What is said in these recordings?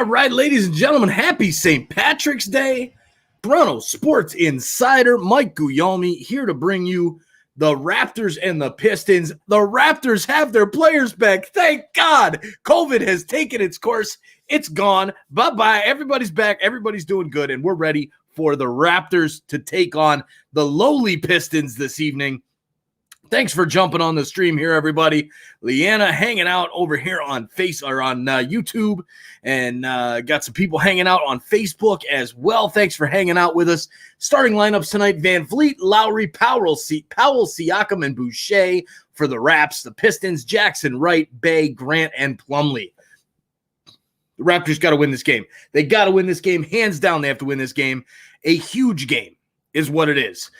All right, ladies and gentlemen, happy St. Patrick's Day. Toronto Sports Insider Mike Guglielmi here to bring you the Raptors and the Pistons. The Raptors have their players back. Thank God. COVID has taken its course. It's gone. Bye-bye. Everybody's back. Everybody's doing good, and we're ready for the Raptors to take on the lowly Pistons this evening. Thanks for jumping on the stream here, everybody. Leanna hanging out over here on YouTube, and got some people hanging out on Facebook as well. Thanks for hanging out with us. Starting lineups tonight: Van Vliet, Lowry, Powell, Siakam, and Boucher for the Raps. The Pistons: Jackson, Wright, Bay, Grant, and Plumlee. The Raptors got to win this game. They got to win this game. Hands down, they have to win this game. A huge game is what it is.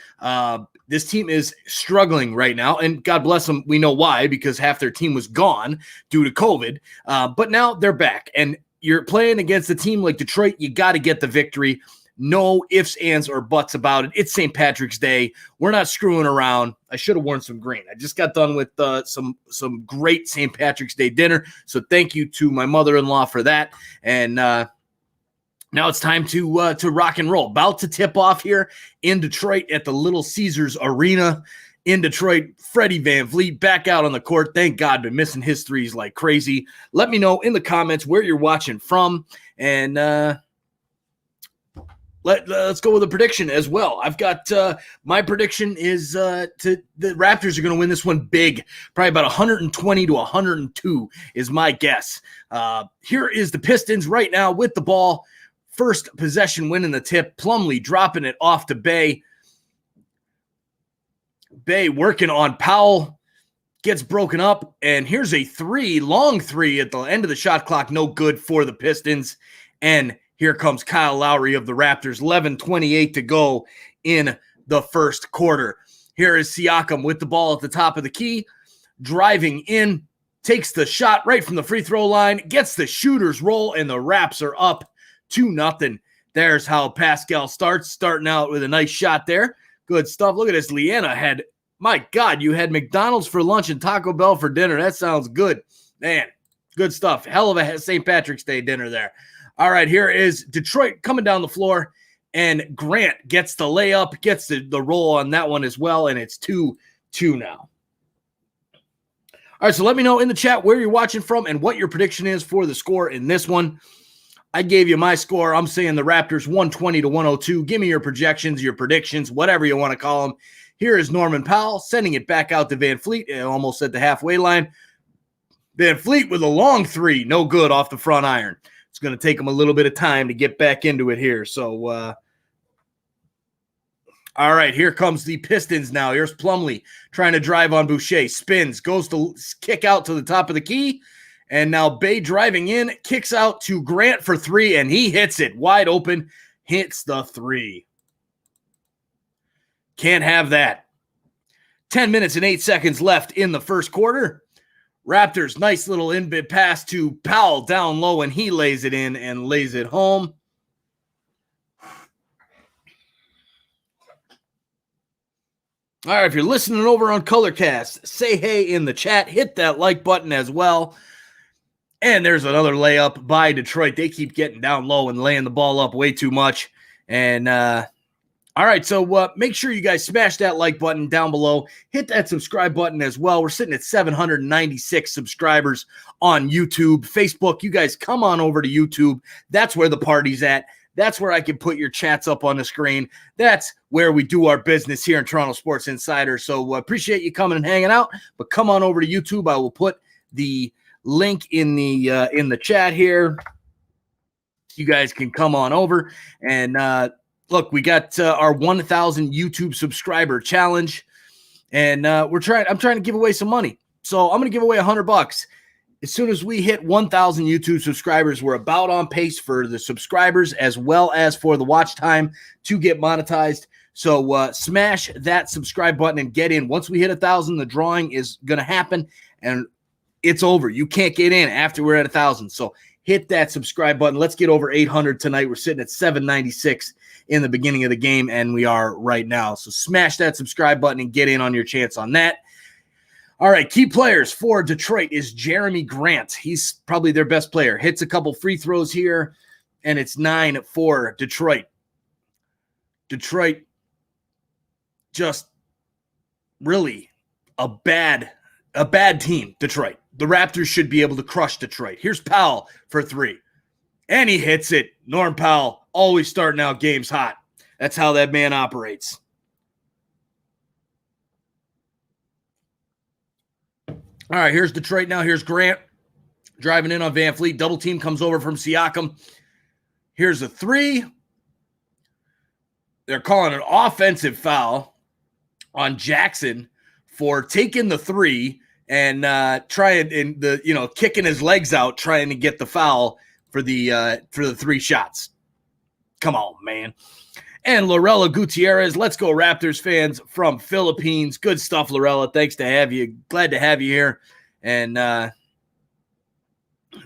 This team is struggling right now, and God bless them. We know why, because half their team was gone due to COVID. But now they're back, and you're playing against a team like Detroit. You got to get the victory. No ifs, ands, or buts about it. It's St. Patrick's Day. We're not screwing around. I should have worn some green. I just got done with some great St. Patrick's Day dinner, so thank you to my mother-in-law for that. And now it's time to rock and roll. About to tip off here in Detroit at the Little Caesars Arena in Detroit. Freddie Van Vliet back out on the court. Thank God, been missing his threes like crazy. Let me know in the comments where you're watching from, and let's go with a prediction as well. I've got my prediction is the Raptors are going to win this one big, probably about 120 to 102 is my guess. Here is the Pistons right now with the ball. First possession winning the tip. Plumlee dropping it off to Bay. Bay working on Powell. Gets broken up. And here's a long three at the end of the shot clock. No good for the Pistons. And here comes Kyle Lowry of the Raptors. 11:28 to go in the first quarter. Here is Siakam with the ball at the top of the key. Driving in. Takes the shot right from the free throw line. Gets the shooter's roll. And the Raps are up 2-0. There's how Pascal starting out with a nice shot there. Good stuff. Look at this. Leanna my God, you had McDonald's for lunch and Taco Bell for dinner. That sounds good. Man, good stuff. Hell of a St. Patrick's Day dinner there. All right, here is Detroit coming down the floor, and Grant gets the layup, gets the roll on that one as well, and it's 2-2 now. All right, so let me know in the chat where you're watching from and what your prediction is for the score in this one. I gave you my score. I'm saying the Raptors 120 to 102. Give me your projections, your predictions, whatever you want to call them. Here is Norman Powell sending it back out to Van Vliet, almost at the halfway line. Van Vliet with a long three, no good off the front iron. It's going to take him a little bit of time to get back into it here. So, all right, here comes the Pistons now. Here's Plumlee trying to drive on Boucher. Spins, goes to kick out to the top of the key. And now Bay driving in, kicks out to Grant for three, and he hits it wide open, hits the three. Can't have that. 10 minutes and 8 seconds left in the first quarter. Raptors, nice little in-bid pass to Powell down low, and he lays it in and lays it home. All right, if you're listening over on Colorcast, say hey in the chat. Hit that like button as well. And there's another layup by Detroit. They keep getting down low and laying the ball up way too much. And, all right, so make sure you guys smash that like button down below. Hit that subscribe button as well. We're sitting at 796 subscribers on YouTube. Facebook, you guys come on over to YouTube. That's where the party's at. That's where I can put your chats up on the screen. That's where we do our business here in Toronto Sports Insider. So appreciate you coming and hanging out. But come on over to YouTube. I will put the link in the chat here. You guys can come on over and look, we got our 1,000 YouTube subscriber challenge, and I'm trying to give away some money. So I'm going to give away $100 as soon as we hit 1,000 YouTube subscribers. We're about on pace for the subscribers as well as for the watch time to get monetized. So smash that subscribe button and get in. Once we hit 1,000, the drawing is going to happen, and it's over. You can't get in after we're at 1,000. So hit that subscribe button. Let's get over 800 tonight. We're sitting at 796 in the beginning of the game, and we are right now. So smash that subscribe button and get in on your chance on that. All right, key players for Detroit is Jeremy Grant. He's probably their best player. Hits a couple free throws here, and it's 9 for Detroit. Detroit just really a bad team, Detroit. The Raptors should be able to crush Detroit. Here's Powell for 3. And he hits it. Norm Powell always starting out games hot. That's how that man operates. All right, here's Detroit now. Here's Grant driving in on Van Fleet. Double team comes over from Siakam. Here's a 3. They're calling an offensive foul on Jackson for taking the 3 and kicking his legs out, trying to get the foul for the 3 shots. Come on, man. And Lorella Gutierrez, let's go Raptors fans from Philippines. Good stuff, Lorella. Thanks to have you. Glad to have you here. And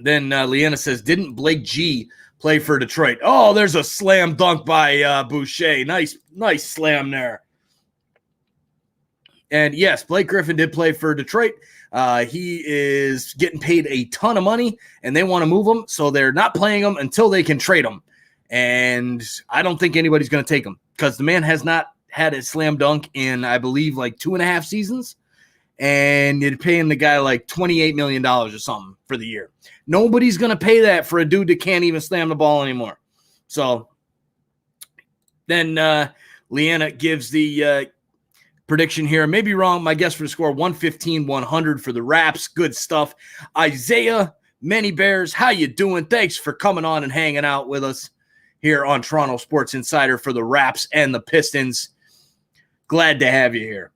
then Leanna says, didn't Blake G play for Detroit? Oh, there's a slam dunk by Boucher. Nice slam there. And yes, Blake Griffin did play for Detroit. He is getting paid a ton of money, and they want to move him, so they're not playing him until they can trade him. And I don't think anybody's going to take him because the man has not had a slam dunk in, I believe, like 2.5 seasons. And you're paying the guy like $28 million or something for the year. Nobody's going to pay that for a dude that can't even slam the ball anymore. So then Leanna gives the prediction here. Maybe wrong. My guess for the score, 115-100 for the Raps. Good stuff. Isaiah, Many Bears, how you doing? Thanks for coming on and hanging out with us here on Toronto Sports Insider for the Raps and the Pistons. Glad to have you here.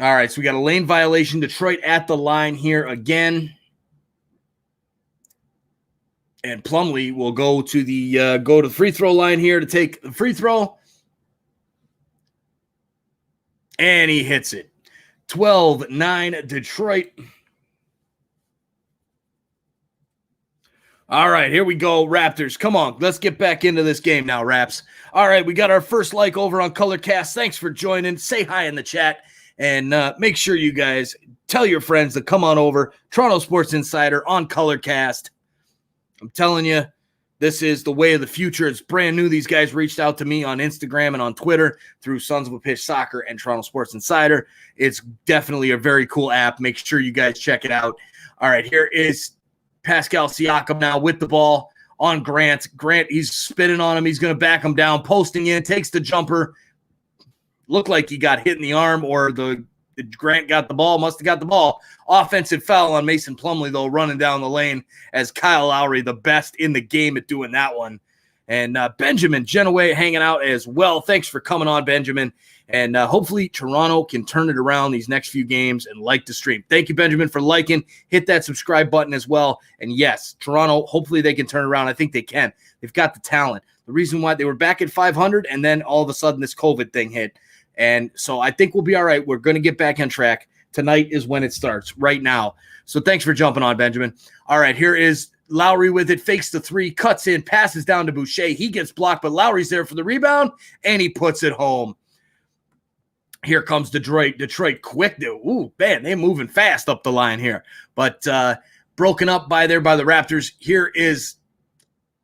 All right, so we got a lane violation. Detroit at the line here again. And Plumlee will go to the free throw line here to take the free throw. And he hits it. 12-9 Detroit. All right, here we go, Raptors. Come on, let's get back into this game now, Raps. All right, we got our first like over on Colorcast. Thanks for joining. Say hi in the chat, and make sure you guys tell your friends to come on over. Toronto Sports Insider on Colorcast. I'm telling you, this is the way of the future. It's brand new. These guys reached out to me on Instagram and on Twitter through Sons of a Pitch Soccer and Toronto Sports Insider. It's definitely a very cool app. Make sure you guys check it out. All right, here is Pascal Siakam now with the ball on Grant. Grant, he's spinning on him. He's going to back him down, posting in, takes the jumper. Looked like he got hit in the arm, or the Grant got the ball, must have got the ball. Offensive foul on Mason Plumlee, though, running down the lane as Kyle Lowry, the best in the game at doing that one. And Benjamin Genoway hanging out as well. Thanks for coming on, Benjamin. And hopefully Toronto can turn it around these next few games and like the stream. Thank you, Benjamin, for liking. Hit that subscribe button as well. And yes, Toronto, hopefully they can turn it around. I think they can. They've got the talent. The reason why they were back at 500 and then all of a sudden this COVID thing hit. And so I think we'll be all right. We're going to get back on track. Tonight is when it starts, right now. So thanks for jumping on, Benjamin. All right, here is Lowry with it, fakes the three, cuts in, passes down to Boucher. He gets blocked, but Lowry's there for the rebound, and he puts it home. Here comes Detroit. Detroit quick. Ooh, man, they're moving fast up the line here. But broken up by the Raptors. Here is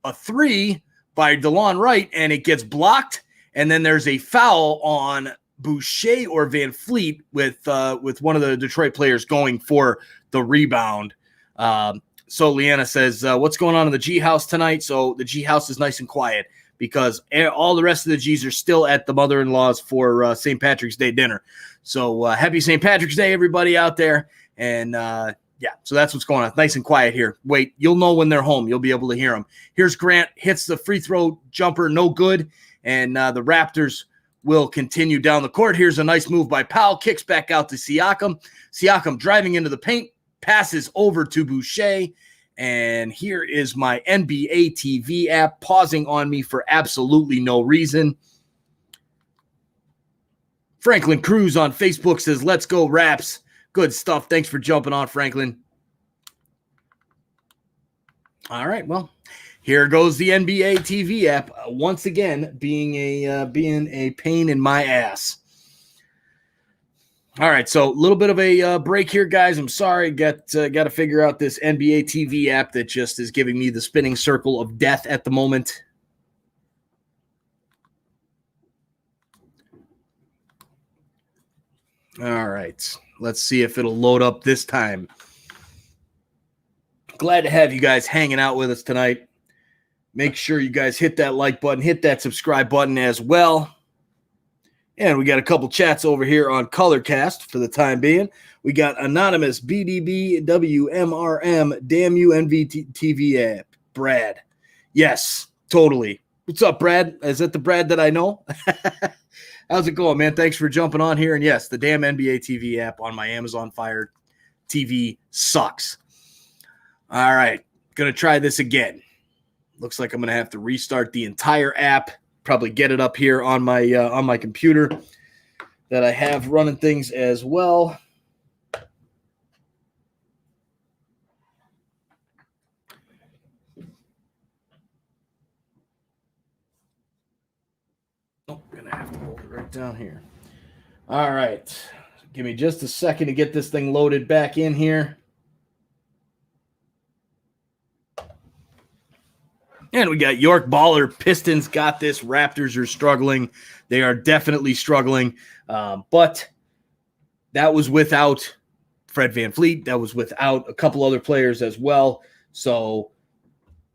a 3 by DeLon Wright, and it gets blocked. And then there's a foul on Boucher or Van Fleet with one of the Detroit players going for the rebound. So Leanna says, what's going on in the G house tonight? So the G house is nice and quiet because all the rest of the G's are still at the mother-in-law's for St. Patrick's Day dinner. So happy St. Patrick's Day, everybody out there. And yeah, so that's what's going on. Nice and quiet here. Wait, you'll know when they're home. You'll be able to hear them. Here's Grant, hits the free throw jumper, no good. And the Raptors will continue down the court. Here's a nice move by Powell, kicks back out to Siakam. Siakam driving into the paint, passes over to Boucher. And here is my NBA TV app pausing on me for absolutely no reason. Franklin Cruz on Facebook says, let's go Raps. Good stuff. Thanks for jumping on, Franklin. All right, well, here goes the NBA TV app once again being a pain in my ass. All right, so a little bit of a break here, guys. I'm sorry. Got to figure out this NBA TV app that just is giving me the spinning circle of death at the moment. All right, let's see if it'll load up this time. Glad to have you guys hanging out with us tonight. Make sure you guys hit that like button, hit that subscribe button as well. And we got a couple chats over here on Colorcast for the time being. We got Anonymous, BDB, WMRM, Damn You, NVTV app, Brad. Yes, totally. What's up, Brad? Is that the Brad that I know? How's it going, man? Thanks for jumping on here. And yes, the damn NBA TV app on my Amazon Fire TV sucks. All right, going to try this again. Looks like I'm going to have to restart the entire app. Probably get it up here on my computer that I have running things as well. Oh, I'm gonna have to hold it right down here. All right, give me just a second to get this thing loaded back in here. And we got York Baller. Pistons got this. Raptors are struggling. They are definitely struggling. But that was without Fred VanVleet. That was without a couple other players as well. So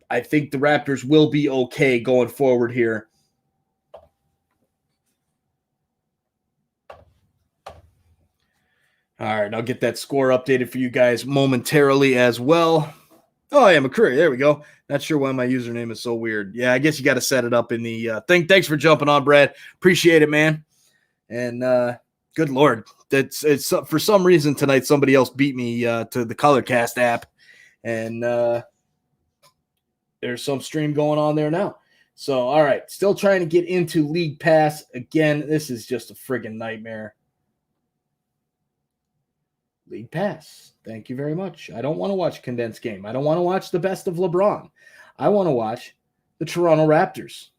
I think the Raptors will be okay going forward here. All right, I'll get that score updated for you guys momentarily as well. Oh, yeah, McCreary. There we go. Not sure why my username is so weird. Yeah, I guess you got to set it up in the thing. Thanks for jumping on, Brad. Appreciate it, man. And good Lord, it's for some reason tonight somebody else beat me to the Colorcast app, and there's some stream going on there now. So, all right, still trying to get into League Pass. Again, this is just a friggin' nightmare. League Pass. Thank you very much. I don't want to watch a condensed game. I don't want to watch the best of LeBron. I want to watch the Toronto Raptors.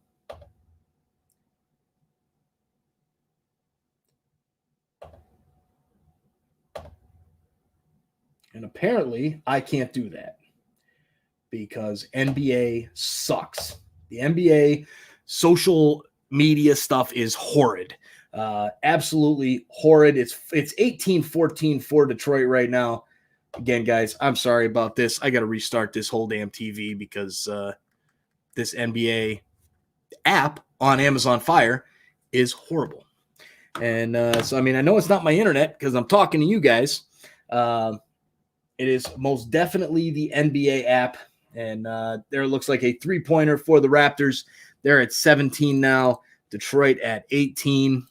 And apparently, I can't do that because NBA sucks. The NBA social media stuff is horrid. Absolutely horrid. It's 18-14 for Detroit right now. Again, guys, I'm sorry about this. I got to restart this whole damn TV because this NBA app on Amazon Fire is horrible. And so, I mean, I know it's not my internet because I'm talking to you guys. It is most definitely the NBA app. And there looks like a three-pointer for the Raptors. They're at 17 now. Detroit at 18.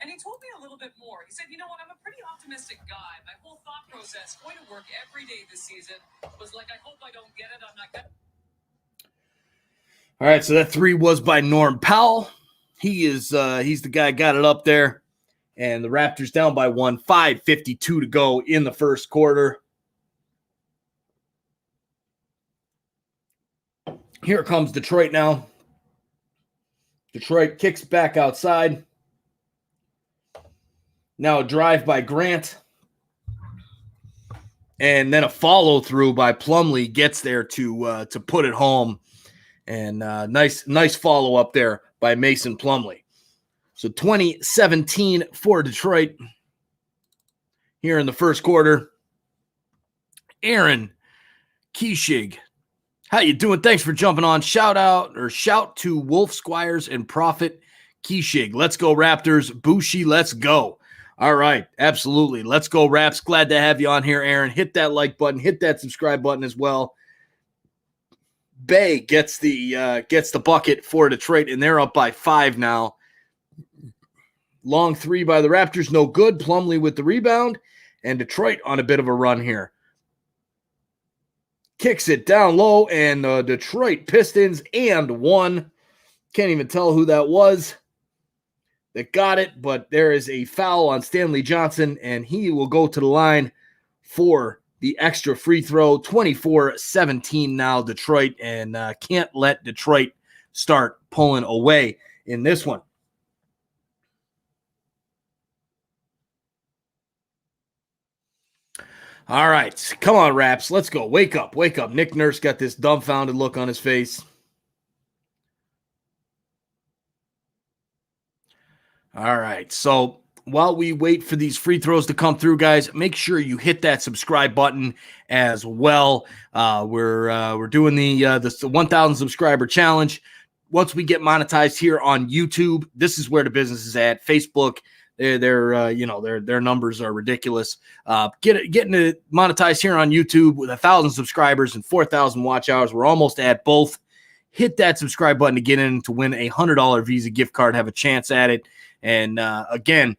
And he told me a little bit more. He said, you know what, I'm a pretty optimistic guy. My whole thought process, going to work every day this season, was like, I hope I don't get it. I'm not going to. All right, so that three was by Norm Powell. He's the guy got it up there. And the Raptors down by 1, 5:52 to go in the first quarter. Here comes Detroit now. Detroit kicks back outside. Now a drive by Grant. And then a follow-through by Plumlee gets there to put it home. And nice follow-up there by Mason Plumlee. So 2017 for Detroit here in the first quarter. Aaron Kishig, how you doing? Thanks for jumping on. Shout to Wolf Squires and Prophet Kishig. Let's go Raptors. Bushi, let's go. All right, absolutely. Let's go Raps. Glad to have you on here, Aaron. Hit that like button. Hit that subscribe button as well. Bay gets the bucket for Detroit, and they're up by 5 now. Long three by the Raptors, no good. Plumlee with the rebound, and Detroit on a bit of a run here. Kicks it down low, and the Detroit Pistons and one. Can't even tell who that was that got it, but there is a foul on Stanley Johnson, and he will go to the line for the extra free throw. 24-17 now, Detroit, and can't let Detroit start pulling away in this one. All right. Come on, Raps. Let's go. Wake up. Wake up. Nick Nurse got this dumbfounded look on his face. All right. So while we wait for these free throws to come through, guys, make sure you hit that subscribe button as well. We're doing the 1,000 subscriber challenge. Once we get monetized here on YouTube, this is where the business is at. Facebook, their numbers are ridiculous. Getting it monetized here on YouTube with 1,000 subscribers and 4,000 watch hours. We're almost at both. Hit that subscribe button to get in to win a $100 Visa gift card. Have a chance at it. And again,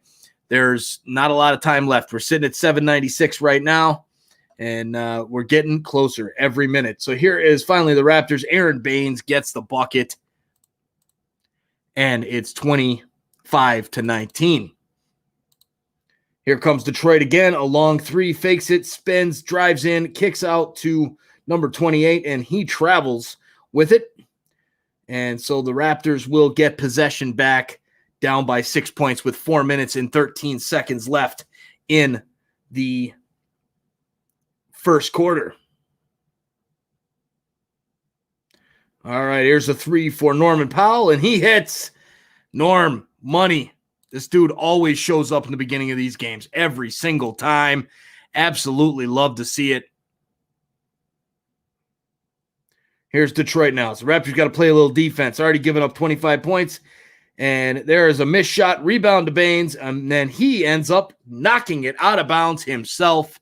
there's not a lot of time left. We're sitting at 796 right now, and we're getting closer every minute. So here is finally the Raptors. Aaron Baines gets the bucket, and it's 25-19. Here comes Detroit again. A long three, fakes it, spins, drives in, kicks out to number 28, and he travels with it. And so the Raptors will get possession back, down by 6 points with 4 minutes and 13 seconds left in the first quarter. All right, here's a three for Norman Powell, and he hits. Norm, money. This dude always shows up in the beginning of these games every single time. Absolutely love to see it. Here's Detroit now. So Raptors got to play a little defense. Already given up 25 points. And there is a missed shot, rebound to Baines, and then he ends up knocking it out of bounds himself.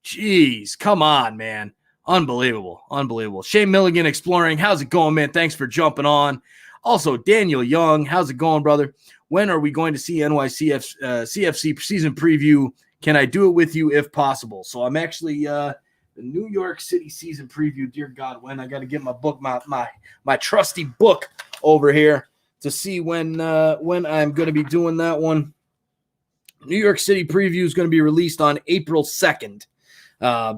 Jeez, come on, man. Unbelievable, unbelievable. Shane Milligan exploring. How's it going, man? Thanks for jumping on. Also, Daniel Young. How's it going, brother? When are we going to see CFC season preview? Can I do it with you if possible? So I'm actually the New York City season preview. Dear God, when I got to get my book, my trusty book over here to see when I'm going to be doing that one. New York City preview is going to be released on April 2nd.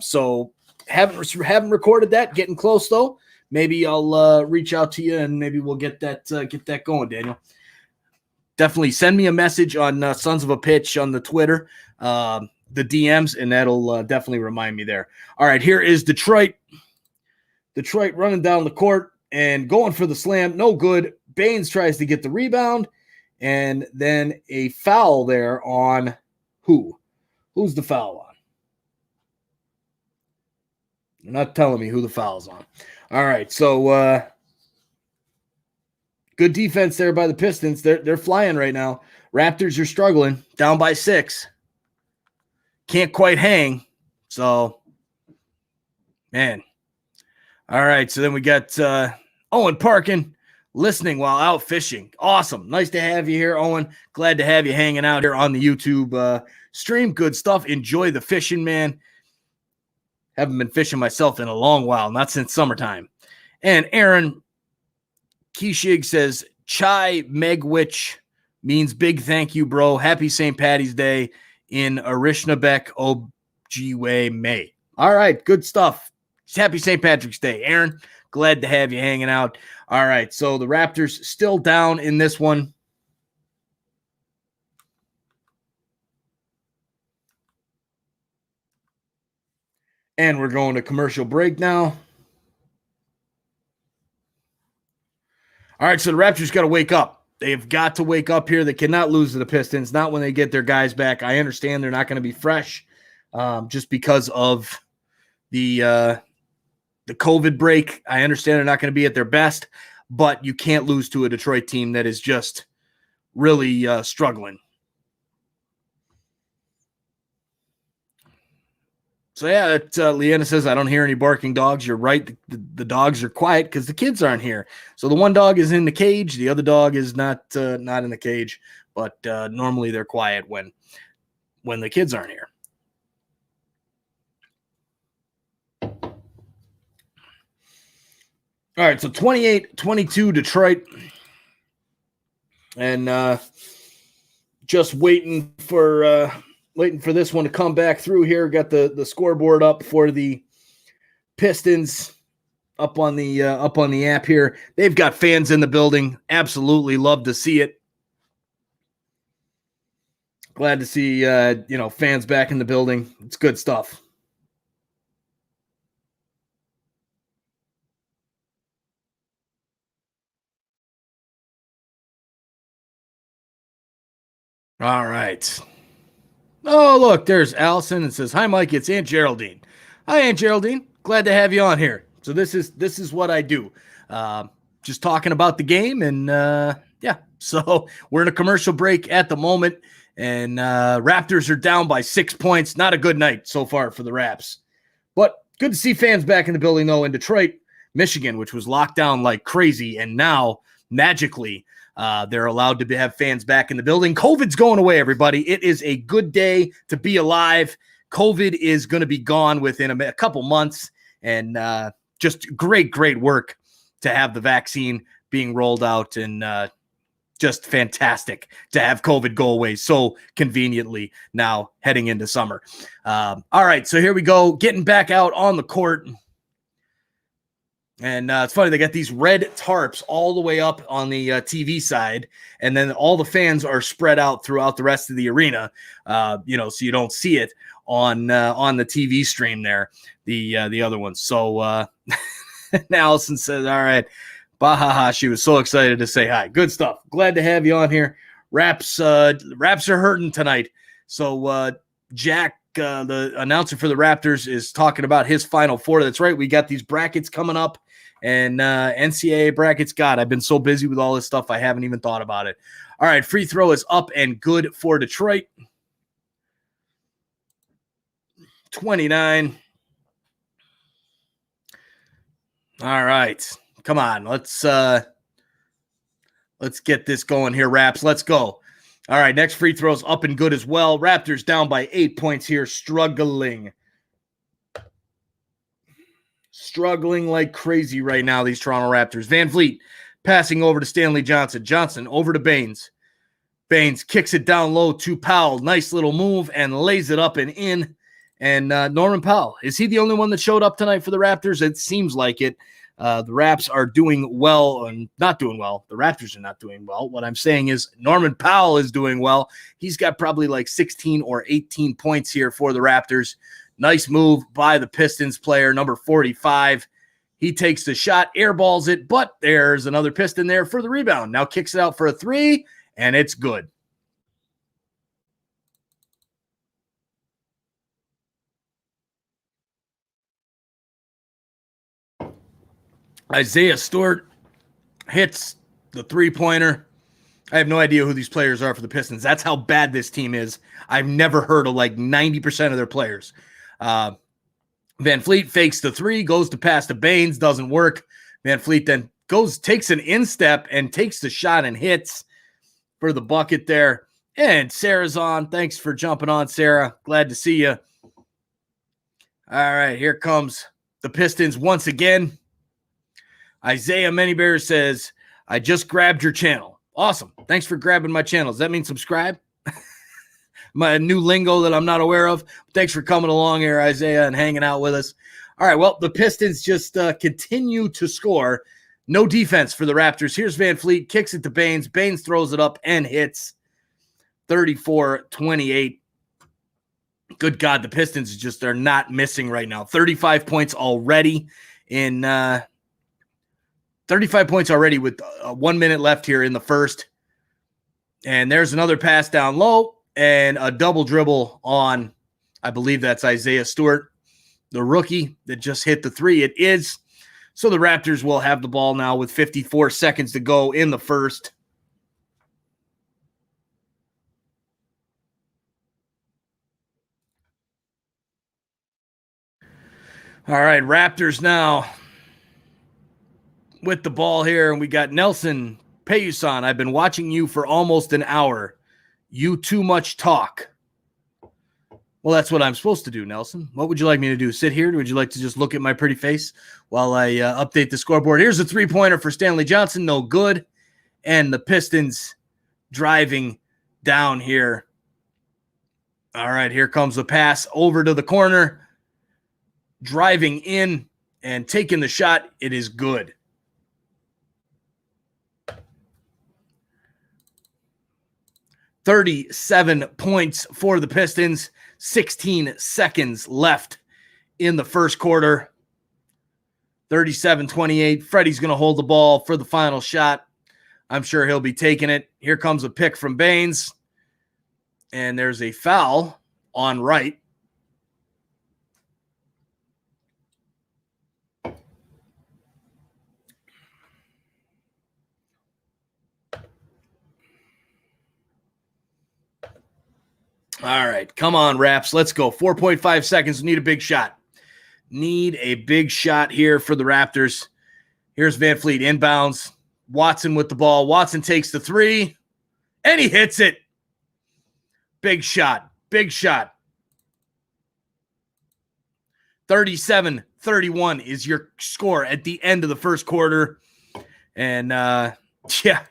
So haven't recorded that. Getting close though. Maybe I'll reach out to you and maybe we'll get that going, Daniel. Definitely send me a message on Sons of a Pitch on the Twitter, the DMs, and that'll definitely remind me there. All right, here is Detroit. Detroit running down the court and going for the slam. No good. Baines tries to get the rebound, and then a foul there on who? Who's the foul on? You're not telling me who the foul's on. All right, so good defense there by the Pistons. They're flying right now. Raptors are struggling, down by 6. Can't quite hang. So, man. All right, so then we got Owen Parkin listening while out fishing. Awesome. Nice to have you here, Owen. Glad to have you hanging out here on the YouTube stream. Good stuff. Enjoy the fishing, man. Haven't been fishing myself in a long while, not since summertime. And Aaron Kishig says, Chai Megwich means big thank you, bro. Happy St. Patty's Day in Arishnabek, Ojibwe, May. All right, good stuff. Happy St. Patrick's Day, Aaron. Glad to have you hanging out. All right, so the Raptors still down in this one. And we're going to commercial break now. All right, so the Raptors got to wake up. They've got to wake up here. They cannot lose to the Pistons, not when they get their guys back. I understand they're not going to be fresh just because of the COVID break. I understand they're not going to be at their best, but you can't lose to a Detroit team that is just really struggling. So, yeah, Leanna says, I don't hear any barking dogs. You're right. The dogs are quiet because the kids aren't here. So the one dog is in the cage. The other dog is not in the cage. But normally they're quiet when the kids aren't here. All right, so 28-22 Detroit. And just waiting for this one to come back through here. Got the scoreboard up for the Pistons up on the app here. They've got fans in the building. Absolutely love to see it. Glad to see fans back in the building. It's good stuff. All right. Oh, look, there's Allison and says, "Hi, Mike. It's Aunt Geraldine." Hi, Aunt Geraldine. Glad to have you on here. So this is what I do. Just talking about the game, and yeah. So we're in a commercial break at the moment, and Raptors are down by 6 points. Not a good night so far for the Raps, but good to see fans back in the building though in Detroit, Michigan, which was locked down like crazy, and now magically they're allowed to have fans back in the building. COVID's going away, everybody. It is a good day to be alive. COVID is going to be gone within a couple months, and just great work to have the vaccine being rolled out, and just fantastic to have COVID go away so conveniently now heading into summer. All right, so here we go, getting back out on the court. And it's funny, they got these red tarps all the way up on the TV side, and then all the fans are spread out throughout the rest of the arena, so you don't see it on the TV stream there, the other ones. So Allison says, all right, bahaha, she was so excited to say hi. Good stuff. Glad to have you on here. Raps are hurting tonight. So Jack, the announcer for the Raptors, is talking about his Final Four. That's right. We got these brackets coming up, and NCAA brackets. God, I've been so busy with all this stuff, I haven't even thought about it. All right, free throw is up and good for Detroit. 29. All right, come on. Let's get this going here, Raps. Let's go. All right, next free throw's up and good as well. Raptors down by 8 points here, struggling like crazy right now, these Toronto Raptors. Van Vliet passing over to Stanley Johnson. Johnson over to Baines. Baines kicks it down low to Powell. Nice little move and lays it up and in. And Norman Powell, is he the only one that showed up tonight for the Raptors? It seems like it. The Raps are doing well and not doing well. The Raptors are not doing well. What I'm saying is Norman Powell is doing well. He's got probably like 16 or 18 points here for the Raptors. Nice move by the Pistons player, number 45. He takes the shot, airballs it, but there's another Piston there for the rebound. Now kicks it out for a three, and it's good. Isaiah Stewart hits the three-pointer. I have no idea who these players are for the Pistons. That's how bad this team is. I've never heard of like 90% of their players. Van Vliet fakes the three, goes to pass to Baines, doesn't work. Van Vliet then takes an instep and takes the shot and hits for the bucket there. And Sarah's on. Thanks for jumping on, Sarah. Glad to see you. All right, here comes the Pistons once again. Isaiah Manybear says, I just grabbed your channel. Awesome. Thanks for grabbing my channel. Does that mean subscribe? My new lingo that I'm not aware of. Thanks for coming along here, Isaiah, and hanging out with us. All right, well, the Pistons just continue to score. No defense for the Raptors. Here's Van Vliet, kicks it to Baines. Baines throws it up and hits 34-28. Good God, the Pistons just are not missing right now. 35 points already in 35 points already with 1 minute left here in the first. And there's another pass down low and a double dribble on, I believe that's Isaiah Stewart, the rookie that just hit the three. It is. So the Raptors will have the ball now with 54 seconds to go in the first. All right, Raptors now with the ball here, and we got Nelson Payusan. I've been watching you for almost an hour. You too much talk. Well, that's what I'm supposed to do, Nelson. What would you like me to do? Sit here? Or would you like to just look at my pretty face while I update the scoreboard? Here's a three-pointer for Stanley Johnson. No good. And the Pistons driving down here. All right, here comes the pass over to the corner. Driving in and taking the shot. It is good. $37 points for the Pistons. 16 seconds left in the first quarter. 37-28. Freddie's going to hold the ball for the final shot. I'm sure he'll be taking it. Here comes a pick from Baines. And there's a foul on Wright. All right, come on, Raps. Let's go. 4.5 seconds. Need a big shot. Need a big shot here for the Raptors. Here's Van Fleet inbounds. Watson with the ball. Watson takes the three, and he hits it. Big shot. Big shot. 37-31 is your score at the end of the first quarter. And,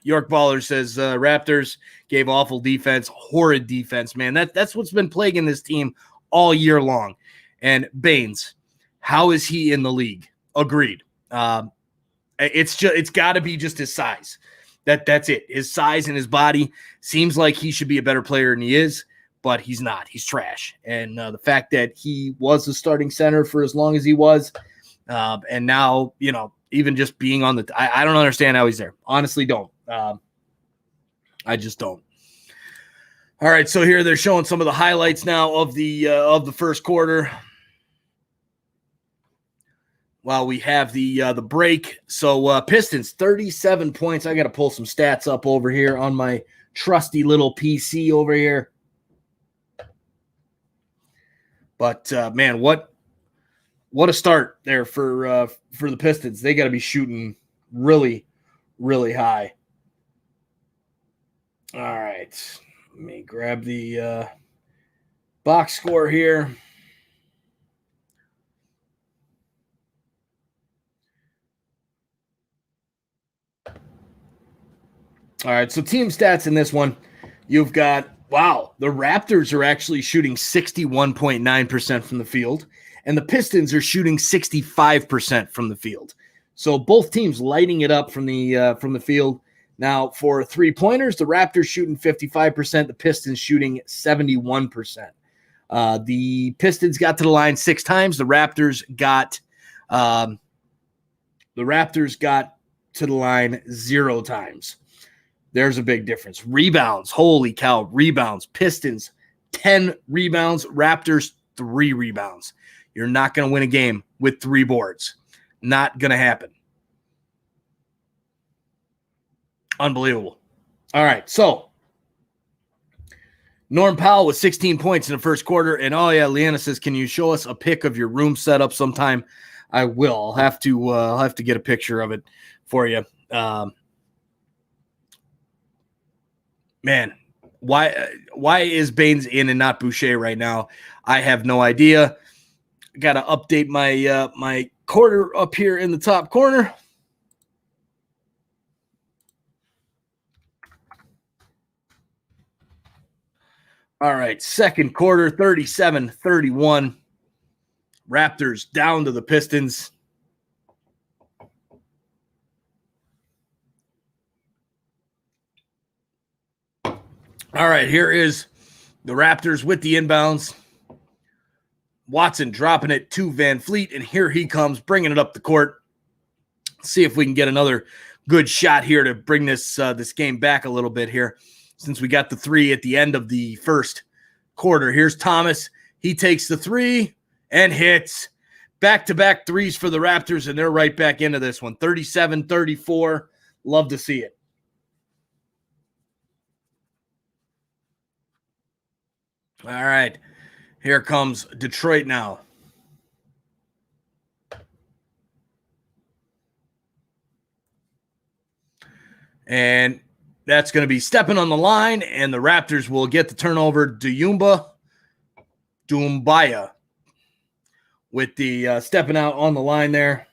York Baller says Raptors gave awful defense, horrid defense, man. That's what's been plaguing this team all year long. And Baines, how is he in the league? Agreed. It's got to be just his size. That's it. His size and his body seems like he should be a better player than he is, but he's not. He's trash. And the fact that he was the starting center for as long as he was, and now, even just being on I don't understand how he's there. Honestly, don't. I just don't. All right, so here they're showing some of the highlights now of the first quarter. While we have the break. So Pistons, 37 points. I got to pull some stats up over here on my trusty little PC over here. But, man, what a start there for the Pistons. They got to be shooting really, really high. All right. Let me grab the box score here. All right, so team stats in this one, you've got, the Raptors are actually shooting 61.9% from the field, and the Pistons are shooting 65% from the field. So both teams lighting it up from the field. Now, for three-pointers, the Raptors shooting 55%, the Pistons shooting 71%. The Pistons got to the line 6 times. The Raptors got to the line 0 times. There's a big difference. Rebounds, holy cow, rebounds. Pistons, 10 rebounds. Raptors, 3 rebounds. You're not going to win a game with 3 boards. Not going to happen. Unbelievable. All right, so Norm Powell with 16 points in the first quarter. And, Leanna says, can you show us a pic of your room setup sometime? I will. I'll have to get a picture of it for you. Man, why is Baines in and not Boucher right now? I have no idea. Got to update my my quarter up here in the top corner. All right, second quarter, 37-31. Raptors down to the Pistons. All right, here is the Raptors with the inbounds. Watson dropping it to Van Fleet, and here he comes, bringing it up the court. See if we can get another good shot here to bring this game back a little bit here, since we got the 3 at the end of the first quarter. Here's Thomas. He takes the 3 and hits. Back-to-back threes for the Raptors, and they're right back into this one. 37-34. Love to see it. All right, here comes Detroit now. And that's going to be stepping on the line, and the Raptors will get the turnover. Doumbia with the stepping out on the line there.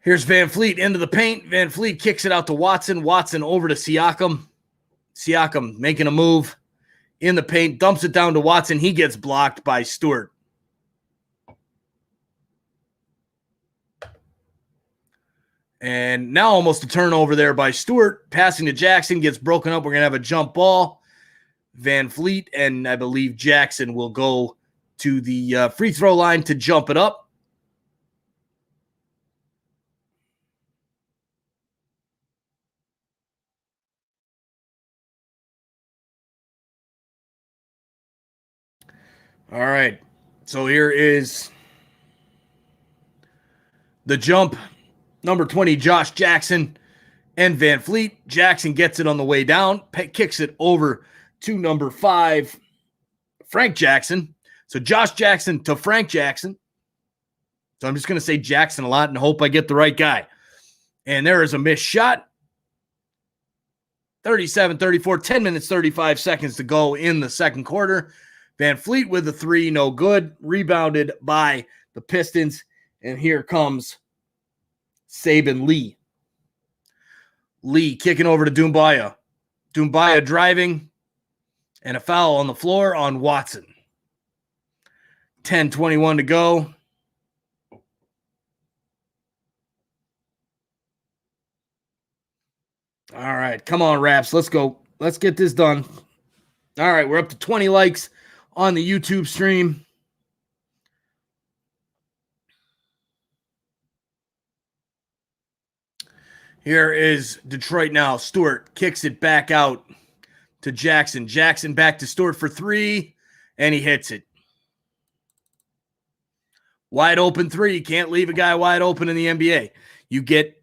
Here's Van Fleet into the paint. Van Fleet kicks it out to Watson. Watson over to Siakam. Siakam making a move in the paint, dumps it down to Watson. He gets blocked by Stewart. And now almost a turnover there by Stewart. Passing to Jackson, gets broken up. We're going to have a jump ball. Van Fleet and I believe Jackson will go to the free throw line to jump it up. All right, so here is the jump. Number 20, Josh Jackson and Van Fleet. Jackson gets it on the way down, kicks it over to number 5, Frank Jackson. So Josh Jackson to Frank Jackson. So I'm just going to say Jackson a lot and hope I get the right guy. And there is a missed shot. 37-34, 10 minutes, 35 seconds to go in the second quarter. Van Fleet with the 3, no good. Rebounded by the Pistons. And here comes Saban Lee. Lee kicking over to Doumbia. Doumbia driving. And a foul on the floor on Watson. 10:21 to go. All right, come on, Raps. Let's go. Let's get this done. All right, we're up to 20 likes on the YouTube stream. Here is Detroit now. Stewart kicks it back out to Jackson. Jackson back to Stewart for 3, and he hits it. Wide open 3. Can't leave a guy wide open in the NBA. You get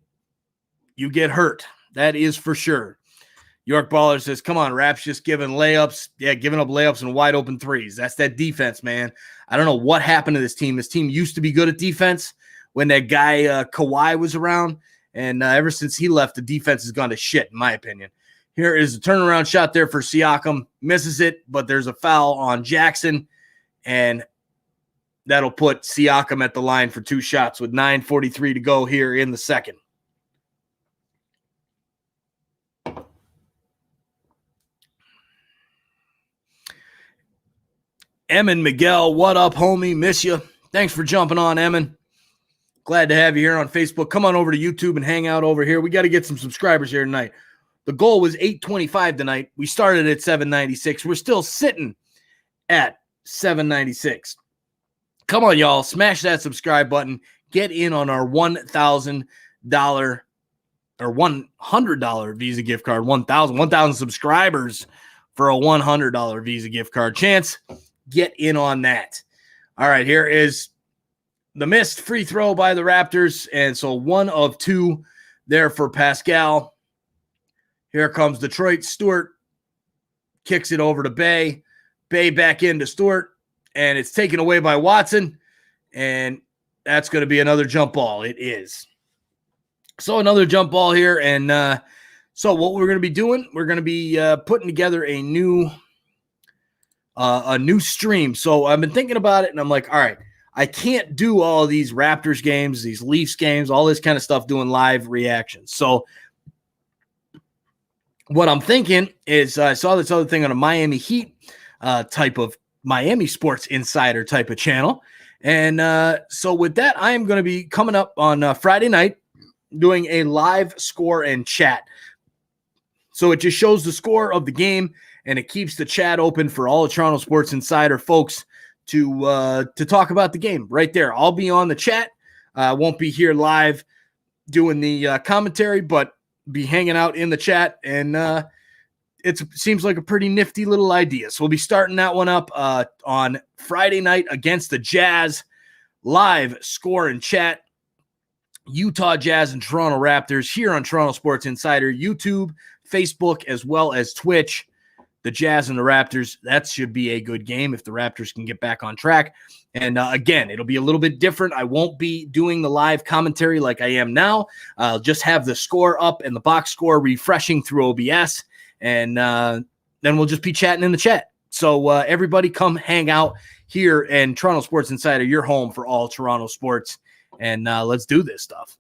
hurt. That is for sure. York Baller says, come on, Raps, just giving layups. Yeah, giving up layups and wide open 3s. That's that defense, man. I don't know what happened to this team. This team used to be good at defense when that guy Kawhi was around. And ever since he left, the defense has gone to shit, in my opinion. Here is a turnaround shot there for Siakam. Misses it, but there's a foul on Jackson. And that'll put Siakam at the line for 2 shots with 9:43 to go here in the second. Emin Miguel, what up, homie? Miss you. Thanks for jumping on, Emin. Glad to have you here on Facebook. Come on over to YouTube and hang out over here. We got to get some subscribers here tonight. The goal was 825 tonight. We started at 796. We're still sitting at 796. Come on, y'all. Smash that subscribe button. Get in on our $1,000 or $100 Visa gift card. 1,000 subscribers for a $100 Visa gift card chance. Get in on that. All right, here is the missed free throw by the Raptors. And so 1 of 2 there for Pascal. Here comes Detroit. Stewart kicks it over to Bay. Bay back into Stewart. And it's taken away by Watson. And that's going to be another jump ball. It is. So another jump ball here. And so what we're going to be doing, we're going to be putting together a new stream. So I've been thinking about it, and I'm like, all right, I can't do all these Raptors games, these Leafs games, all this kind of stuff doing live reactions. So what I'm thinking is I saw this other thing on a Miami Heat type of Miami Sports Insider type of channel. And so with that, I am going to be coming up on Friday night doing a live score and chat. So it just shows the score of the game, and it keeps the chat open for all the Toronto Sports Insider folks to talk about the game right there. I'll be on the chat. I won't be here live doing the commentary, but be hanging out in the chat, and it seems like a pretty nifty little idea. So we'll be starting that one up on Friday night against the Jazz. Live score and chat. Utah Jazz and Toronto Raptors here on Toronto Sports Insider, YouTube, Facebook, as well as Twitch. The Jazz and the Raptors, that should be a good game if the Raptors can get back on track. And again, it'll be a little bit different. I won't be doing the live commentary like I am now. I'll just have the score up and the box score refreshing through OBS. And then we'll just be chatting in the chat. So everybody come hang out here in Toronto Sports Insider, your home for all Toronto sports. And let's do this stuff.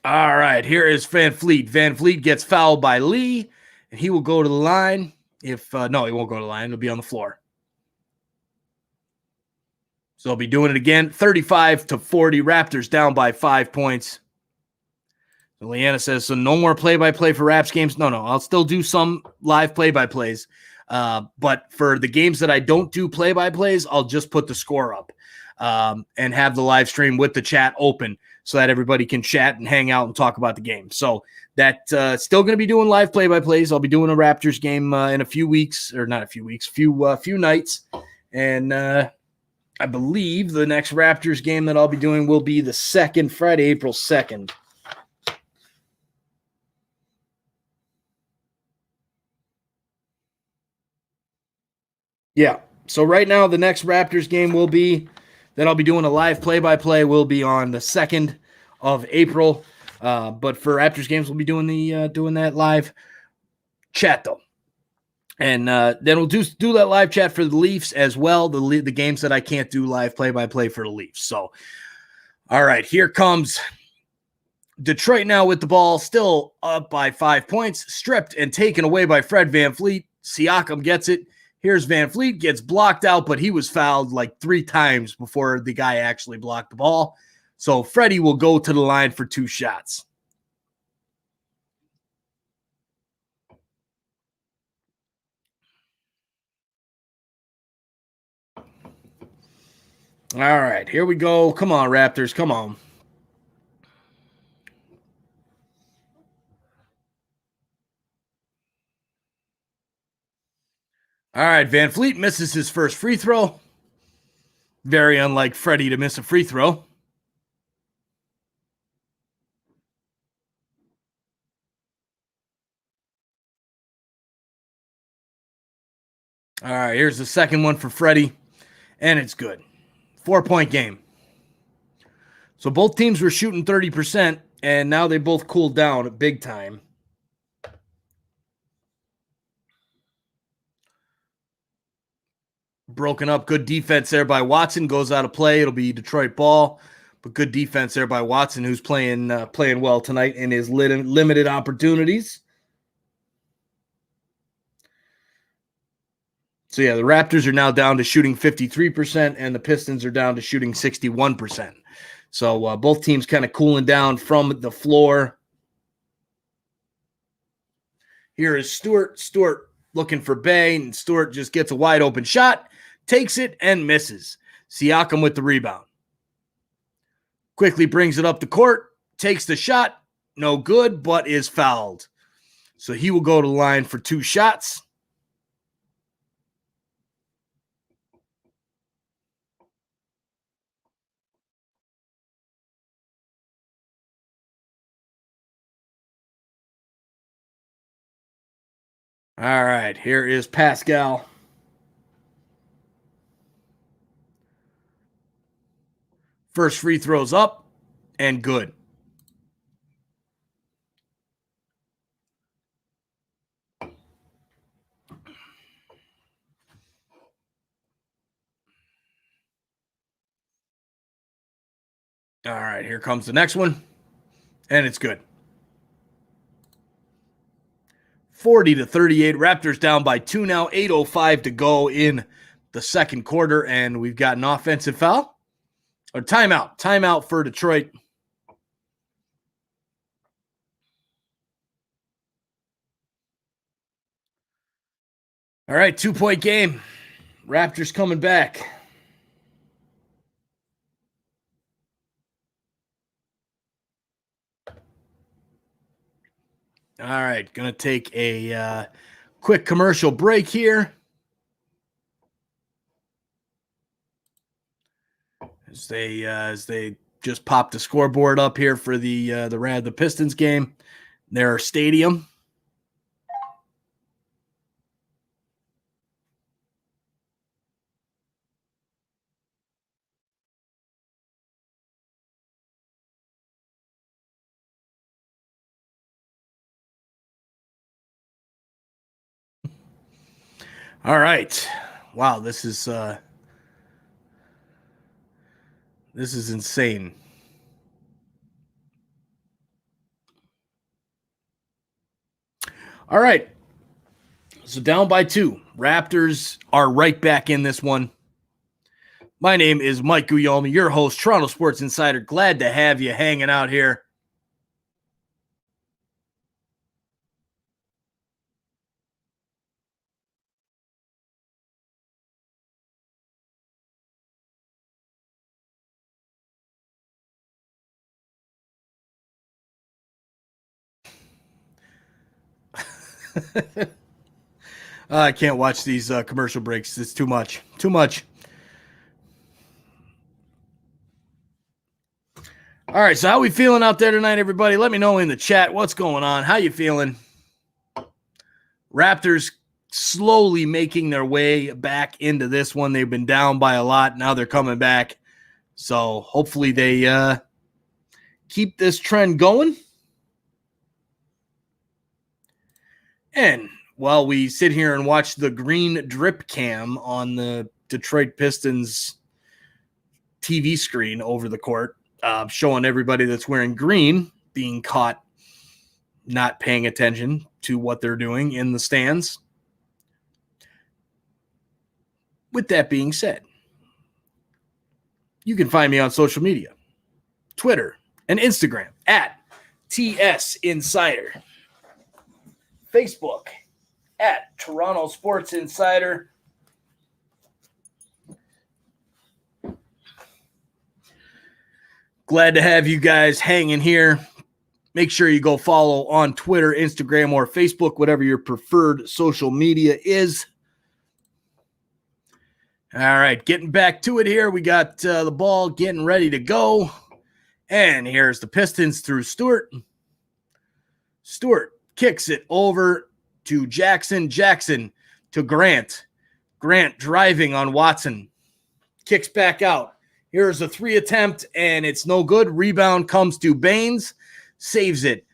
All right, here is Van Fleet. Van Fleet gets fouled by Lee, and he will go to the line. If no, he won't go to the line. He'll be on the floor. So he'll be doing it again. 35-40. Raptors down by 5 points. So Leanna says, so no more play-by-play for Raps games? No, I'll still do some live play-by-plays. But for the games that I don't do play-by-plays, I'll just put the score up and have the live stream with the chat open so that everybody can chat and hang out and talk about the game. So that still going to be doing live play-by-plays. I'll be doing a Raptors game in a few weeks, or not a few weeks, few nights. And I believe the next Raptors game that I'll be doing will be the Friday, April 2nd. Yeah. So right now, the next Raptors game that I'll be doing a live play-by-play will be on the 2nd of April. But for Raptors games, we'll be doing that live chat though. And then we'll do that live chat for the Leafs as well, the games that I can't do live play-by-play for the Leafs. So, all right, here comes Detroit now with the ball, still up by 5 points, stripped and taken away by Fred VanVleet. Siakam gets it. Here's VanVleet, gets blocked out, but he was fouled like 3 times before the guy actually blocked the ball. So Freddie will go to the line for 2 shots. All right, here we go. Come on, Raptors. Come on. All right, VanVleet misses his first free throw. Very unlike Freddie to miss a free throw. All right, here's the second one for Freddie, and it's good. 4-point game. So both teams were shooting 30%, and now they both cooled down big time. Broken up. Good defense there by Watson. Goes out of play. It'll be Detroit ball. But good defense there by Watson, who's playing well tonight in his limited opportunities. So, yeah, the Raptors are now down to shooting 53%, and the Pistons are down to shooting 61%. So, both teams kind of cooling down from the floor. Here is Stewart. Stewart looking for Baines, and Stewart just gets a wide open shot, takes it, and misses. Siakam with the rebound. Quickly brings it up the court, takes the shot, no good, but is fouled. So he will go to the line for 2 shots. All right, here is Pascal. First free throw's up and good. All right, here comes the next one, and it's good. 40-38. Raptors down by 2 now. 8:05 to go in the second quarter, and we've got an offensive foul. Or timeout. Timeout for Detroit. All right, 2-point game. Raptors coming back. All right, going to take a quick commercial break here. As they just popped the scoreboard up here for the Pistons game, their stadium. All right, wow, this is insane. All right. So down by 2. Raptors are right back in this one. My name is Mike Guglielmi, your host, Toronto Sports Insider. Glad to have you hanging out here. I can't watch these commercial breaks. It's too much. Too much. All right, so how we feeling out there tonight, everybody? Let me know in the chat what's going on. How you feeling? Raptors slowly making their way back into this one. They've been down by a lot. Now they're coming back. So hopefully they keep this trend going. And while we sit here and watch the green drip cam on the Detroit Pistons TV screen over the court, showing everybody that's wearing green being caught not paying attention to what they're doing in the stands. With that being said, you can find me on social media, Twitter and Instagram at TS Insider, Facebook at Toronto Sports Insider. Glad to have you guys hanging here. Make sure you go follow on Twitter, Instagram, or Facebook, whatever your preferred social media is. All right, getting back to it here. We got the ball getting ready to go. And here's the Pistons through Stewart. Stewart kicks it over to Jackson. Jackson to Grant. Grant driving on Watson. Kicks back out. Here's a 3 attempt, and it's no good. Rebound comes to Baines. Saves it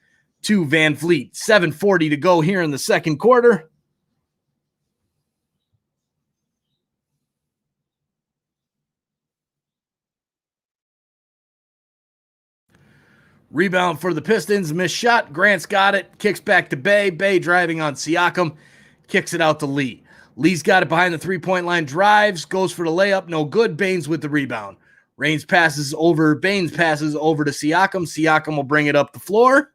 to Van Vliet. 7:40 to go here in the second quarter. Rebound for the Pistons. Missed shot. Grant's got it. Kicks back to Bay. Bay driving on Siakam. Kicks it out to Lee. Lee's got it behind the three-point line. Drives. Goes for the layup. No good. Baines with the rebound. Baines passes over to Siakam. Siakam will bring it up the floor.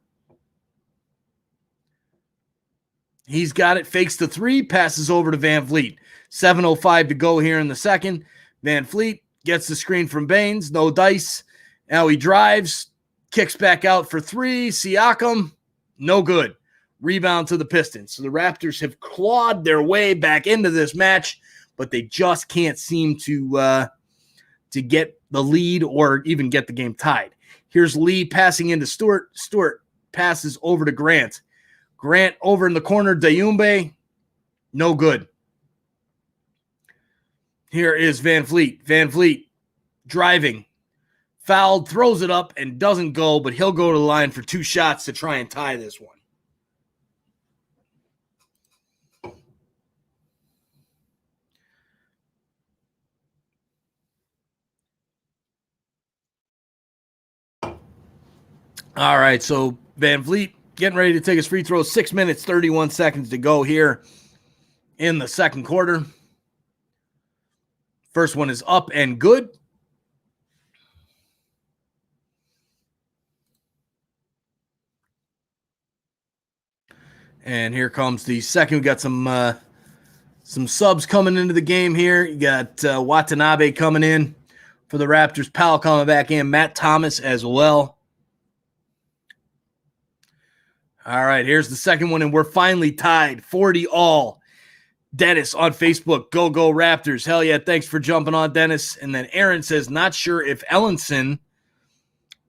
He's got it. Fakes the 3. Passes over to Van Vliet. 7:05 to go here in the second. Van Vliet gets the screen from Baines. No dice. Now he drives. Kicks back out for 3. Siakam. No good. Rebound to the Pistons. So the Raptors have clawed their way back into this match, but they just can't seem to get the lead or even get the game tied. Here's Lee passing into Stewart. Stewart passes over to Grant. Grant over in the corner. Dayumbe. No good. Here is Van Vliet. Van Vliet driving. Fouled, throws it up, and doesn't go, but he'll go to the line for 2 shots to try and tie this one. All right, so Van Vliet getting ready to take his free throw. 6 minutes, 31 seconds to go here in the second quarter. First one is up and good. And here comes the second. We got some subs coming into the game here. You got Watanabe coming in for the Raptors. Powell coming back in. Matt Thomas as well. All right, here's the second one, and we're finally tied 40 all. Dennis on Facebook, go Raptors. Hell yeah, thanks for jumping on, Dennis. And then Aaron says, not sure if Ellenson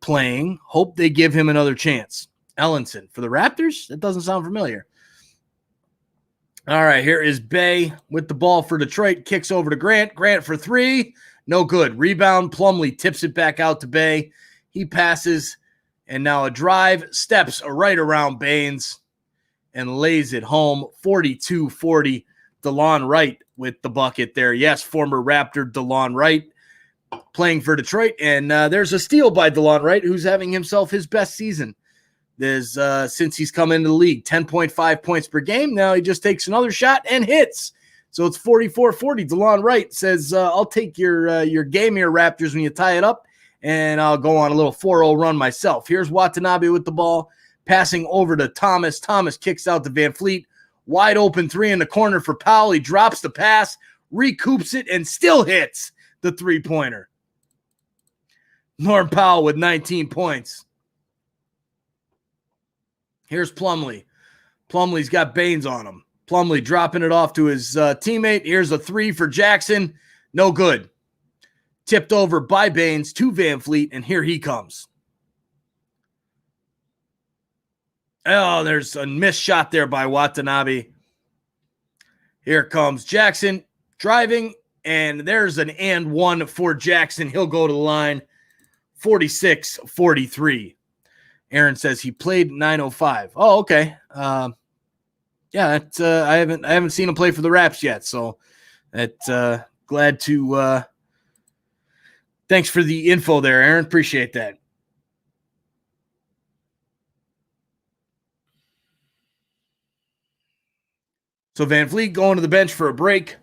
playing. Hope they give him another chance. Ellenson for the Raptors? That doesn't sound familiar. All right, here is Bay with the ball for Detroit. Kicks over to Grant. Grant for 3. No good. Rebound. Plumlee tips it back out to Bay. He passes, and now a drive. Steps right around Baines and lays it home. 42-40. DeLon Wright with the bucket there. Yes, former Raptor DeLon Wright playing for Detroit. And there's a steal by DeLon Wright, who's having himself his best season since he's come into the league. 10.5 points per game. Now he just takes another shot and hits. So it's 44-40. DeLon Wright says, I'll take your game here, Raptors, when you tie it up, and I'll go on a little 4-0 run myself. Here's Watanabe with the ball, passing over to Thomas. Thomas kicks out to Van Vliet. Wide open 3 in the corner for Powell. He drops the pass, recoups it, and still hits the 3-pointer. Norm Powell with 19 points. Here's Plumlee. Plumlee's got Baines on him. Plumlee dropping it off to his teammate. Here's a three for Jackson. No good. Tipped over by Baines to Van Fleet, and here he comes. Oh, there's a missed shot there by Watanabe. Here comes Jackson driving, and there's an and one for Jackson. He'll go to the line. 46-43. Aaron says he played 905. Oh, okay. Yeah, I haven't seen him play for the Raps yet, so glad to. Thanks for the info there, Aaron. Appreciate that. So Van Fleet going to the bench for a break.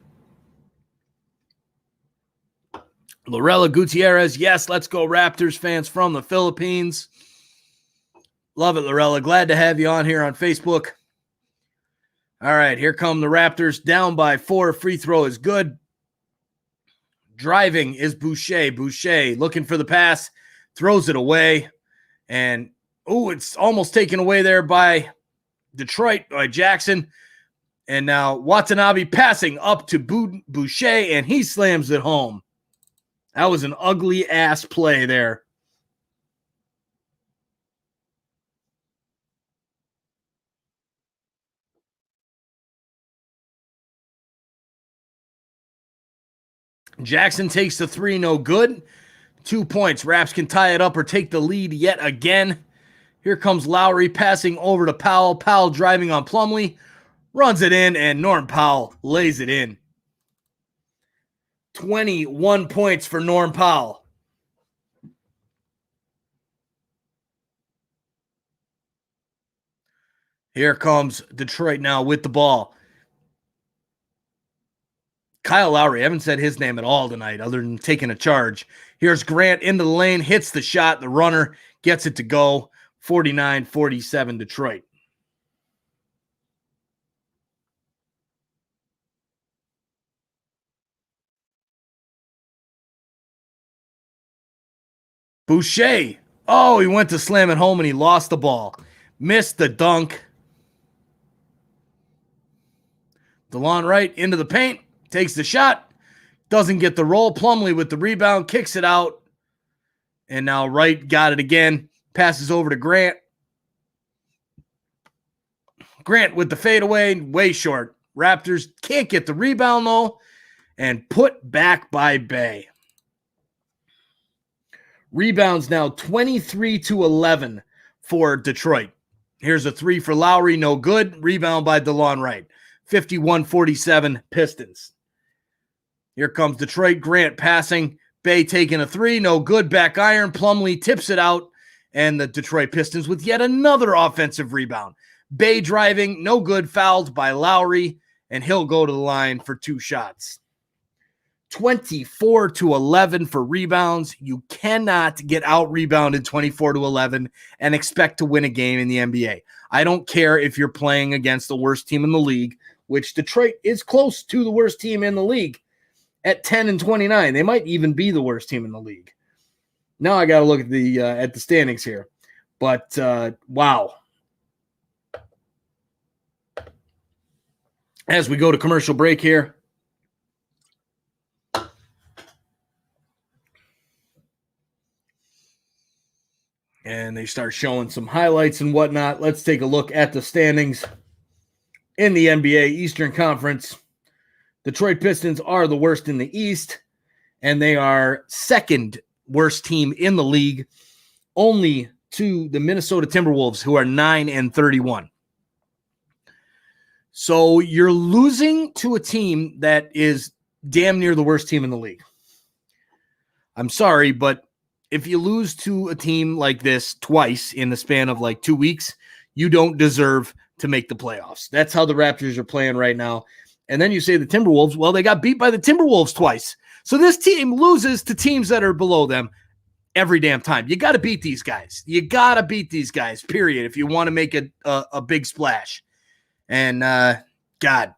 Lorella Gutierrez, yes, let's go Raptors fans from the Philippines. Love it, Lorella. Glad to have you on here on Facebook. All right, here come the Raptors. Down by 4. Free throw is good. Driving is Boucher. Boucher looking for the pass. Throws it away. And, it's almost taken away there by Detroit, by Jackson. And now Watanabe passing up to Boucher, and he slams it home. That was an ugly-ass play there. Jackson takes the three, no good. 2 points. Raps can tie it up or take the lead yet again. Here comes Lowry passing over to Powell. Powell driving on Plumlee. Runs it in, and Norm Powell lays it in. 21 points for Norm Powell. Here comes Detroit now with the ball. Kyle Lowry, I haven't said his name at all tonight other than taking a charge. Here's Grant into the lane, hits the shot. The runner gets it to go. 49-47 Detroit. Boucher. Oh, he went to slam it home and he lost the ball. Missed the dunk. DeLon Wright into the paint. Takes the shot. Doesn't get the roll. Plumlee with the rebound. Kicks it out. And now Wright got it again. Passes over to Grant. Grant with the fadeaway. Way short. Raptors can't get the rebound though. And put back by Bay. Rebounds now 23-11 for Detroit. Here's a three for Lowry. No good. Rebound by DeLon Wright. 51-47 Pistons. Here comes Detroit. Grant passing. Bay taking a three. No good. Back iron. Plumlee tips it out. And the Detroit Pistons with yet another offensive rebound. Bay driving. No good. Fouled by Lowry. And he'll go to the line for 2 shots. 24-11 for rebounds. You cannot get out rebounded 24-11 and expect to win a game in the NBA. I don't care if you're playing against the worst team in the league, which Detroit is close to the worst team in the league at 10-29. They might even be the worst team in the league. Now I got to look at the standings here. But wow. As we go to commercial break here. And they start showing some highlights and whatnot. Let's take a look at the standings in the NBA Eastern Conference. Detroit Pistons are the worst in the East, and they are second worst team in the league, only to the Minnesota Timberwolves, who are 9-31. So you're losing to a team that is damn near the worst team in the league. I'm sorry, but if you lose to a team like this twice in the span of like 2 weeks, you don't deserve to make the playoffs. That's how the Raptors are playing right now. And then you say the Timberwolves, well, they got beat by the Timberwolves twice. So this team loses to teams that are below them every damn time. You got to beat these guys. You got to beat these guys, period, if you want to make a big splash. And, God.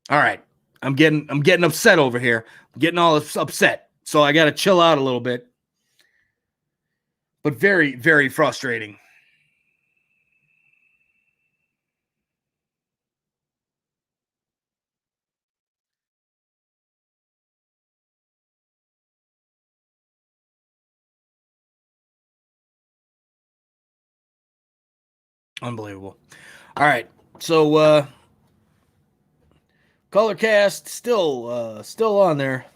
All right. I'm getting upset over here. I'm getting all upset. So I got to chill out a little bit. But very, very frustrating. Unbelievable. All right. So Colorcast still on there.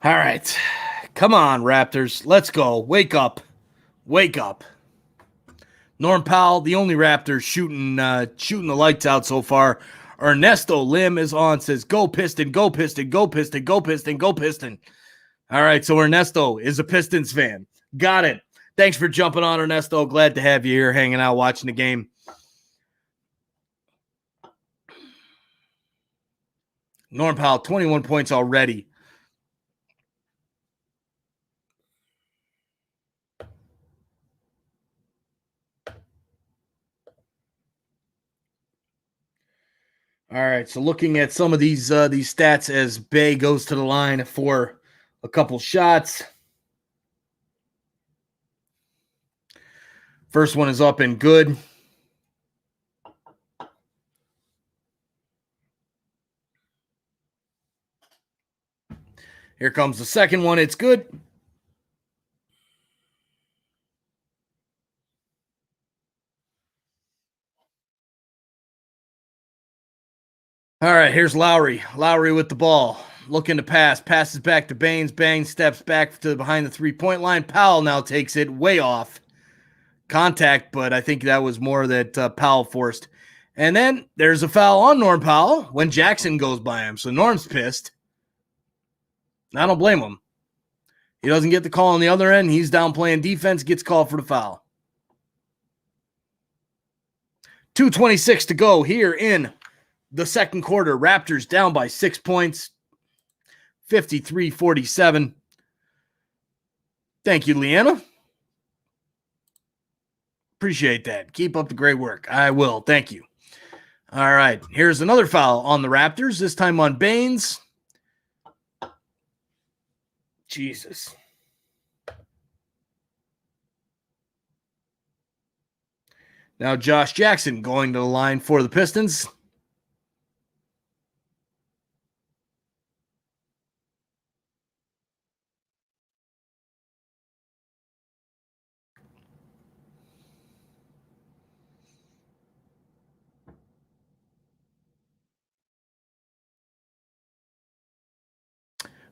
All right. Come on, Raptors. Let's go. Wake up. Wake up. Norm Powell, the only Raptor shooting the lights out so far. Ernesto Lim is on, says, go Piston, go Piston, go Piston, go Piston, go Piston. All right, so Ernesto is a Pistons fan. Got it. Thanks for jumping on, Ernesto. Glad to have you here hanging out, watching the game. Norm Powell, 21 points already. All right, so looking at some of these stats as Bay goes to the line for a couple shots. First one is up and good. Here comes the second one. It's good. All right, here's Lowry. Lowry with the ball. Looking to pass. Passes back to Baines. Baines steps back to behind the three-point line. Powell now takes it way off. Contact, but I think that was more that Powell forced. And then there's a foul on Norm Powell when Jackson goes by him. So Norm's pissed. I don't blame him. He doesn't get the call on the other end. He's down playing defense, gets called for the foul. 2:26 to go here in the second quarter. Raptors down by 6 points, 53-47. Thank you, Leanna. Appreciate that. Keep up the great work. I will. Thank you. All right. Here's another foul on the Raptors, this time on Baines. Jesus. Now Josh Jackson going to the line for the Pistons.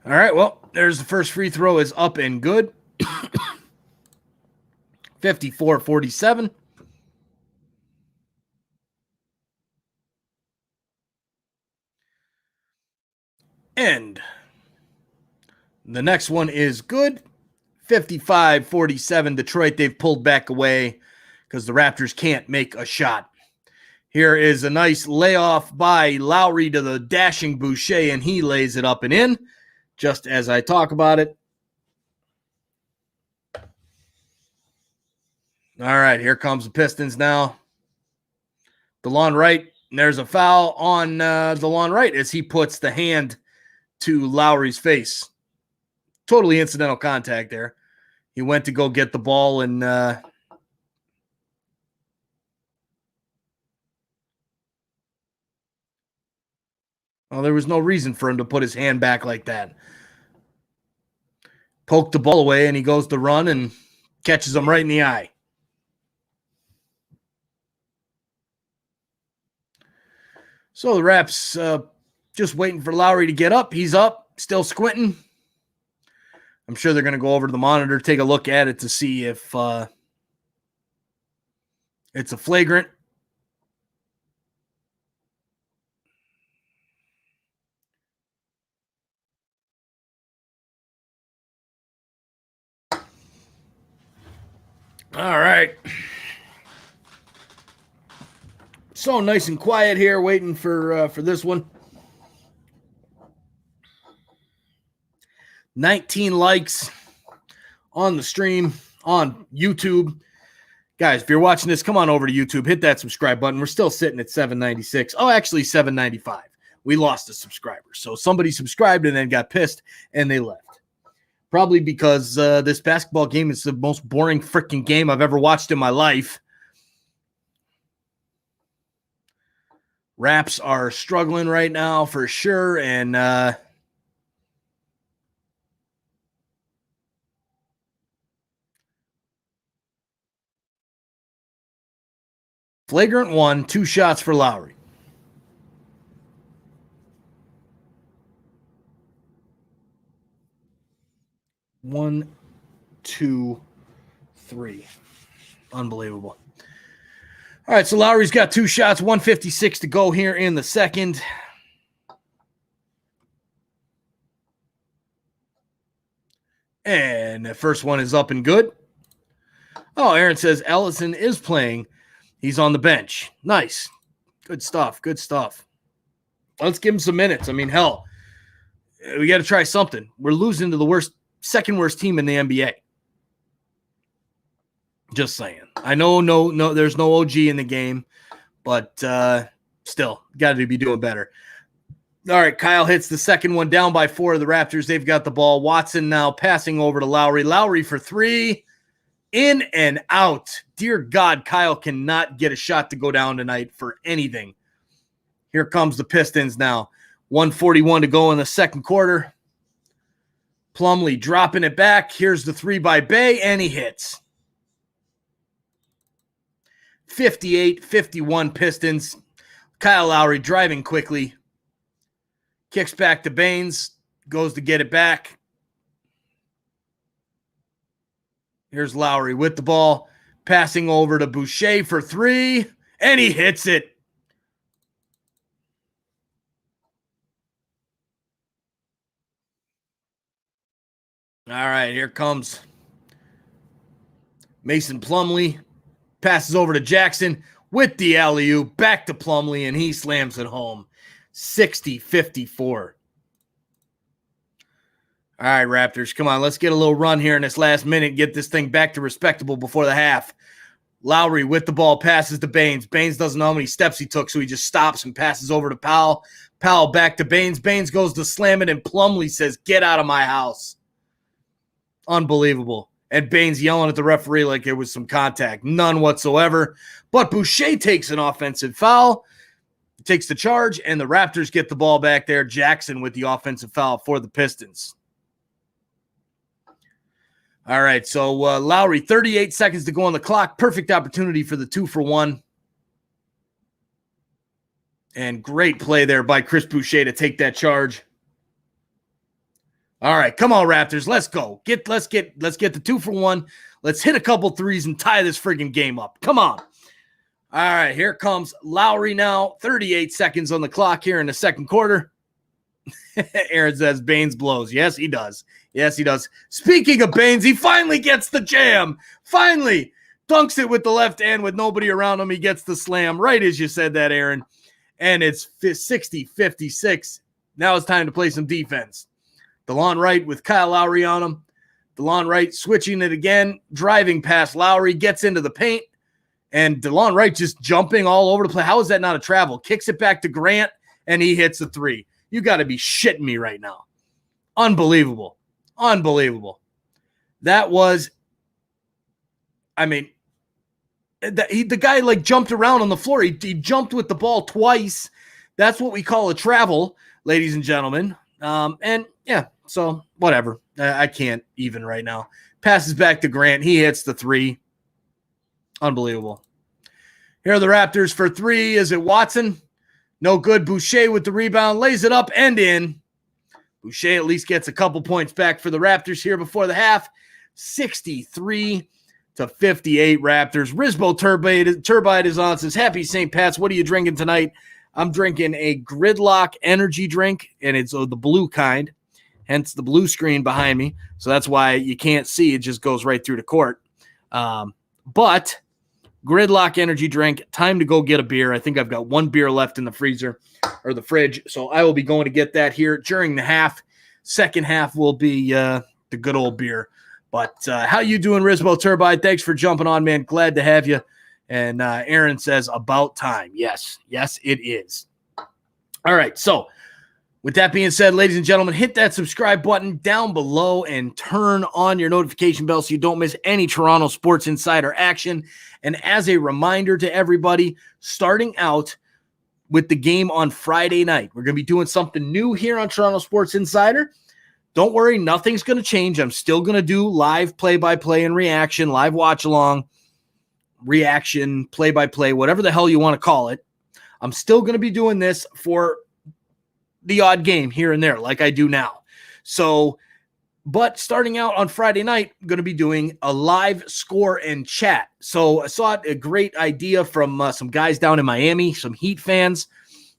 All right, well, there's the first free throw is up and good. 54-47. And the next one is good. 55-47. Detroit, they've pulled back away because the Raptors can't make a shot. Here is a nice layoff by Lowry to the dashing Boucher, and he lays it up and in, just as I talk about it. All right, here comes the Pistons now. DeLon Wright, and there's a foul on DeLon Wright as he puts the hand to Lowry's face. Totally incidental contact there. He went to go get the ball and well, there was no reason for him to put his hand back like that. Poked the ball away, and he goes to run and catches him right in the eye. So the Raps just waiting for Lowry to get up. He's up, still squinting. I'm sure they're going to go over to the monitor, take a look at it to see if it's a flagrant. All right. So nice and quiet here, waiting for this one. 19 likes on the stream on YouTube. Guys, if you're watching this, come on over to YouTube. Hit that subscribe button. We're still sitting at 796. Oh, actually 795. we lost a subscriber. So somebody subscribed and then got pissed and they left. Probably because this basketball game is the most boring freaking game I've ever watched in my life. Raps are struggling right now for sure. And flagrant 1, 2 shots for Lowry. One, two, three. Unbelievable. All right, so Lowry's got 2 shots, 1:56 to go here in the second. And the first one is up and good. Oh, Aaron says Ellison is playing. He's on the bench. Nice. Good stuff. Good stuff. Let's give him some minutes. I mean, hell, we got to try something. We're losing to the second worst team in the NBA. Just saying. I know no, there's no OG in the game, but still, got to be doing better. All right, Kyle hits the second one, down by 4 of the Raptors. They've got the ball. Watson now passing over to Lowry. Lowry for 3. In and out. Dear God, Kyle cannot get a shot to go down tonight for anything. Here comes the Pistons now. 1:41 to go in the second quarter. Plumlee dropping it back. Here's the 3 by Bay, and he hits. 58-51 Pistons. Kyle Lowry driving quickly. Kicks back to Baines. Goes to get it back. Here's Lowry with the ball. Passing over to Boucher for 3. And he hits it. All right, here comes Mason Plumlee. Passes over to Jackson with the alley-oop. Back to Plumlee, and he slams it home. 60-54. All right, Raptors, come on. Let's get a little run here in this last minute. Get this thing back to respectable before the half. Lowry with the ball, passes to Baines. Baines doesn't know how many steps he took, so he just stops and passes over to Powell. Powell back to Baines. Baines goes to slam it, and Plumlee says, "Get out of my house." Unbelievable. And Baines yelling at the referee like there was some contact. None whatsoever. But Boucher takes an offensive foul, takes the charge, and the Raptors get the ball back there. Jackson with the offensive foul for the Pistons. All right, so Lowry, 38 seconds to go on the clock. Perfect opportunity for the 2-for-1. And great play there by Chris Boucher to take that charge. All right, come on, Raptors. Let's go. Let's get the 2-for-1. Let's hit a couple threes and tie this friggin' game up. Come on. All right, here comes Lowry now. 38 seconds on the clock here in the second quarter. Aaron says Baines blows. Yes, he does. Yes, he does. Speaking of Baines, he finally gets the jam. Finally dunks it with the left hand with nobody around him. He gets the slam right as you said that, Aaron. And it's 60-56. Now it's time to play some defense. DeLon Wright with Kyle Lowry on him. DeLon Wright switching it again, driving past Lowry, gets into the paint, and DeLon Wright just jumping all over the place. How is that not a travel? Kicks it back to Grant, and he hits the 3. You got to be shitting me right now. Unbelievable. Unbelievable. That was, I mean, the guy like jumped around on the floor. He jumped with the ball twice. That's what we call a travel, ladies and gentlemen. And yeah, so whatever. I can't even right now. Passes back to Grant. He hits the 3. Unbelievable. Here are the Raptors for 3. Is it Watson? No good. Boucher with the rebound. Lays it up and in. Boucher at least gets a couple points back for the Raptors here before the half. 63-58 Raptors. Risbo Turbide is on. Says, "Happy St. Pat's. What are you drinking tonight?" I'm drinking a Gridlock energy drink, and it's the blue kind, hence the blue screen behind me. So that's why you can't see. It just goes right through the court. But Gridlock energy drink, time to go get a beer. I think I've got 1 beer left in the freezer or the fridge, so I will be going to get that here during the half. Second half will be the good old beer. But how you doing, Risbo Turbide? Thanks for jumping on, man. Glad to have you. And Aaron says, about time. Yes, it is. All right, so With that being said, ladies and gentlemen, hit that subscribe button down below and turn on your notification bell so you don't miss any Toronto Sports Insider action. And as a reminder to everybody, starting out with the game on Friday night, we're going to be doing something new here on Toronto Sports Insider. Don't worry, nothing's going to change. I'm still going to do live play-by-play and reaction, live watch-along, reaction, play-by-play, whatever the hell you want to call it. I'm still going to be doing this for the odd game here and there like I do now. So, but starting out on Friday night, I'm going to be doing a live score and chat. So I saw a great idea from some guys down in Miami, some Heat fans,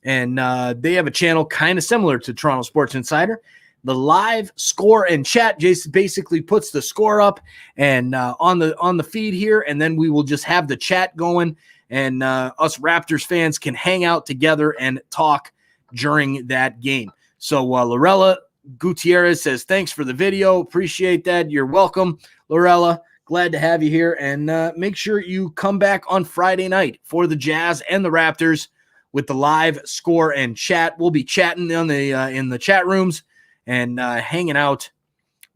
and they have a channel kind of similar to Toronto Sports Insider. The live score and chat Jason basically puts the score up and on the feed here, and then we will just have the chat going, and us Raptors fans can hang out together and talk during that game. So Lorella Gutierrez says, thanks for the video. Appreciate that. You're welcome, Lorella. Glad to have you here. And make sure you come back on Friday night for the Jazz and the Raptors with the live score and chat. We'll be chatting on the in the chat rooms and hanging out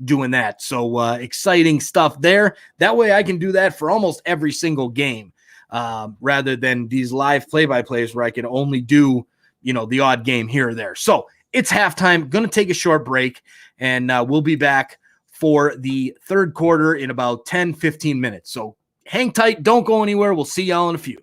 doing that. So exciting stuff there. That way I can do that for almost every single game rather than these live play-by-plays where I can only do the odd game here or there. So it's halftime. Going to take a short break, and we'll be back for the third quarter in about 10, 15 minutes. So hang tight. Don't go anywhere. We'll see y'all in a few.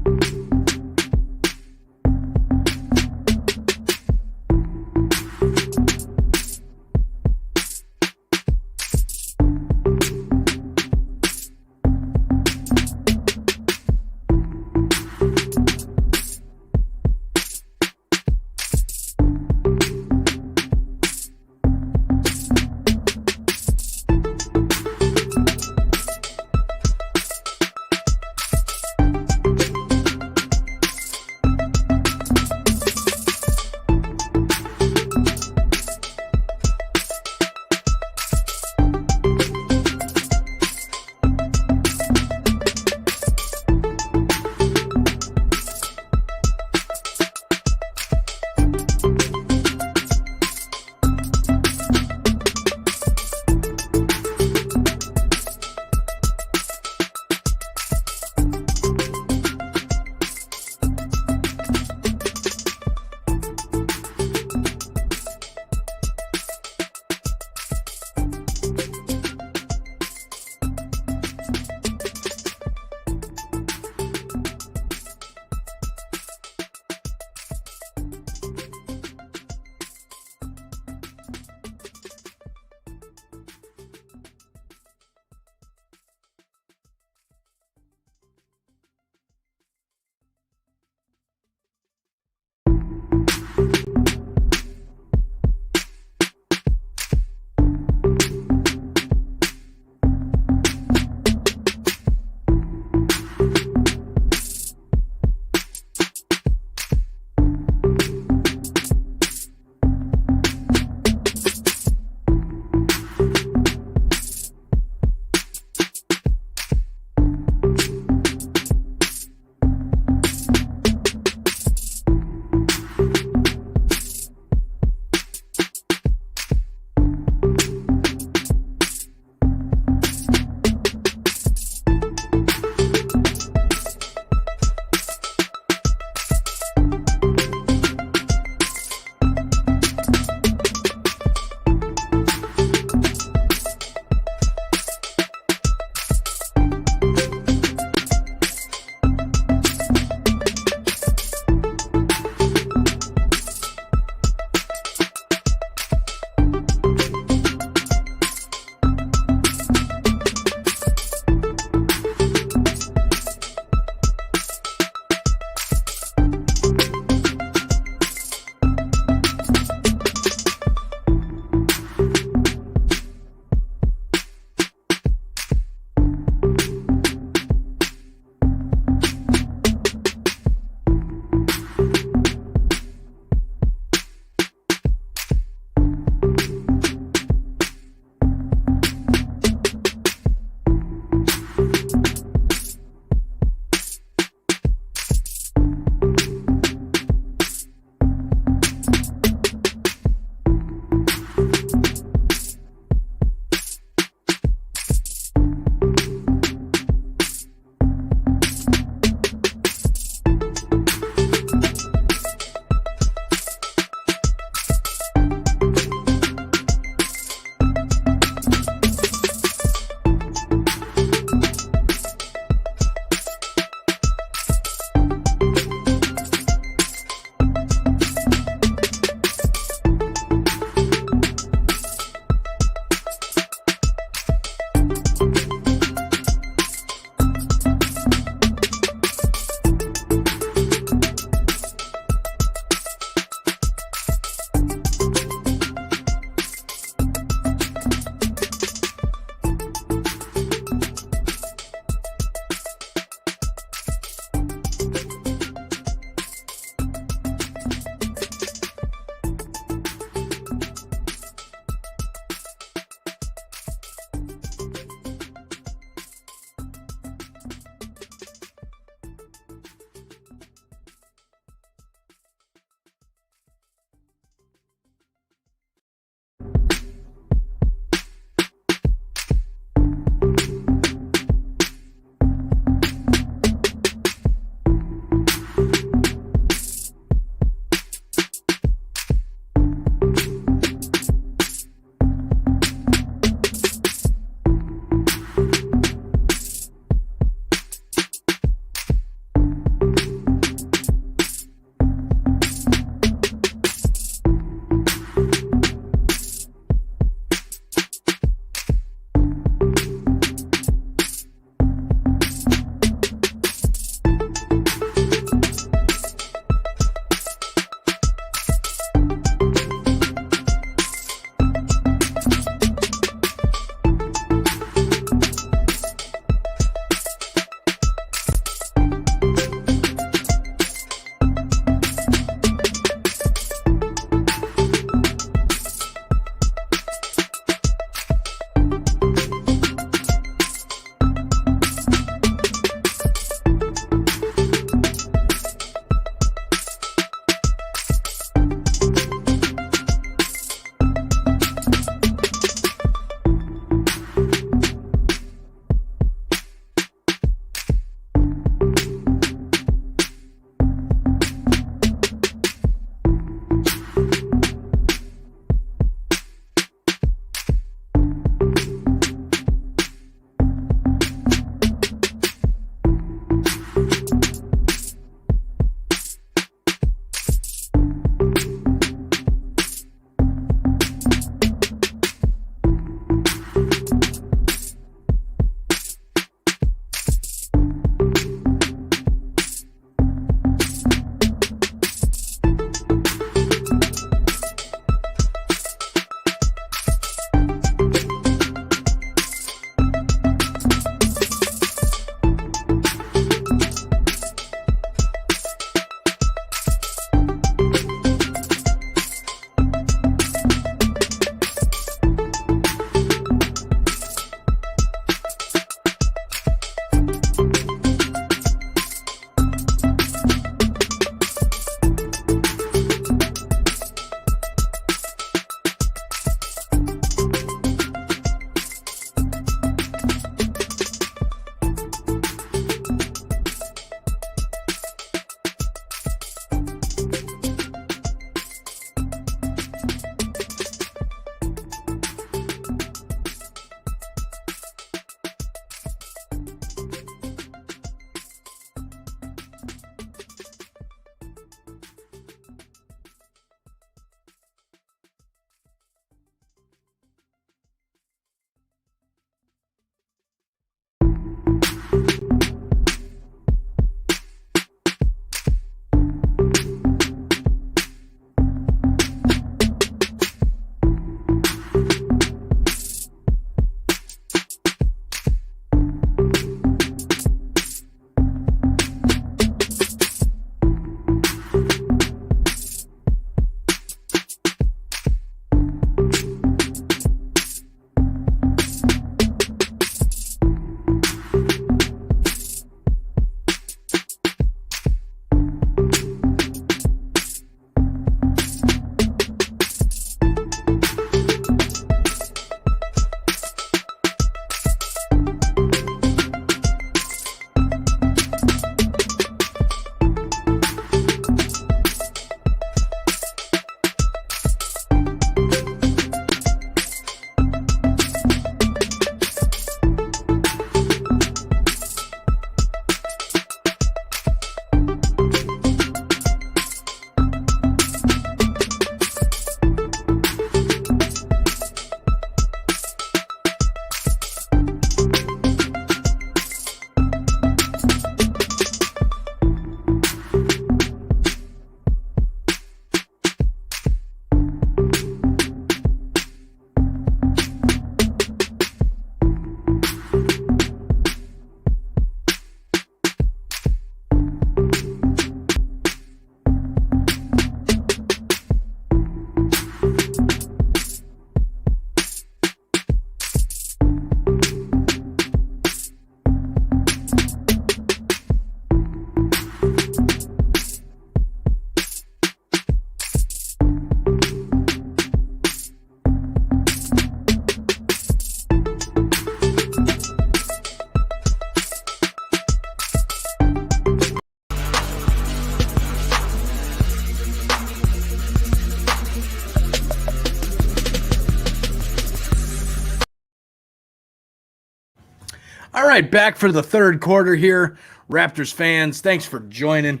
All right, back for the third quarter here. Raptors fans, thanks for joining.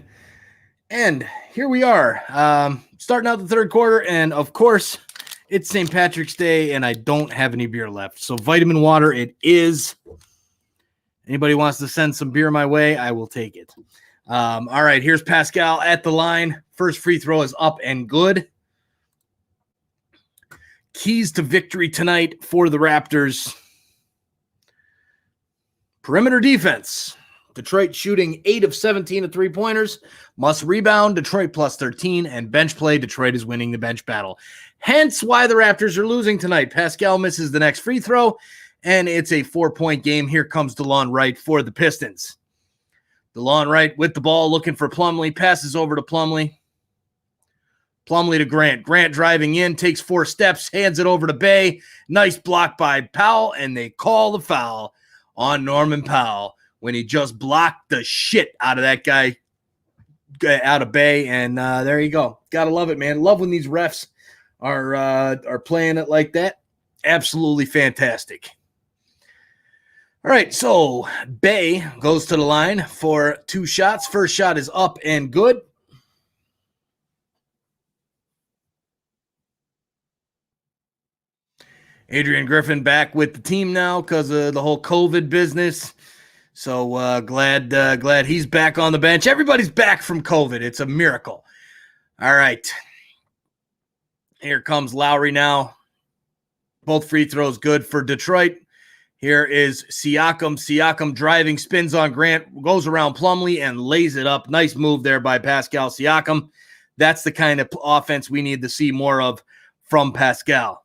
And here we are, starting out the third quarter. And of course, it's St. Patrick's Day, and I don't have any beer left. So vitamin water it is. Anybody wants to send some beer my way, I will take it. All right, here's Pascal at the line. First free throw is up and good. Keys to victory tonight for the Raptors. Perimeter defense. Detroit shooting 8 of 17 at three-pointers. Must rebound. Detroit plus 13. And bench play. Detroit is winning the bench battle. Hence why the Raptors are losing tonight. Pascal misses the next free throw. And it's a 4-point game. Here comes DeLon Wright for the Pistons. DeLon Wright with the ball looking for Plumlee. Passes over to Plumlee. Plumlee to Grant. Grant driving in. Takes 4 steps. Hands it over to Bay. Nice block by Powell. And they call the foul on Norman Powell when he just blocked the shit out of that guy out of Bay. And there you go. Gotta love it, man. Love when these refs are playing it like that. Absolutely fantastic. All right, so Bay goes to the line for 2 shots. First shot is up and good. Adrian Griffin back with the team now because of the whole COVID business. So glad he's back on the bench. Everybody's back from COVID. It's a miracle. All right. Here comes Lowry now. Both free throws good for Detroit. Here is Siakam. Siakam driving, spins on Grant, goes around Plumlee and lays it up. Nice move there by Pascal Siakam. That's the kind of offense we need to see more of from Pascal.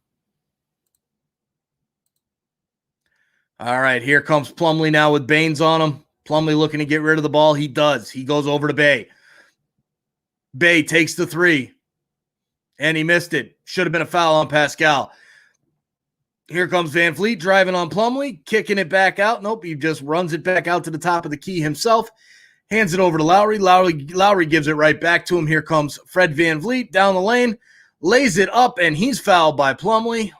All right, here comes Plumlee now with Baines on him. Plumlee looking to get rid of the ball. He does. He goes over to Bay. Bay takes the 3. And he missed it. Should have been a foul on Pascal. Here comes Van Fleet driving on Plumlee, kicking it back out. Nope, he just runs it back out to the top of the key himself. Hands it over to Lowry. Lowry gives it right back to him. Here comes Fred Van Vliet down the lane. Lays it up, and he's fouled by Plumlee.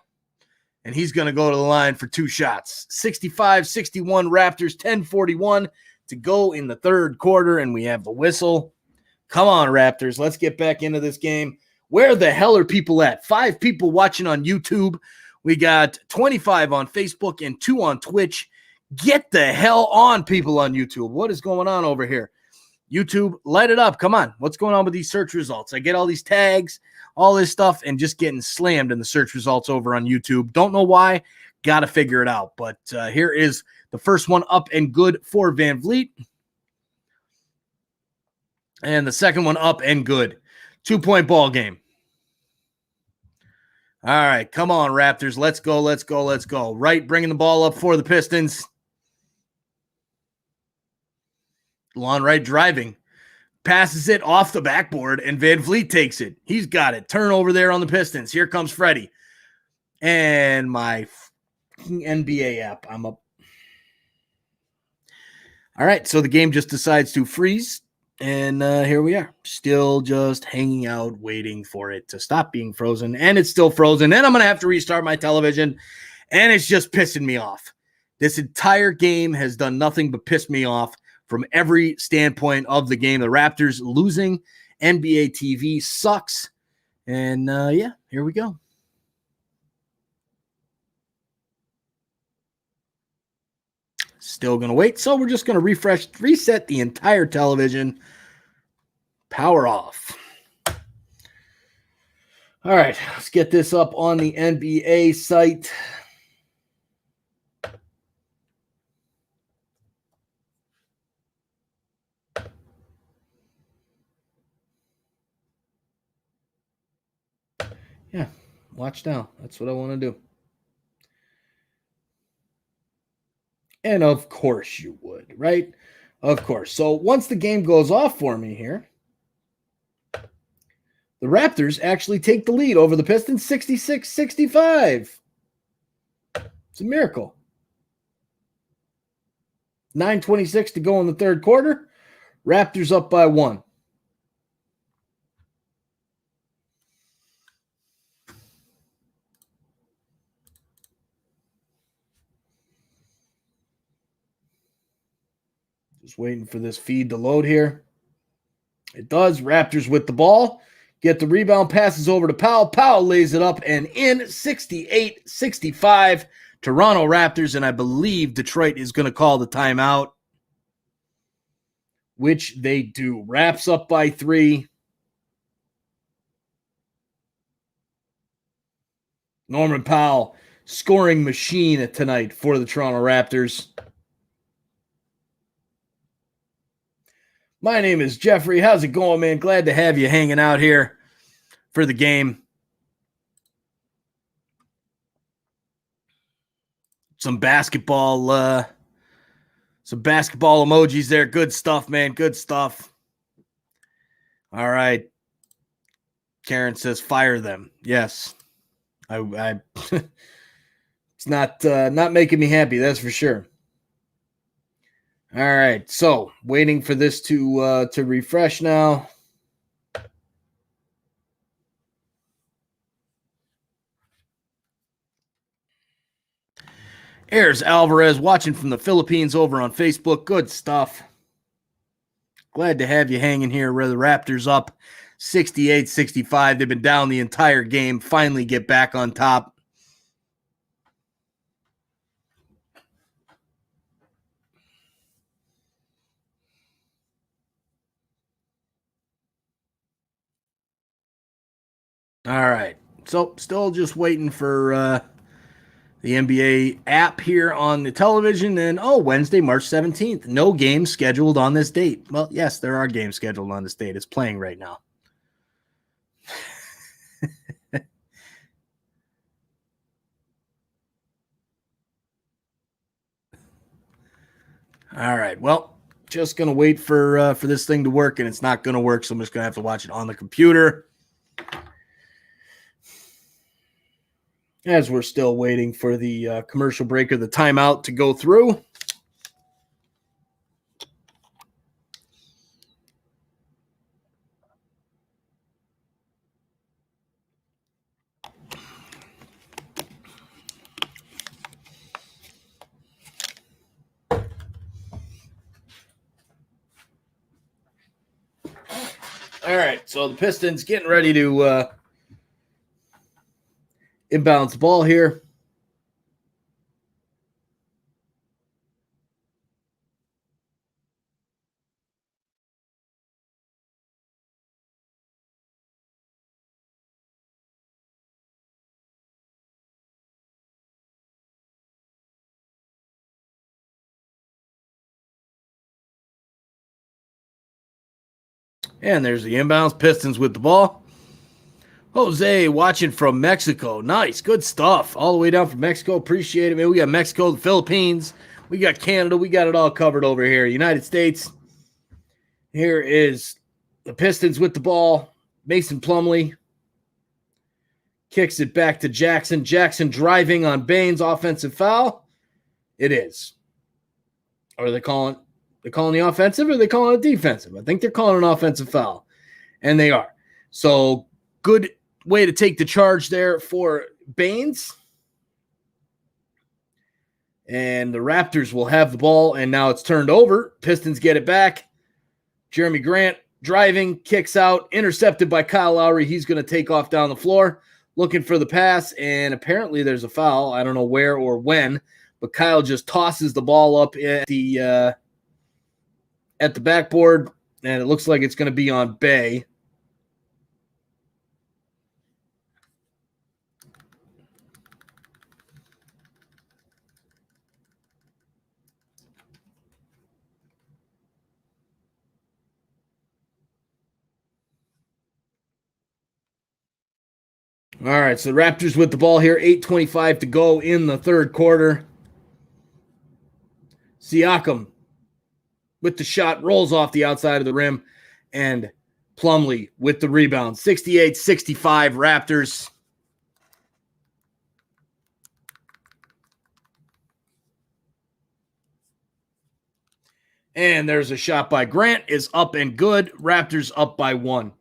And he's going to go to the line for 2 shots. 65-61 Raptors, 10:41 to go in the third quarter, and we have the whistle. Come on, Raptors. Let's get back into this game. Where the hell are people at? 5 people watching on YouTube. We got 25 on Facebook and 2 on Twitch. Get the hell on, people on YouTube. What is going on over here? YouTube, light it up. Come on. What's going on with these search results? I get all these tags, all this stuff, and just getting slammed in the search results over on YouTube. Don't know why. Got to figure it out. But here is the first one up and good for Van Vliet. And the second one up and good. 2-point ball game. All right, come on, Raptors. Let's go, let's go, let's go. Wright bringing the ball up for the Pistons. DeLon Wright driving. Passes it off the backboard, and Van Vliet takes it. He's got it. Turnover there on the Pistons. Here comes Freddie. And my NBA app. I'm up. All right, so the game just decides to freeze. And here we are, still just hanging out, waiting for it to stop being frozen. And it's still frozen. And I'm going to have to restart my television. And it's just pissing me off. This entire game has done nothing but piss me off from every standpoint of the game. The Raptors losing. NBA TV sucks. And yeah, here we go. Still going to wait. So we're just going to reset the entire television. Power off. All right, let's get this up on the NBA site. Yeah, watch now. That's what I want to do. And of course you would, right? Of course. So once the game goes off for me here, the Raptors actually take the lead over the Pistons 66-65. It's a miracle. 9:26 to go in the third quarter. Raptors up by 1. Just waiting for this feed to load here. It does. Raptors with the ball. Get the rebound, passes over to Powell. Powell lays it up and in 68-65. Toronto Raptors, and I believe Detroit is going to call the timeout, which they do. Raps up by 3. Norman Powell, scoring machine tonight for the Toronto Raptors. My name is Jeffrey. How's it going, man? Glad to have you hanging out here for the game. Some basketball emojis there. Good stuff, man. Good stuff. All right. Karen says fire them. Yes. I it's not making me happy, that's for sure. All right, so waiting for this to refresh now. Ayers Alvarez watching from the Philippines over on Facebook. Good stuff. Glad to have you hanging here. The Raptors up 68-65. They've been down the entire game. Finally get back on top. All right. So still just waiting for the NBA app here on the television. And, Wednesday, March 17th. No game scheduled on this date. Well, yes, there are games scheduled on this date. It's playing right now. All right. Well, just going to wait for this thing to work, and it's not going to work, so I'm just going to have to watch it on the computer. As we're still waiting for the commercial break or the timeout to go through. All right, so the Pistons getting ready to inbounds the ball here. And there's the inbounds. Pistons with the ball. Jose watching from Mexico. Nice. Good stuff. All the way down from Mexico. Appreciate it, man. We got Mexico, the Philippines. We got Canada. We got it all covered over here. United States. Here is the Pistons with the ball. Mason Plumlee kicks it back to Jackson. Jackson driving on Baines. Offensive foul. It is. Or are they calling the offensive or are they calling it defensive? I think they're calling an offensive foul. And they are. So good way to take the charge there for Baines. And the Raptors will have the ball, and now it's turned over. Pistons get it back. Jeremy Grant driving, kicks out, intercepted by Kyle Lowry. He's going to take off down the floor, looking for the pass, and apparently there's a foul. I don't know where or when, but Kyle just tosses the ball up at the backboard, and it looks like it's going to be on Bay. All right, so the Raptors with the ball here, 8:25 to go in the third quarter. Siakam with the shot, rolls off the outside of the rim, and Plumlee with the rebound. 68-65 Raptors. And there's a shot by Grant, is up and good. Raptors up by 1.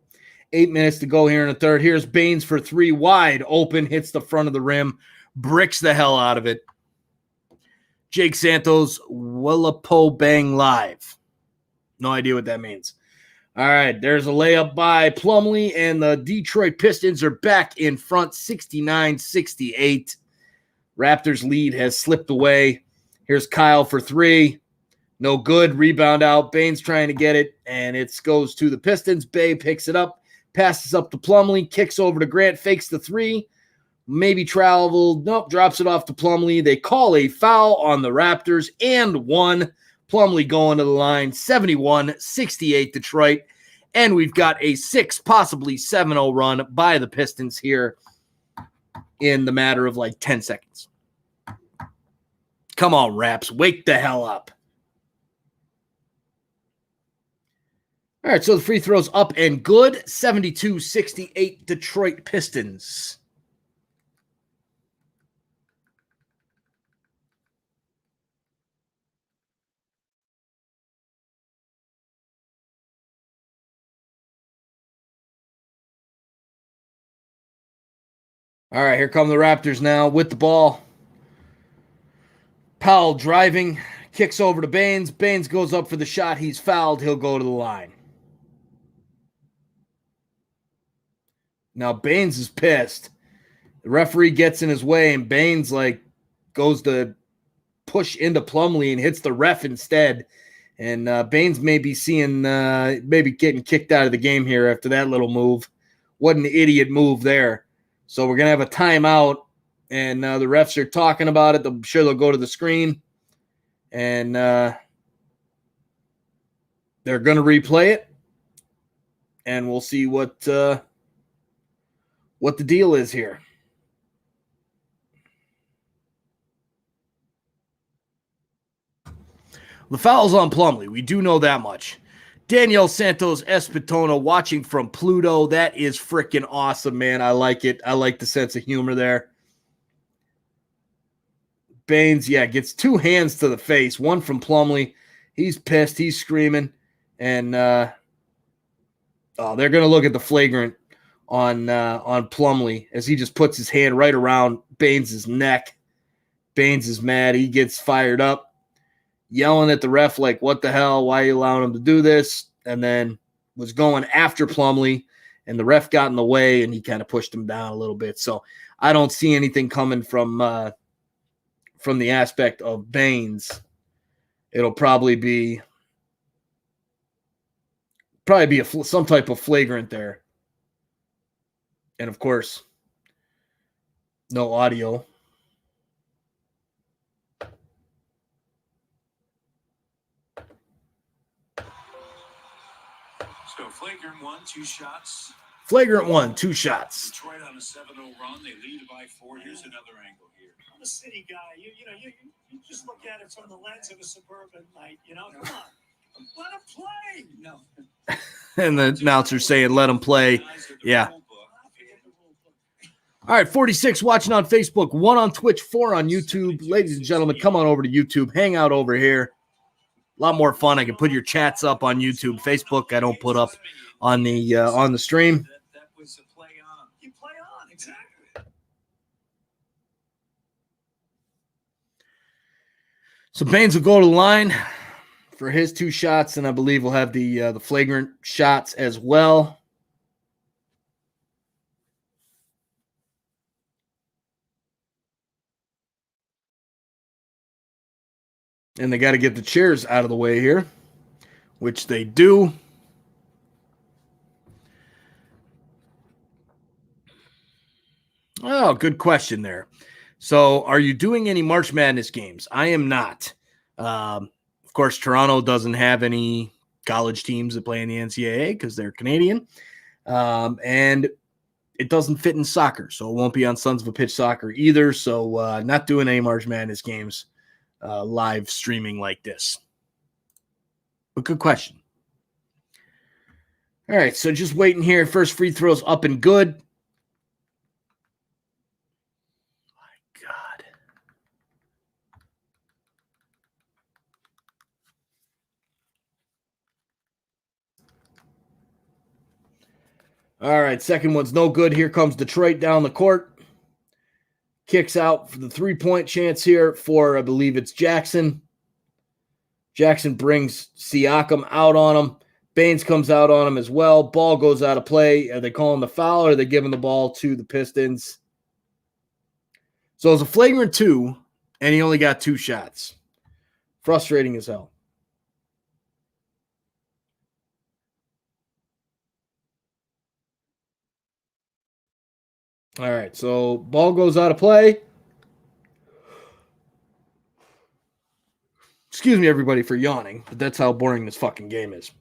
8 minutes to go here in the third. Here's Baines for 3, wide open, hits the front of the rim, bricks the hell out of it. Jake Santos, Willapo Bang live. No idea what that means. All right, there's a layup by Plumlee, and the Detroit Pistons are back in front, 69-68. Raptors lead has slipped away. Here's Kyle for three. No good. Rebound out. Baines trying to get it, and it goes to the Pistons. Bay picks it up, passes up to Plumlee, kicks over to Grant, fakes the three. Maybe traveled. Nope, drops it off to Plumlee. They call a foul on the Raptors and one. Plumlee going to the line, 71-68 Detroit. And we've got a 6, possibly 7-0 run by the Pistons here in the matter of like 10 seconds. Come on, Raps. Wake the hell up. All right, so the free throw's up and good. 72-68 Detroit Pistons. All right, here come the Raptors now with the ball. Powell driving, kicks over to Baines. Baines goes up for the shot. He's fouled. He'll go to the line. Now Baines is pissed. The referee gets in his way, and Baines goes to push into Plumlee and hits the ref instead. And Baines may be maybe getting kicked out of the game here after that little move. What an idiot move there. So we're going to have a timeout, and the refs are talking about it. I'm sure they'll go to the screen, and they're going to replay it, and we'll see what the deal is here. The foul's on Plumlee. We do know that much. Daniel Santos Espitona watching from Pluto. That is freaking awesome, man. I like it. I like the sense of humor there. Baines, gets 2 hands to the face. One from Plumlee. He's pissed. He's screaming. And they're going to look at the flagrant on Plumlee as he just puts his hand right around Baines' neck. Baines is mad. He gets fired up, yelling at the ref like, what the hell? Why are you allowing him to do this? And then was going after Plumlee, and the ref got in the way, and he kind of pushed him down a little bit. So I don't see anything coming from the aspect of Baines. It'll probably be some type of flagrant there. And, of course, no audio. So flagrant 1, 2 shots. Flagrant 1, 2 shots. Detroit on a 7-0 run. They lead by 4. Here's another angle here. I'm a city guy. You just look at it from the lens of a suburban night. Come on, let him play. No. And the announcer saying, let him play. Yeah. All right, 46 watching on Facebook, 1 on Twitch, 4 on YouTube. Ladies and gentlemen, come on over to YouTube. Hang out over here. A lot more fun. I can put your chats up on YouTube. Facebook, I don't put up on the stream. That was a play on. You play on, exactly. So Baines will go to the line for his 2 shots, and I believe we'll have the flagrant shots as well. And they got to get the chairs out of the way here, which they do. Oh, good question there. So are you doing any March Madness games? I am not. Of course, Toronto doesn't have any college teams that play in the NCAA because they're Canadian. And it doesn't fit in soccer, so it won't be on Sons of a Pitch Soccer either. So not doing any March Madness games. Live streaming like this. But good question. All right, so just waiting here. First free throw's up and good. My God. All right, second one's no good. Here comes Detroit down the court. Kicks out for the 3-point chance here for, I believe it's Jackson. Jackson brings Siakam out on him. Baines comes out on him as well. Ball goes out of play. Are they calling the foul or are they giving the ball to the Pistons? So it was a flagrant 2, and he only got 2 shots. Frustrating as hell. All right, so ball goes out of play. Excuse me, everybody, for yawning, but that's how boring this fucking game is.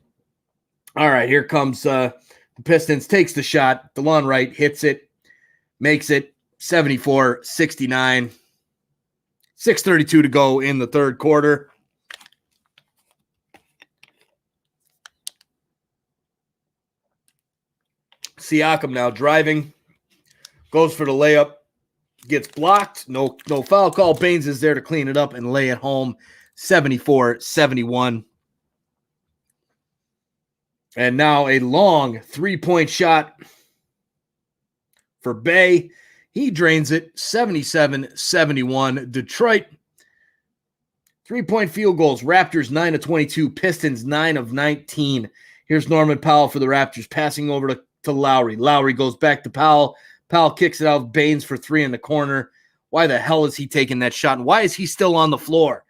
All right, here comes the Pistons. Takes the shot. DeLon Wright hits it. Makes it 74-69. 6:32 to go in the third quarter. Siakam now driving. Goes for the layup. Gets blocked. No foul call. Baines is there to clean it up and lay it home. 74-71. And now a long 3-point shot for Bay. He drains it. 77-71. Detroit. 3-point field goals. Raptors 9 of 22. Pistons 9 of 19. Here's Norman Powell for the Raptors, passing over to Lowry. Lowry goes back to Powell. Powell kicks it out. Baines for 3 in the corner. Why the hell is he taking that shot? And why is he still on the floor?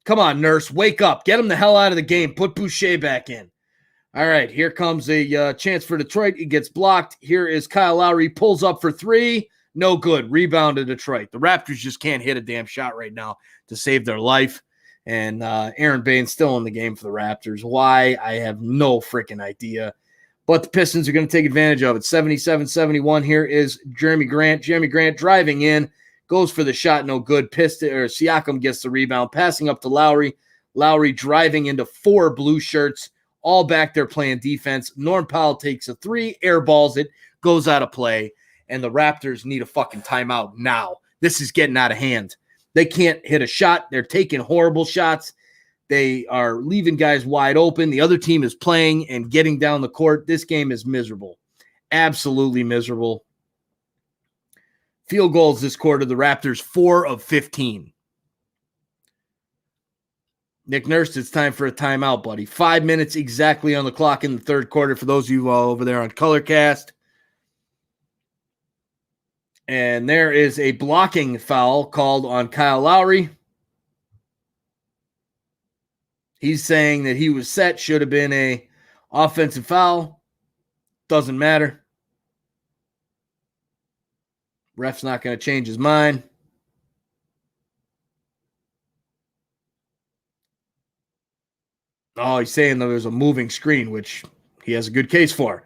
Come on, Nurse. Wake up. Get him the hell out of the game. Put Boucher back in. All right, here comes a chance for Detroit. He gets blocked. Here is Kyle Lowry. Pulls up for 3. No good. Rebound to Detroit. The Raptors just can't hit a damn shot right now to save their life. And Aaron Baines still in the game for the Raptors. Why? I have no freaking idea. But the Pistons are going to take advantage of it. 77-71. Here is Jeremy Grant. Jeremy Grant driving in. Goes for the shot. No good. Siakam gets the rebound. Passing up to Lowry. Lowry driving into 4 blue shirts. All back there playing defense. Norm Powell takes a 3. Airballs it. Goes out of play. And the Raptors need a fucking timeout now. This is getting out of hand. They can't hit a shot. They're taking horrible shots. They are leaving guys wide open. The other team is playing and getting down the court. This game is miserable. Absolutely miserable. Field goals this quarter, the Raptors 4 of 15. Nick Nurse, it's time for a timeout, buddy. 5 minutes exactly on the clock in the third quarter for those of you over there on Colorcast. And there is a blocking foul called on Kyle Lowry. He's saying that he was set, should have been a offensive foul. Doesn't matter. Ref's not going to change his mind. Oh, he's saying that there's a moving screen, which he has a good case for.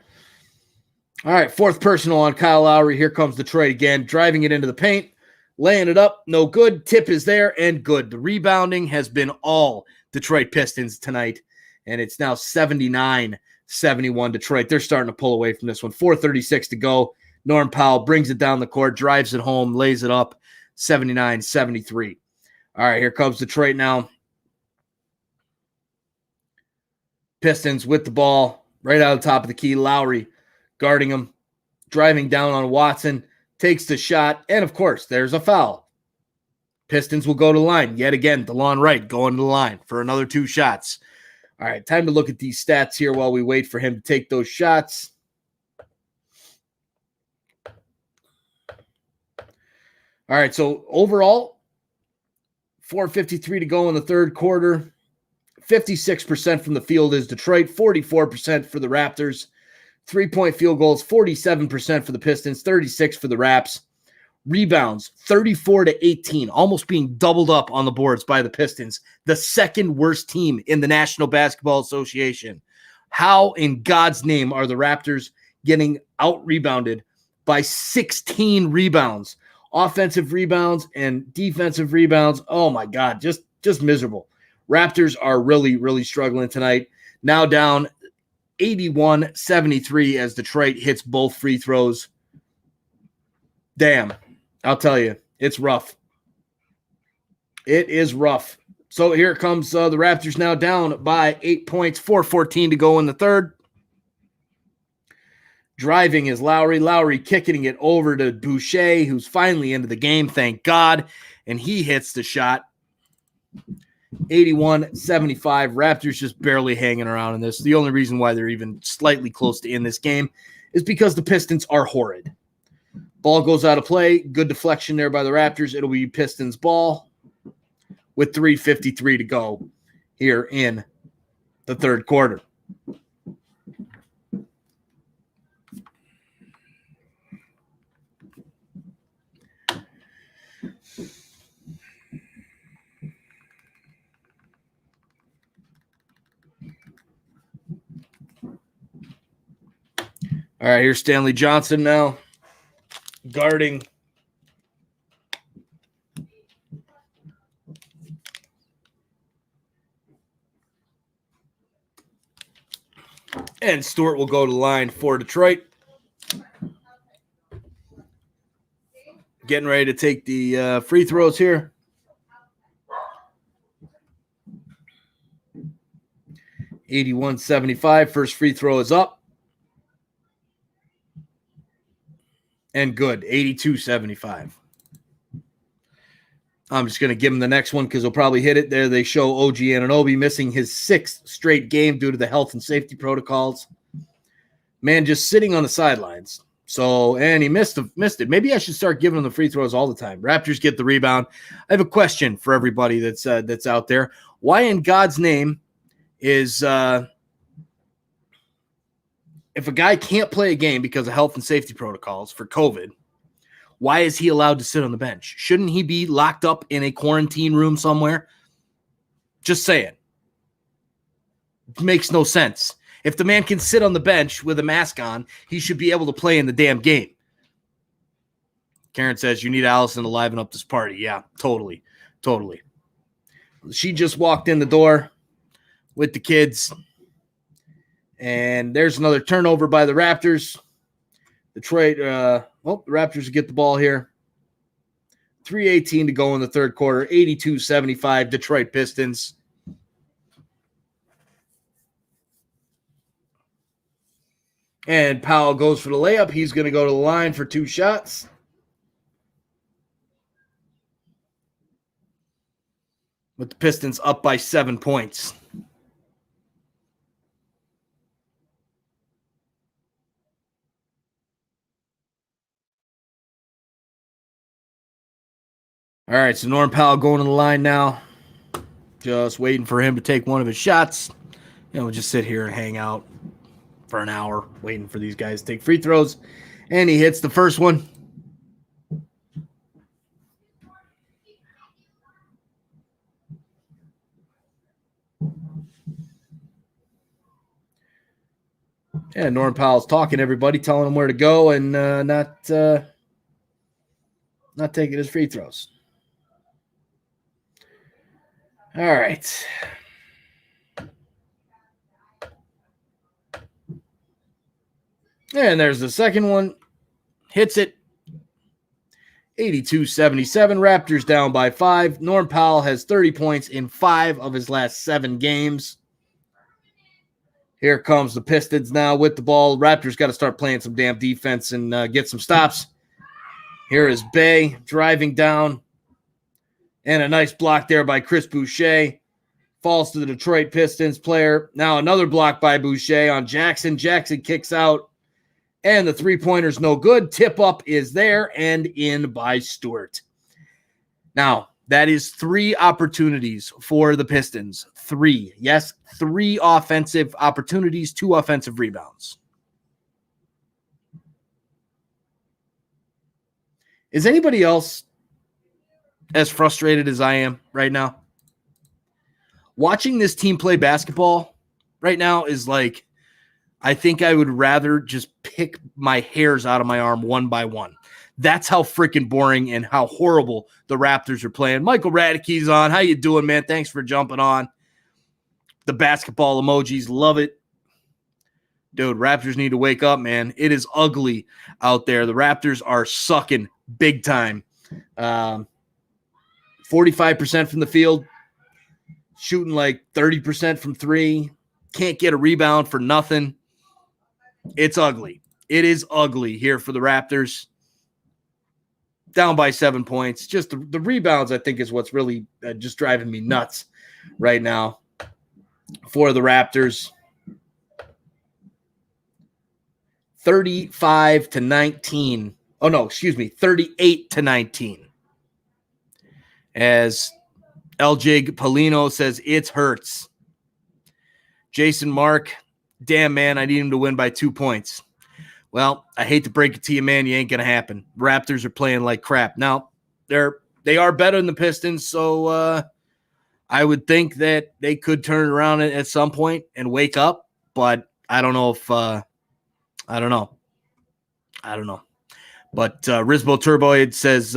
All right, 4th personal on Kyle Lowry. Here comes Detroit again, driving it into the paint, laying it up. No good. Tip is there and good. The rebounding has been all Detroit Pistons tonight, and it's now 79-71 Detroit. They're starting to pull away from this one. 4:36 to go. Norm Powell brings it down the court, drives it home, lays it up, 79-73. All right, here comes Detroit now. Pistons with the ball right out of the top of the key. Lowry guarding him, driving down on Watson, takes the shot, and of course, there's a foul. Pistons will go to the line. Yet again, DeLon Wright going to the line for another 2 shots. All right, time to look at these stats here while we wait for him to take those shots. All right, so overall, 4:53 to go in the third quarter. 56% from the field is Detroit, 44% for the Raptors. 3-point field goals, 47% for the Pistons, 36% for the Raps. Rebounds, 34-18, almost being doubled up on the boards by the Pistons, the second worst team in the National Basketball Association. How in God's name are the Raptors getting out-rebounded by 16 rebounds? Offensive rebounds and defensive rebounds. Oh, my God, just miserable. Raptors are really, really struggling tonight. Now down 81-73 as Detroit hits both free throws. Damn, I'll tell you, it's rough. It is rough. So here comes the Raptors now down by 8 points, 4:14 to go in the third. Driving is Lowry. Lowry kicking it over to Boucher, who's finally into the game, thank God. And he hits the shot. 81-75. Raptors just barely hanging around in this. The only reason why they're even slightly close to in this game is because the Pistons are horrid. Ball goes out of play. Good deflection there by the Raptors. It'll be Pistons ball with 3:53 to go here in the third quarter. All right, here's Stanley Johnson now guarding and Stewart will go to the line for Detroit. Getting ready to take the free throws here. $81-75. First free throw is up. And good, $82-75. I'm just going to give him the next one because he'll probably hit it. There they show OG Anunoby missing his sixth straight game due to the health and safety protocols. Man, just sitting on the sidelines. So, and he missed it. Maybe I should start giving him the free throws all the time. Raptors get the rebound. I have a question for everybody that's out there. Why in God's name is if a guy can't play a game because of health and safety protocols for COVID, why is he allowed to sit on the bench? Shouldn't he be locked up in a quarantine room somewhere? Just saying. It makes no sense. If the man can sit on the bench with a mask on, he should be able to play in the damn game. Karen says, you need Allison to liven up this party. Yeah, totally. She just walked in the door with the kids. And there's another turnover by the Raptors. Detroit, the Raptors get the ball here. 3:18 to go in the third quarter. 82-75, Detroit Pistons. And Powell goes for the layup. He's going to go to the line for two shots. With the Pistons up by 7 points. All right, so Norm Powell going to the line now. Just waiting for him to take one of his shots. We'll just sit here and hang out for an hour waiting for these guys to take free throws. And he hits the first one. Yeah, Norm Powell's talking to everybody, telling them where to go and not taking his free throws. All right. And there's the second one. Hits it. 82-77. Raptors down by 5. Norm Powell has 30 points in 5 of his last 7 games. Here comes the Pistons now with the ball. Raptors got to start playing some damn defense and get some stops. Here is Bay driving down. And a nice block there by Chris Boucher. Falls to the Detroit Pistons player. Now another block by Boucher on Jackson. Jackson kicks out. And the three-pointer's no good. Tip up is there and in by Stewart. Now, that is 3 opportunities for the Pistons. 3. Yes, 3 offensive opportunities, 2 offensive rebounds. Is anybody else as frustrated as I am right now? Watching this team play basketball right now is like, I think I would rather just pick my hairs out of my arm one by one. That's how freaking boring and how horrible the Raptors are playing. Michael Radke's on. How you doing, man? Thanks for jumping on. The basketball emojis, love it. Dude, Raptors need to wake up, man. It is ugly out there. The Raptors are sucking big time. 45% from the field, shooting like 30% from 3. Can't get a rebound for nothing. It's ugly. It is ugly here for the Raptors. Down by 7 points. Just the rebounds, I think, is what's really just driving me nuts right now for the Raptors. 35-19. Oh, no, excuse me, 38-19. As LJ Polino says, it hurts. Jason Mark, damn, man, I need him to win by 2 points. Well, I hate to break it to you, man. You ain't going to happen. Raptors are playing like crap. Now, they are better than the Pistons, so I would think that they could turn it around at some point and wake up, but I don't know if I don't know. But Rizbo Turboid says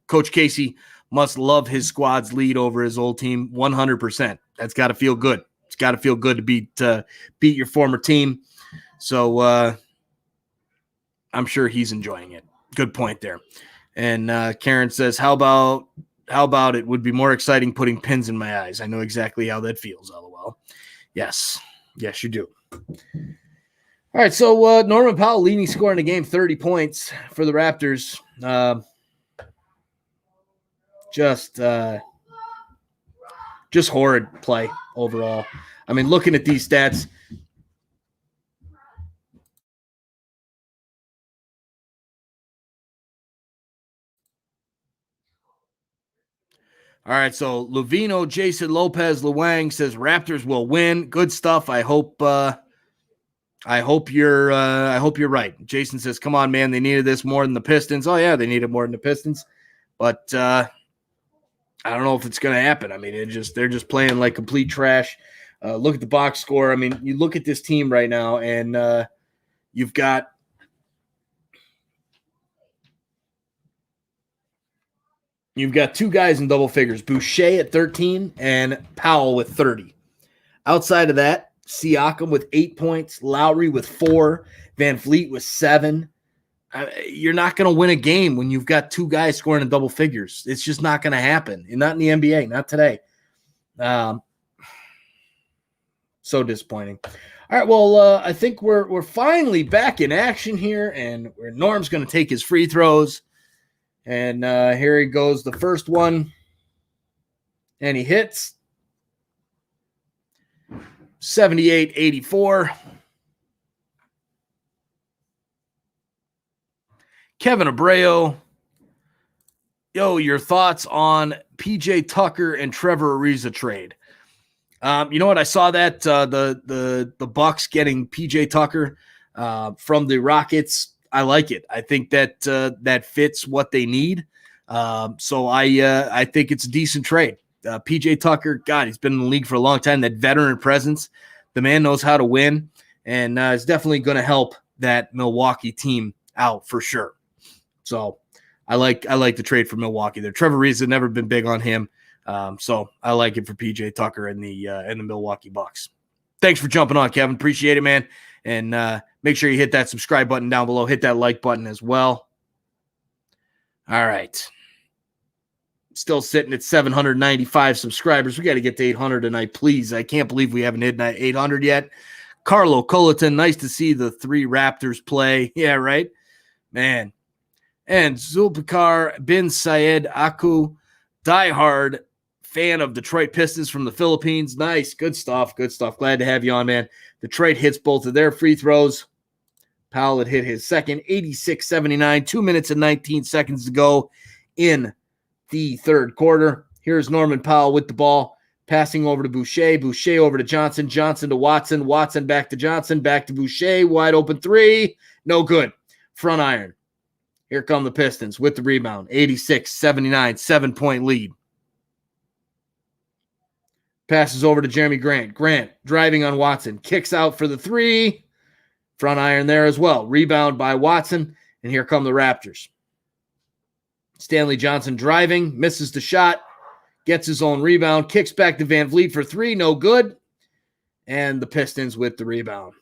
Coach Casey must love his squad's lead over his old team 100%. That's got to feel good. It's got to feel good to beat your former team. So I'm sure he's enjoying it. Good point there. And Karen says, how about it would be more exciting putting pins in my eyes? I know exactly how that feels, LOL. Yes, you do. All right, so Norman Powell leading scorer in the game, 30 points for the Raptors. Just horrid play overall. I mean, looking at these stats, all right, so Luvino, Jason Lopez, Luang says Raptors will win. Good stuff. I hope you're right. Jason says, "Come on, man, they needed this more than the Pistons." Oh yeah, they needed more than the Pistons, but I don't know if it's going to happen. I mean, they're just playing like complete trash. Look at the box score. I mean, you look at this team right now, and you've got two guys in double figures: Boucher at 13 and Powell with 30. Outside of that, Siakam with 8 points, Lowry with 4, Van Vliet with 7. You're not going to win a game when you've got two guys scoring in double figures. It's just not going to happen. Not in the NBA, not today. So disappointing. All right, well, I think we're finally back in action here, and Norm's going to take his free throws. And here he goes, the first one, and he hits. 78-84. Kevin Abreu, your thoughts on PJ Tucker and Trevor Ariza trade? You know what? I saw that the Bucks getting PJ Tucker from the Rockets. I like it. I think that that fits what they need. So I think it's a decent trade. PJ Tucker, God, he's been in the league for a long time. That veteran presence, the man knows how to win, and is definitely going to help that Milwaukee team out for sure. So I like the trade for Milwaukee there. Trevor Ariza never been big on him, so I like it for PJ Tucker and the Milwaukee Bucks. Thanks for jumping on, Kevin. Appreciate it, man. And make sure you hit that subscribe button down below. Hit that like button as well. All right. Still sitting at 795 subscribers. We got to get to 800 tonight, please. I can't believe we haven't hit 800 yet. Carlo Colleton, nice to see the 3 Raptors play. Yeah, right? Man. And Zulfikar bin Syed Aku, diehard fan of Detroit Pistons from the Philippines. Nice. Good stuff. Good stuff. Glad to have you on, man. Detroit hits both of their free throws. Powell had hit his second, 86-79, 2 minutes and 19 seconds to go in the third quarter. Here's Norman Powell with the ball, passing over to Boucher. Boucher over to Johnson. Johnson to Watson. Watson back to Johnson. Back to Boucher. Wide open 3. No good. Front iron. Here come the Pistons with the rebound. 86-79, 7-point lead. Passes over to Jeremy Grant. Grant driving on Watson. Kicks out for the 3. Front iron there as well. Rebound by Watson. And here come the Raptors. Stanley Johnson driving. Misses the shot. Gets his own rebound. Kicks back to Van Vliet for 3. No good. And the Pistons with the rebound.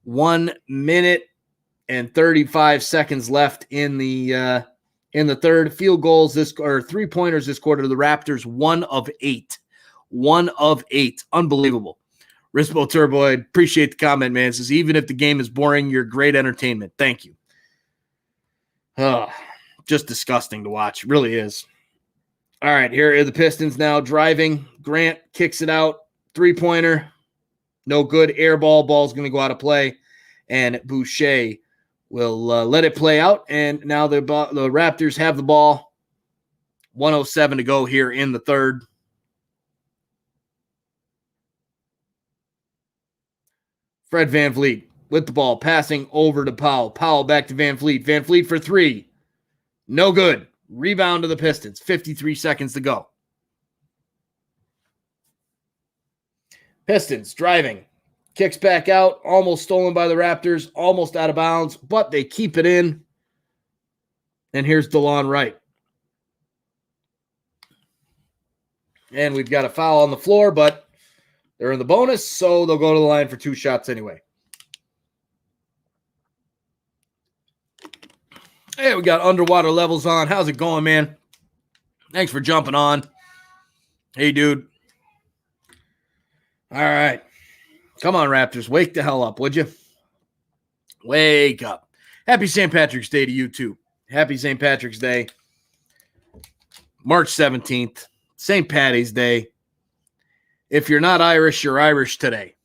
1 minute and 35 seconds left in the third. Field goals or 3-pointers this quarter. The Raptors 1 of 8. 1 of 8. Unbelievable. Rispo Turboid, appreciate the comment, man. It says, even if the game is boring, you're great entertainment. Thank you. Just disgusting to watch. It really is. All right, here are the Pistons now driving. Grant kicks it out. Three-pointer. No good. Air ball. Ball's going to go out of play. And Boucher will let it play out. And now the Raptors have the ball. 1:07 to go here in the third. Fred VanVleet with the ball, passing over to Powell. Powell back to VanVleet. VanVleet for three. No good. Rebound to the Pistons. 53 seconds to go. Pistons driving. Kicks back out. Almost stolen by the Raptors. Almost out of bounds, but they keep it in. And here's DeLon Wright. And we've got a foul on the floor, but they're in the bonus, so they'll go to the line for 2 shots anyway. Hey, we got underwater levels on. How's it going, man? Thanks for jumping on. Hey, dude. All right. Come on, Raptors. Wake the hell up, would you? Wake up. Happy St. Patrick's Day to you, too. Happy St. Patrick's Day. March 17th. St. Patty's Day. If you're not Irish, you're Irish today.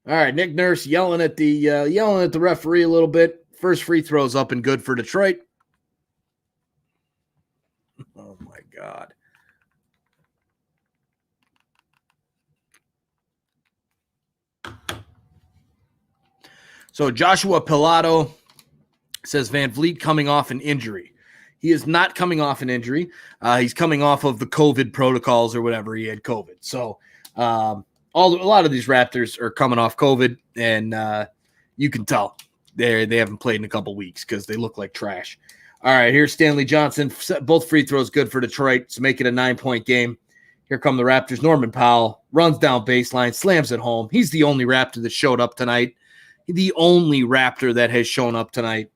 All right, Nick Nurse yelling at the referee a little bit. First free throw's up and good for Detroit. Oh my God. So Joshua Pilato says VanVleet coming off an injury. He is not coming off an injury. He's coming off of the COVID protocols or whatever. He had COVID. So a lot of these Raptors are coming off COVID, and you can tell they haven't played in a couple weeks because they look like trash. All right, here's Stanley Johnson. Both free throws good for Detroit to make it a 9-point game. Here come the Raptors. Norman Powell runs down baseline, slams it home. He's the only Raptor that showed up tonight. The only Raptor that has shown up tonight.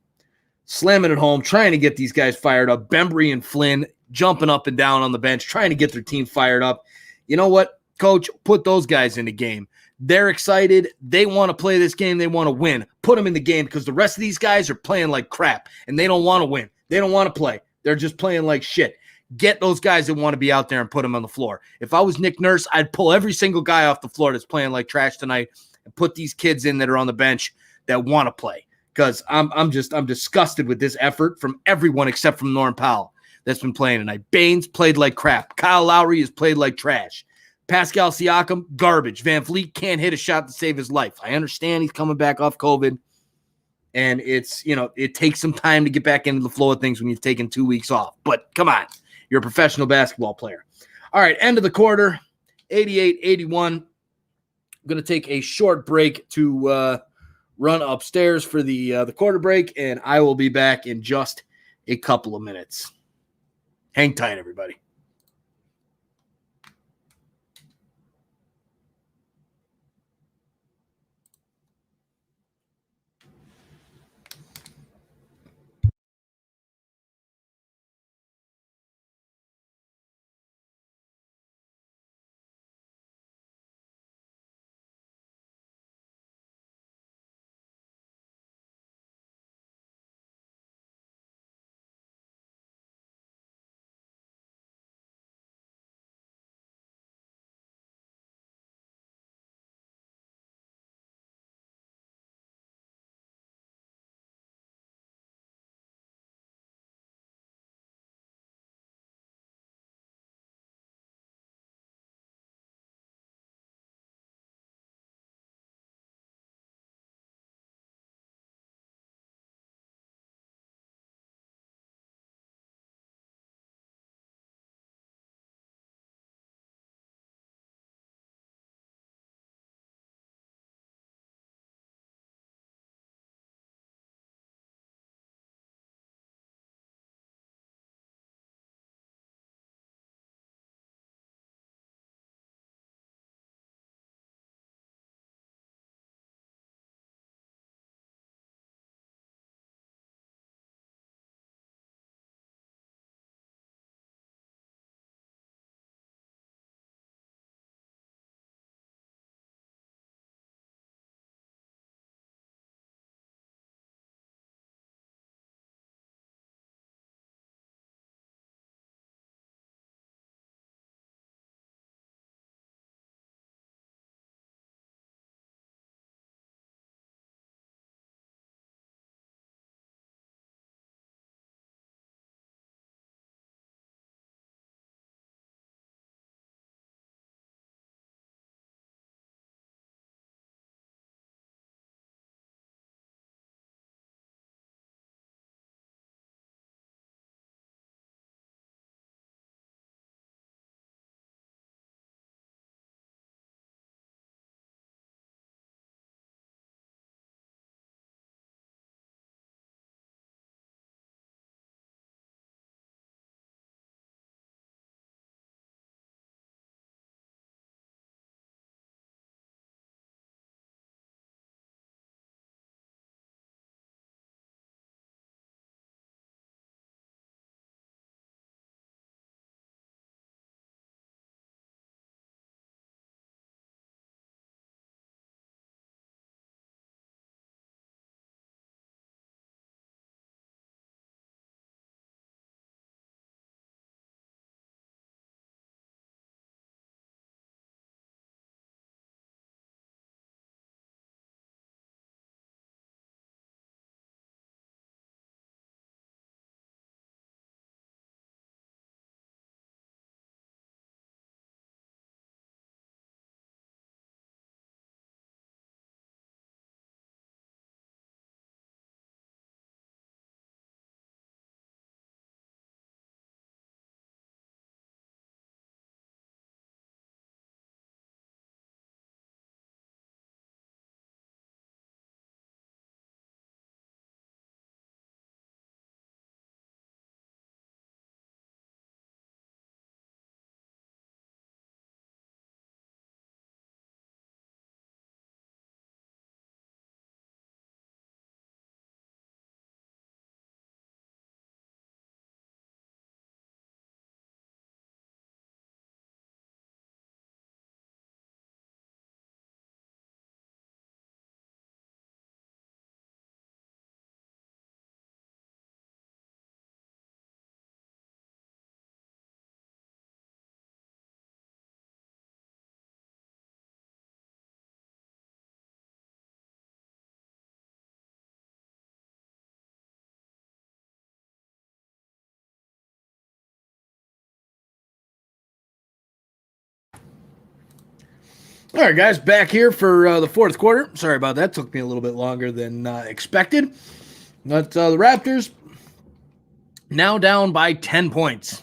Slamming it home, trying to get these guys fired up. Bembry and Flynn jumping up and down on the bench, trying to get their team fired up. You know what, Coach? Put those guys in the game. They're excited. They want to play this game. They want to win. Put them in the game because the rest of these guys are playing like crap, and they don't want to win. They don't want to play. They're just playing like shit. Get those guys that want to be out there and put them on the floor. If I was Nick Nurse, I'd pull every single guy off the floor that's playing like trash tonight and put these kids in that are on the bench that want to play. Because I'm disgusted with this effort from everyone except from Norman Powell that's been playing tonight. Baines played like crap. Kyle Lowry has played like trash. Pascal Siakam, garbage. VanVleet can't hit a shot to save his life. I understand he's coming back off COVID, and it takes some time to get back into the flow of things when you've taken 2 weeks off. But come on, you're a professional basketball player. All right, end of the quarter, 88-81. I'm going to take a short break to run upstairs for the quarter break, and I will be back in just a couple of minutes. Hang tight, everybody. All right, guys, back here for the fourth quarter. Sorry about that. Took me a little bit longer than expected. But the Raptors now down by 10 points.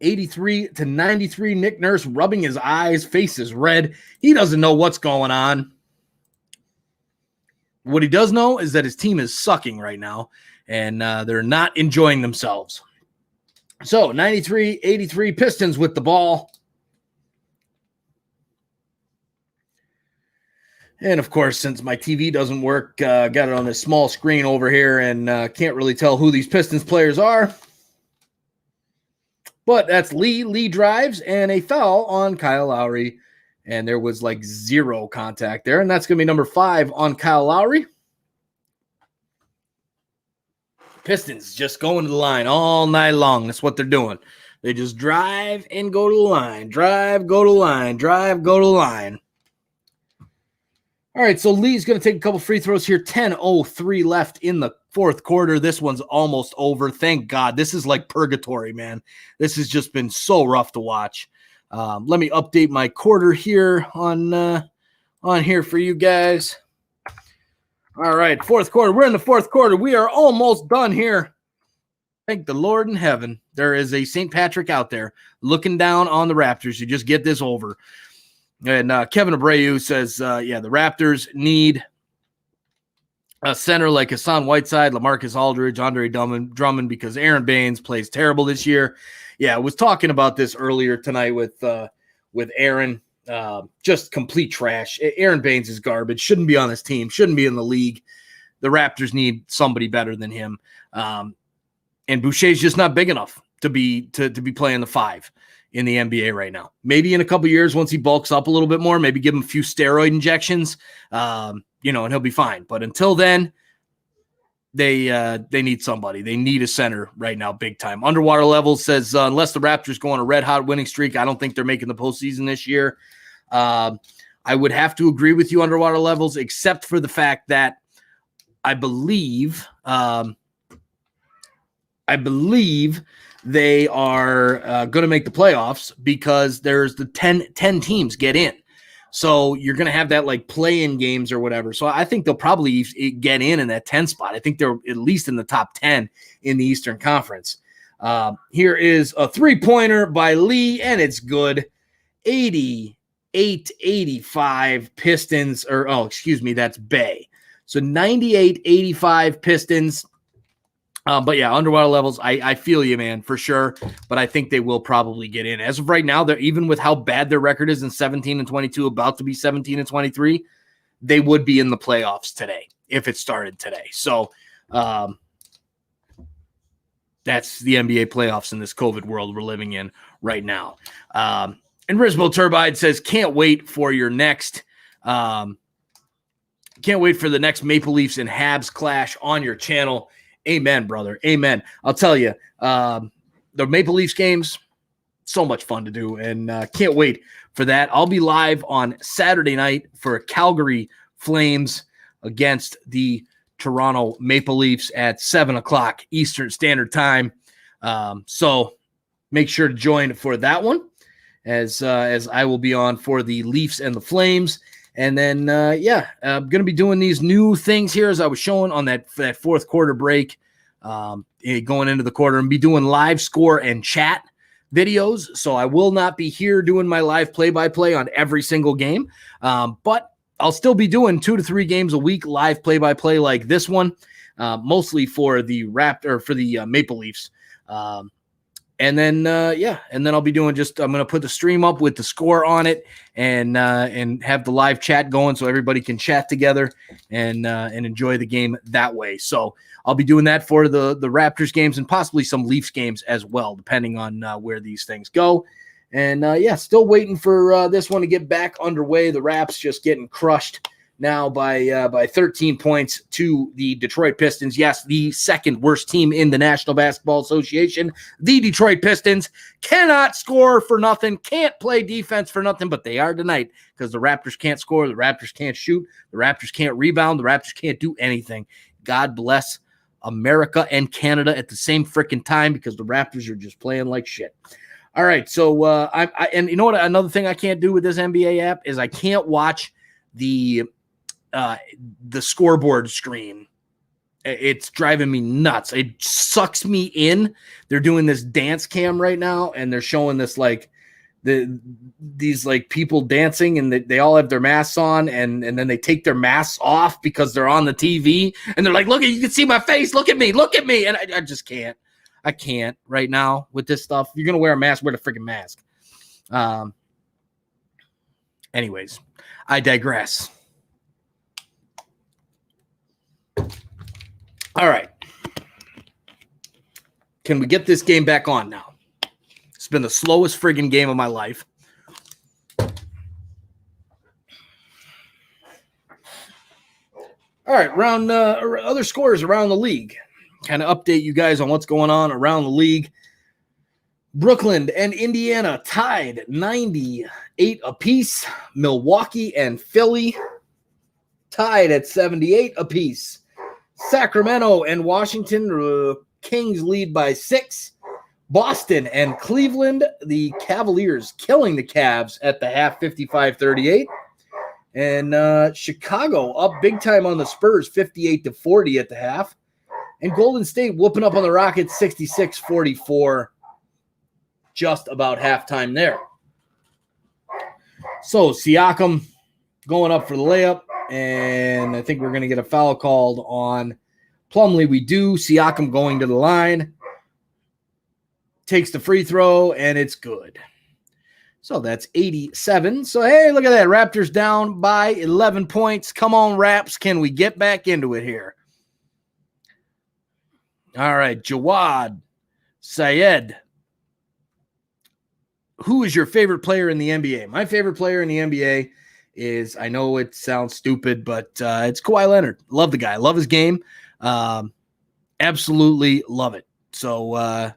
83-93. Nick Nurse rubbing his eyes, face is red. He doesn't know what's going on. What he does know is that his team is sucking right now, and they're not enjoying themselves. So, 93-83, Pistons with the ball. And, of course, since my TV doesn't work, got it on this small screen over here and can't really tell who these Pistons players are. But that's Lee. Lee drives and a foul on Kyle Lowry. And there was like zero contact there. And that's going to be number 5 on Kyle Lowry. Pistons just going to the line all night long. That's what they're doing. They just drive and go to the line. Drive, go to the line. Drive, go to the line. All right, so Lee's going to take a couple free throws here. 10:03 left in the fourth quarter. This one's almost over. Thank God. This is like purgatory, man. This has just been so rough to watch. Let me update my quarter here on here for you guys. All right, fourth quarter. We're in the fourth quarter. We are almost done here. Thank the Lord in heaven. There is a St. Patrick out there looking down on the Raptors. You just get this over. And Kevin Abreu says, the Raptors need a center like Hassan Whiteside, LaMarcus Aldridge, Andre Drummond, because Aaron Baines plays terrible this year. Yeah, I was talking about this earlier tonight with Aaron. Just complete trash. Aaron Baines is garbage. Shouldn't be on this team. Shouldn't be in the league. The Raptors need somebody better than him. And Boucher's just not big enough to be playing the 5 in the NBA right now. Maybe in a couple years, once he bulks up a little bit more, maybe give him a few steroid injections, and he'll be fine. But until then, they need somebody. They need a center right now, big time. Underwater Levels says, unless the Raptors go on a red-hot winning streak, I don't think they're making the postseason this year. I would have to agree with you, Underwater Levels, except for the fact that I believe they are going to make the playoffs because there's the 10 teams get in. So you're going to have that like play-in games or whatever. So I think they'll probably get in that 10 spot. I think they're at least in the top 10 in the Eastern Conference. Here is a three-pointer by Lee, and it's good. 88-85 Pistons, that's Bay. So 98-85 Pistons. But yeah, Underwater Levels, I feel you, man, for sure. But I think they will probably get in. As of right now, they're even with how bad their record is in 17-22, about to be 17-23, they would be in the playoffs today if it started today. So that's the NBA playoffs in this COVID world we're living in right now. And Rismo Turbide says, can't wait for the next Maple Leafs and Habs clash on your channel. Amen, brother. Amen. I'll tell you, the Maple Leafs games, so much fun to do, and can't wait for that. I'll be live on Saturday night for Calgary Flames against the Toronto Maple Leafs at 7 o'clock Eastern Standard Time. So make sure to join for that one, as I will be on for the Leafs and the Flames. And then, I'm going to be doing these new things here as I was showing on that fourth quarter break, going into the quarter, and be doing live score and chat videos. So I will not be here doing my live play-by-play on every single game, but I'll still be doing 2 to 3 games a week live play-by-play like this one, mostly for the Maple Leafs. And then I'll be doing I'm going to put the stream up with the score on it and have the live chat going so everybody can chat together and enjoy the game that way. So I'll be doing that for the Raptors games and possibly some Leafs games as well, depending on where these things go. And still waiting for this one to get back underway. The Raps just getting crushed now by 13 points to the Detroit Pistons. Yes, the second worst team in the National Basketball Association. The Detroit Pistons cannot score for nothing, can't play defense for nothing, but they are tonight because the Raptors can't score, the Raptors can't shoot, the Raptors can't rebound, the Raptors can't do anything. God bless America and Canada at the same freaking time because the Raptors are just playing like shit. All right, so and you know what? Another thing I can't do with this NBA app is I can't watch the scoreboard screen. It's driving me nuts. It sucks me in. They're doing this dance cam right now, and they're showing this like these like people dancing, and they all have their masks on, and then they take their masks off because they're on the TV, and they're like, "Look, you can see my face. Look at me, and I just can't. I can't right now with this stuff. If you're gonna wear a mask, wear the freaking mask. Anyways, I digress. All right. Can we get this game back on now? It's been the slowest friggin' game of my life. All right, other scores around the league. Kind of update you guys on what's going on around the league. Brooklyn and Indiana tied 98 apiece. Milwaukee and Philly tied at 78 apiece. Sacramento and Washington, Kings lead by 6. Boston and Cleveland, the Cavaliers killing the Cavs at the half, 55-38. And Chicago up big time on the Spurs, 58-40 at the half. And Golden State whooping up on the Rockets, 66-44, just about halftime there. So Siakam going up for the layup, and I think we're going to get a foul called on Plumlee. We do. Siakam going to the line, takes the free throw, and it's good. So that's 87. So, hey, look at that. Raptors down by 11 points. Come on, Raps. Can we get back into it here? All right, Jawad Syed. Who is your favorite player in the NBA? My favorite player in the NBA is, I know it sounds stupid, but it's Kawhi Leonard. Love the guy. Love his game. Absolutely love it. So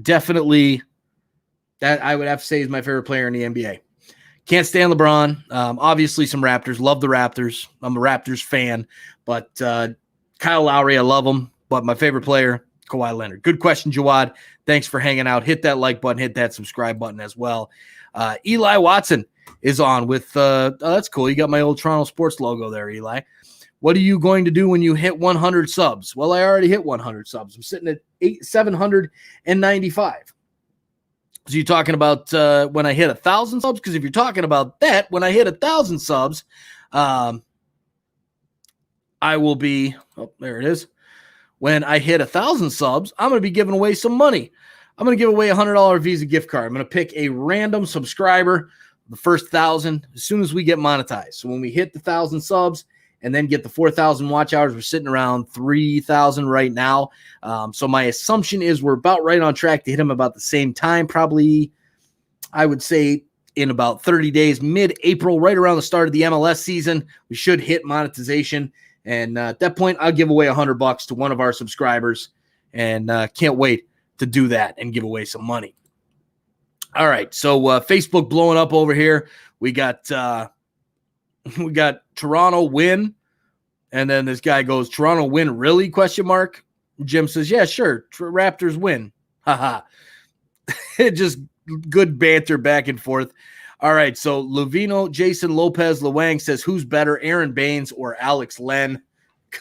definitely that I would have to say is my favorite player in the NBA. Can't stand LeBron. Obviously some Raptors. Love the Raptors. I'm a Raptors fan. But Kyle Lowry, I love him. But my favorite player, Kawhi Leonard. Good question, Jawad. Thanks for hanging out. Hit that like button. Hit that subscribe button as well. Eli Watson is on with that's cool. You got my old Toronto Sports logo there, Eli. What are you going to do when you hit 100 subs? Well, I already hit 100 subs. I'm sitting at 795. So you're talking about when I hit 1,000 subs? Because if you're talking about that, when I hit 1,000 subs, I will be, oh, there it is. When I hit 1,000 subs, I'm going to be giving away some money. I'm going to give away a $100 Visa gift card. I'm going to pick a random subscriber, the first 1,000, as soon as we get monetized. So when we hit the 1,000 subs and then get the 4,000 watch hours, we're sitting around 3,000 right now. So my assumption is we're about right on track to hit them about the same time, probably, I would say, in about 30 days, mid-April, right around the start of the MLS season. We should hit monetization. And at that point, I'll give away $100 to one of our subscribers, and can't wait to do that and give away some money. All right, so Facebook blowing up over here. We got Toronto win, and then this guy goes, Toronto win really? Question mark. Jim says, yeah, sure. Raptors win. Haha. Just good banter back and forth. All right, so Lovino, Jason Lopez, Luang says, who's better, Aaron Baines or Alex Len?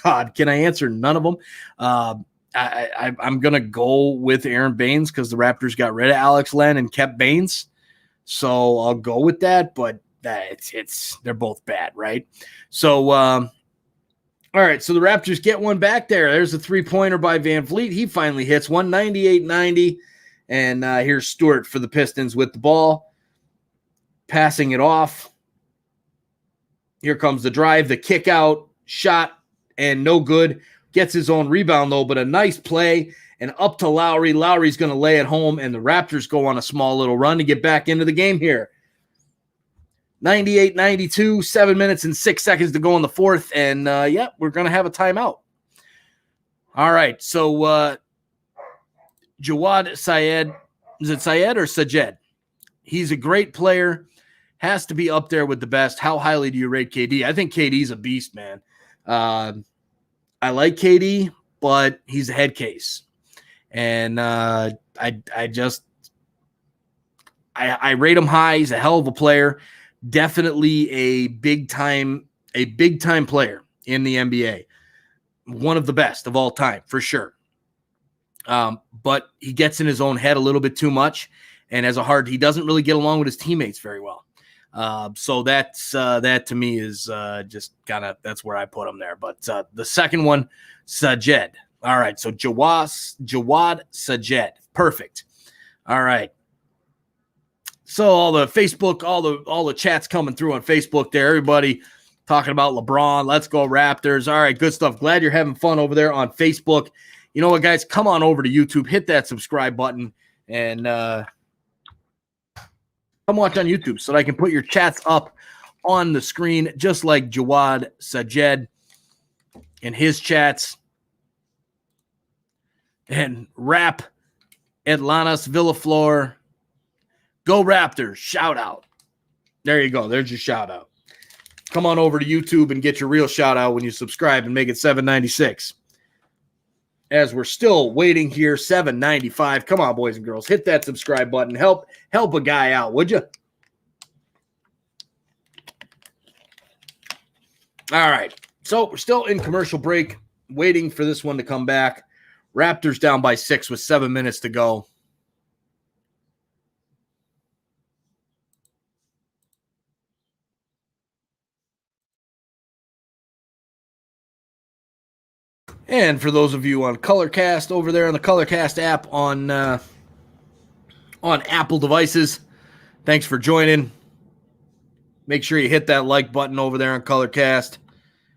God, can I answer none of them? I'm going to go with Aaron Baines because the Raptors got rid of Alex Len and kept Baines. So I'll go with that, but they're both bad, right? So, all right, so the Raptors get one back there. There's a three-pointer by Van Vliet. He finally hits 198-90. And here's Stewart for the Pistons with the ball. Passing it off. Here comes the drive, the kick out, shot, and no good. Gets his own rebound, though, but a nice play. And up to Lowry. Lowry's going to lay it home, and the Raptors go on a small little run to get back into the game here. 98-92, 7 minutes and 6 seconds to go in the fourth. And, we're going to have a timeout. All right, so Jawad Syed. Is it Syed or Sajed? He's a great player. Has to be up there with the best. How highly do you rate KD? I think KD's a beast, man. I like KD, but he's a head case. And I just I rate him high. He's a hell of a player. Definitely a big time player in the NBA. One of the best of all time, for sure. But he gets in his own head a little bit too much, and he doesn't really get along with his teammates very well. So that to me is just kind of, that's where I put him there. But the second one, Sajed. All right, so Jawad Sajed. Perfect. All right. So all the Facebook, all the chats coming through on Facebook there, everybody talking about LeBron. Let's go Raptors. All right, good stuff. Glad you're having fun over there on Facebook. You know what, guys? Come on over to YouTube. Hit that subscribe button and come watch on YouTube so that I can put your chats up on the screen, just like Jawad Sajed and his chats. And Rap Atlantis Villaflor. Go Raptors. Shout out. There you go. There's your shout out. Come on over to YouTube and get your real shout out when you subscribe and make it $7.96. As we're still waiting here, $7.95. Come on, boys and girls. Hit that subscribe button. Help a guy out, would you? All right. So we're still in commercial break, waiting for this one to come back. Raptors down by 6 with 7 minutes to go. And for those of you on Colorcast over there on the Colorcast app on Apple devices, thanks for joining. Make sure you hit that like button over there on Colorcast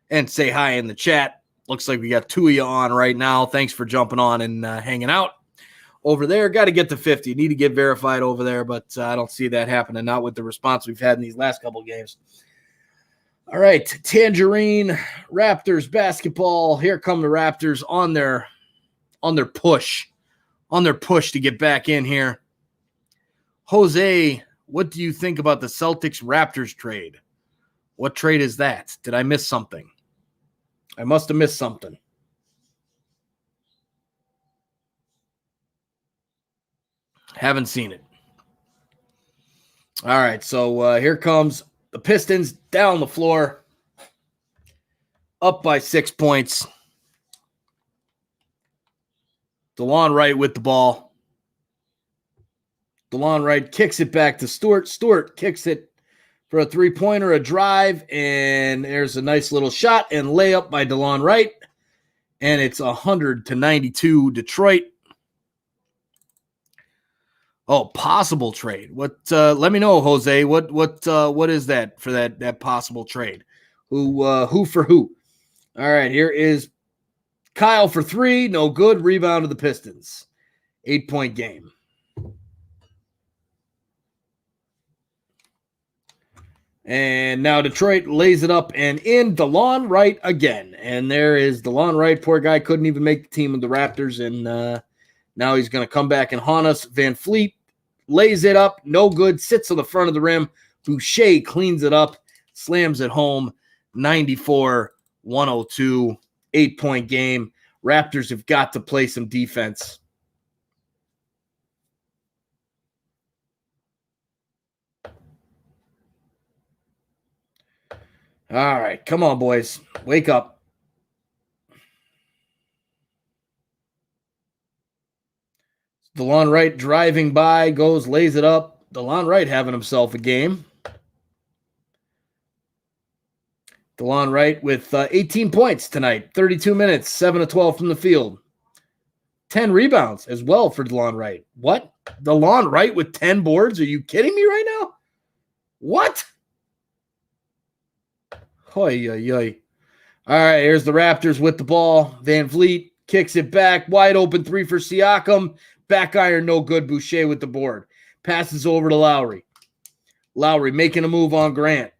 and say hi in the chat. Looks like we got 2 of you on right now. Thanks for jumping on and hanging out over there. Got to get to 50. Need to get verified over there, but I don't see that happening, not with the response we've had in these last couple games. All right, Tangerine, Raptors basketball. Here come the Raptors on their push to get back in here. Jose, what do you think about the Celtics Raptors trade? What trade is that? Did I miss something? I must have missed something. Haven't seen it. All right, so here comes the Pistons down the floor, up by 6 points. DeLon Wright with the ball. DeLon Wright kicks it back to Stewart. Stewart kicks it for a three-pointer, a drive, and there's a nice little shot and layup by DeLon Wright, and it's 100-92 Detroit. Oh, possible trade. What? Let me know, Jose. What is that for that possible trade? Who for who? All right, here is Kyle for 3, no good. Rebound to the Pistons. 8-point game. And now Detroit lays it up and in. DeLon Wright again. And there is DeLon Wright. Poor guy couldn't even make the team of the Raptors. And now he's going to come back and haunt us. Van Fleet lays it up. No good. Sits on the front of the rim. Boucher cleans it up. Slams it home. 94-102. 8-point game. Raptors have got to play some defense. All right, come on, boys. Wake up. DeLon Wright driving by, lays it up. DeLon Wright having himself a game. DeLon Wright with 18 points tonight, 32 minutes, 7 of 12 from the field. 10 rebounds as well for DeLon Wright. What? DeLon Wright with 10 boards? Are you kidding me right now? What? Hoy, oy, oy. All right, here's the Raptors with the ball. Van Vliet kicks it back. Wide open 3 for Siakam. Back iron, no good. Boucher with the board. Passes over to Lowry. Lowry making a move on Grant.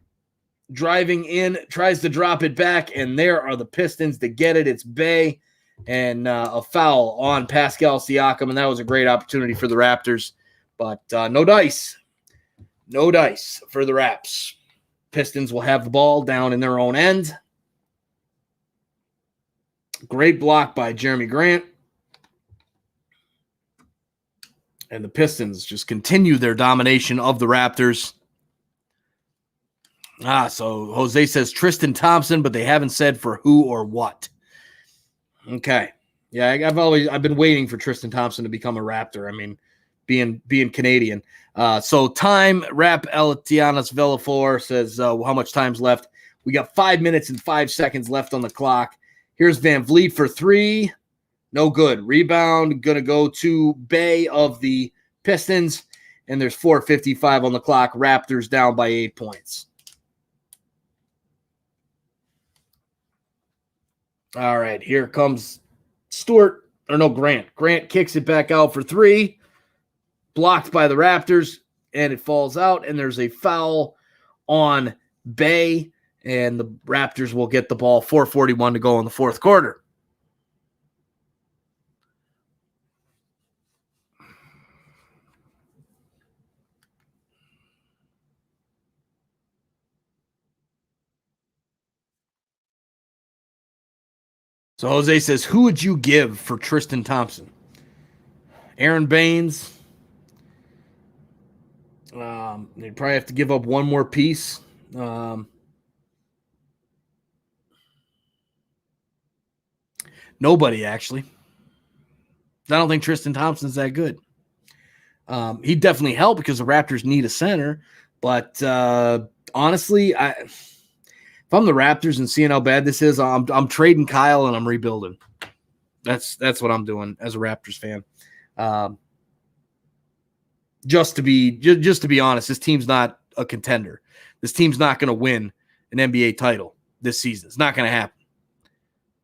Driving in, tries to drop it back, and there are the Pistons to get it. It's Bay, and a foul on Pascal Siakam, and that was a great opportunity for the Raptors. But no dice. No dice for the Raps. Pistons will have the ball down in their own end. Great block by Jeremy Grant. And the Pistons just continue their domination of the Raptors. So Jose says Tristan Thompson, but they haven't said for who or what. Okay. Yeah, I've been waiting for Tristan Thompson to become a Raptor. I mean, being Canadian. So time, Rap Elitianas Velafor says how much time's left. We got 5 minutes and 5 seconds left on the clock. Here's Van Vliet for 3. No good. Rebound going to go to Bay of the Pistons, and there's 4:55 on the clock. Raptors down by 8 points. All right, here comes Grant. Grant kicks it back out for 3. Blocked by the Raptors, and it falls out, and there's a foul on Bay, and the Raptors will get the ball. 4:41 to go in the fourth quarter. So Jose says, who would you give for Tristan Thompson? Aaron Baines. They'd probably have to give up one more piece. Nobody, actually. I don't think Tristan Thompson's that good. He'd definitely help because the Raptors need a center. But honestly, if I'm the Raptors and seeing how bad this is, I'm trading Kyle and I'm rebuilding. That's what I'm doing as a Raptors fan. Just to be honest, this team's not a contender. This team's not going to win an NBA title this season. It's not going to happen.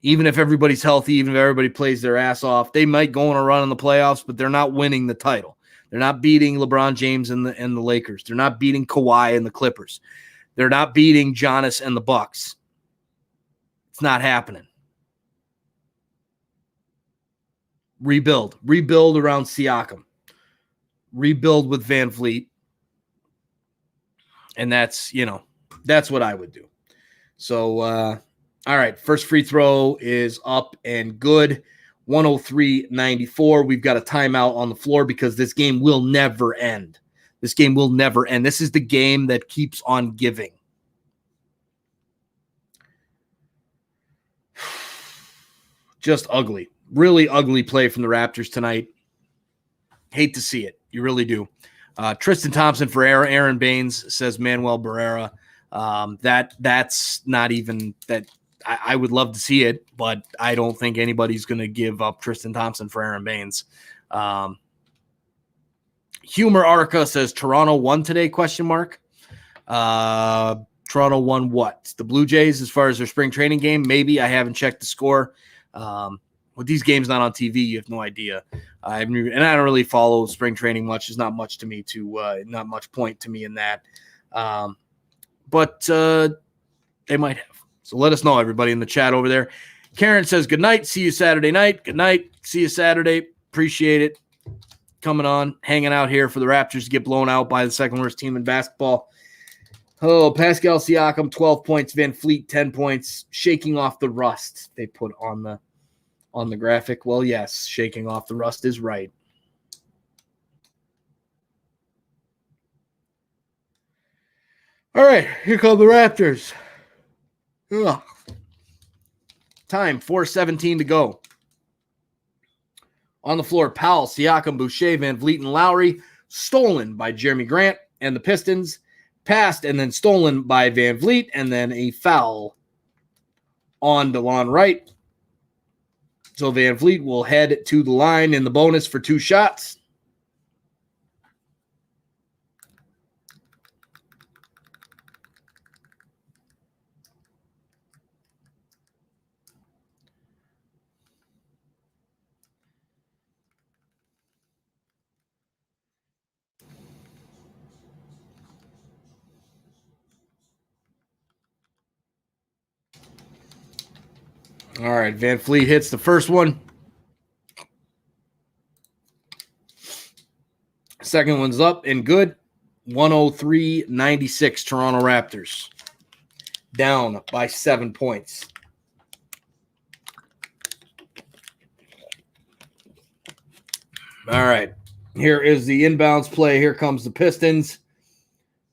Even if everybody's healthy, even if everybody plays their ass off, they might go on a run in the playoffs, but they're not winning the title. They're not beating LeBron James and the Lakers. They're not beating Kawhi and the Clippers. They're not beating Giannis and the Bucks. It's not happening. Rebuild around Siakam. Rebuild with Van Vliet. And that's what I would do. So, all right, first free throw is up and good. 103-94. We've got a timeout on the floor because this game will never end. This game will never end. This is the game that keeps on giving. Just ugly. Really ugly play from the Raptors tonight. Hate to see it. You really do. Tristan Thompson for Aaron Baines, says Manuel Barrera. That's not even that. I would love to see it, but I don't think anybody's going to give up Tristan Thompson for Aaron Baines. Humor Arca says Toronto won today, ? Toronto won what? The Blue Jays as far as their spring training game? Maybe. I haven't checked the score. With these games not on TV, you have no idea. I don't really follow spring training much. There's not much point to me in that. But they might have. So let us know, everybody in the chat over there. Karen says, good night. See you Saturday night. Good night. See you Saturday. Appreciate it. Coming on, hanging out here for the Raptors to get blown out by the second worst team in basketball. Oh, Pascal Siakam, 12 points. Van Vliet, 10 points. Shaking off the rust they put on the graphic. Well, yes, shaking off the rust is right. All right, here come the Raptors. Ugh. Time, 4:17 to go. On the floor, Powell, Siakam, Boucher, Van Vliet, and Lowry. Stolen by Jeremy Grant and the Pistons. Passed and then stolen by Van Vliet, and then a foul on DeLon Wright. So Van Vliet will head to the line in the bonus for 2 shots. All right, Van Vliet hits the first one. Second one's up and good. 103-96, Toronto Raptors. Down by 7 points. All right. Here is the inbounds play. Here comes the Pistons.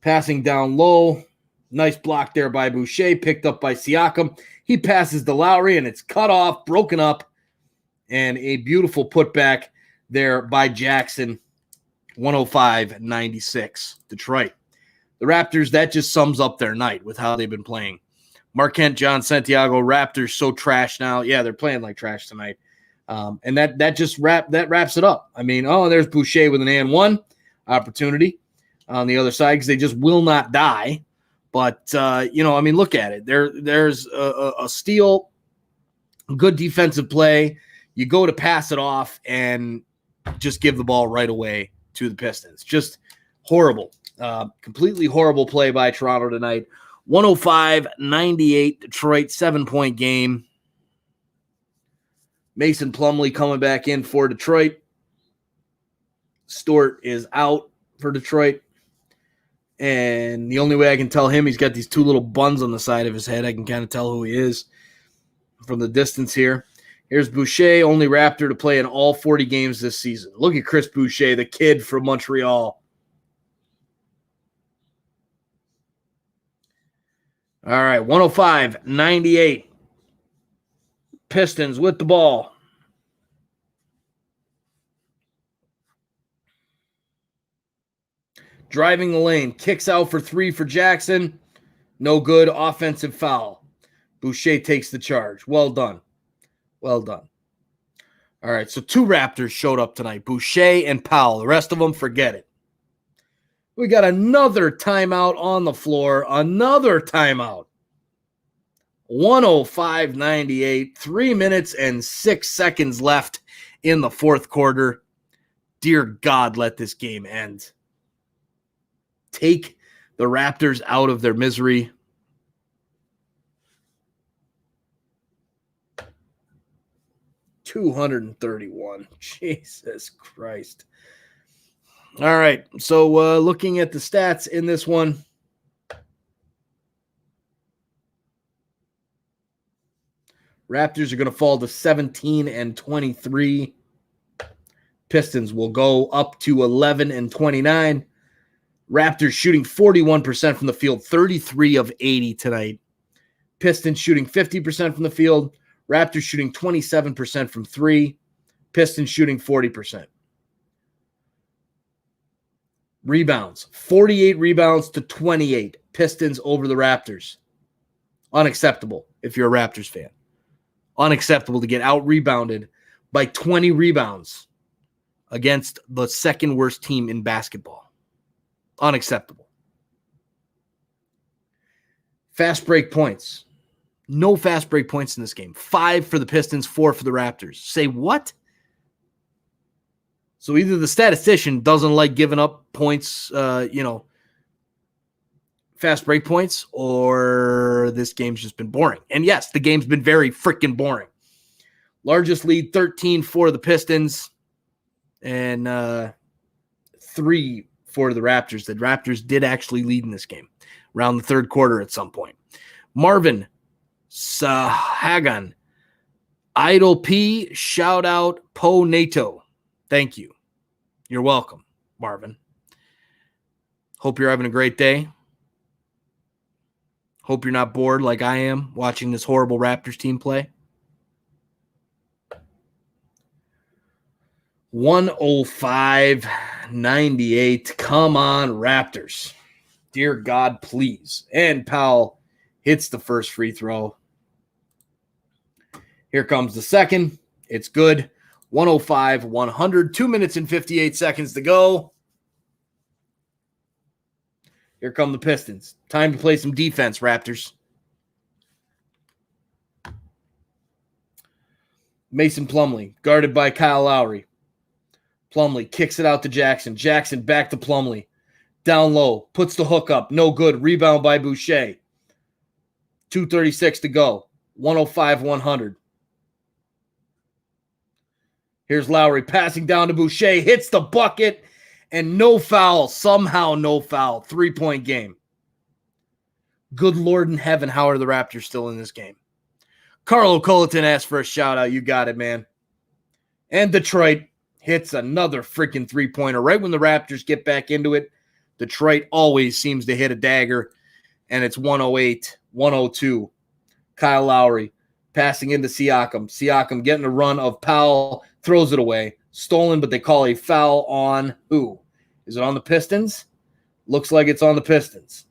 Passing down low. Nice block there by Boucher. Picked up by Siakam. He passes to Lowry, and it's cut off, broken up. And a beautiful putback there by Jackson. 105-96, Detroit. The Raptors, that just sums up their night with how they've been playing. Marquette, John Santiago, Raptors so trash now. Yeah, they're playing like trash tonight. And that just wraps it up. I mean, there's Boucher with an and one opportunity on the other side because they just will not die. But, look at it. There's a steal, good defensive play. You go to pass it off and just give the ball right away to the Pistons. Just horrible. Completely horrible play by Toronto tonight. 105-98 Detroit, 7-point game. Mason Plumlee coming back in for Detroit. Stewart is out for Detroit. And the only way I can tell him, he's got these two little buns on the side of his head. I can kind of tell who he is from the distance here. Here's Boucher, only Raptor to play in all 40 games this season. Look at Chris Boucher, the kid from Montreal. All right, 105-98. Pistons with the ball. Driving the lane. Kicks out for three for Jackson. No good. Offensive foul. Boucher takes the charge. Well done. Well done. All right, so two Raptors showed up tonight. Boucher and Powell. The rest of them, forget it. We got another timeout on the floor. Another timeout. 105-98. 3 minutes and 6 seconds left in the fourth quarter. Dear God, let this game end. Take the Raptors out of their misery. $231. Jesus Christ. All right, so looking at the stats in this one. Raptors are going to fall to 17-23. Pistons will go up to 11-29. Raptors shooting 41% from the field, 33 of 80 tonight. Pistons shooting 50% from the field. Raptors shooting 27% from three. Pistons shooting 40%. Rebounds, 48 rebounds to 28. Pistons over the Raptors. Unacceptable if you're a Raptors fan. Unacceptable to get out-rebounded by 20 rebounds against the second worst team in basketball. Unacceptable. Fast break points. No fast break points in this game. 5 for the Pistons, 4 for the Raptors. Say what? So either the statistician doesn't like giving up points, fast break points, or this game's just been boring. And yes, the game's been very freaking boring. Largest lead, 13 for the Pistons, and 3 for the Raptors. The Raptors did actually lead in this game around the third quarter at some point. Marvin Sahagan, Idol P, shout out Po Nato. Thank you. You're welcome, Marvin. Hope you're having a great day. Hope you're not bored like I am watching this horrible Raptors team play. 105-98. Come on, Raptors. Dear God, please. And Powell hits the first free throw. Here comes the second. It's good. 105-100. 2 minutes and 58 seconds to go. Here come the Pistons. Time to play some defense, Raptors. Mason Plumlee, guarded by Kyle Lowry. Plumlee kicks it out to Jackson. Jackson back to Plumlee. Down low. Puts the hook up. No good. Rebound by Boucher. 2:36 to go. 105-100. Here's Lowry passing down to Boucher. Hits the bucket. And no foul. Somehow no foul. 3-point game. Good Lord in heaven, how are the Raptors still in this game? Carlo Colleton asked for a shout-out. You got it, man. And Detroit hits another freaking three-pointer right when the Raptors get back into it. Detroit always seems to hit a dagger, and it's 108-102. Kyle Lowry passing into Siakam. Siakam getting a run of Powell, throws it away. Stolen, but they call a foul on who? Is it on the Pistons? Looks like it's on the Pistons.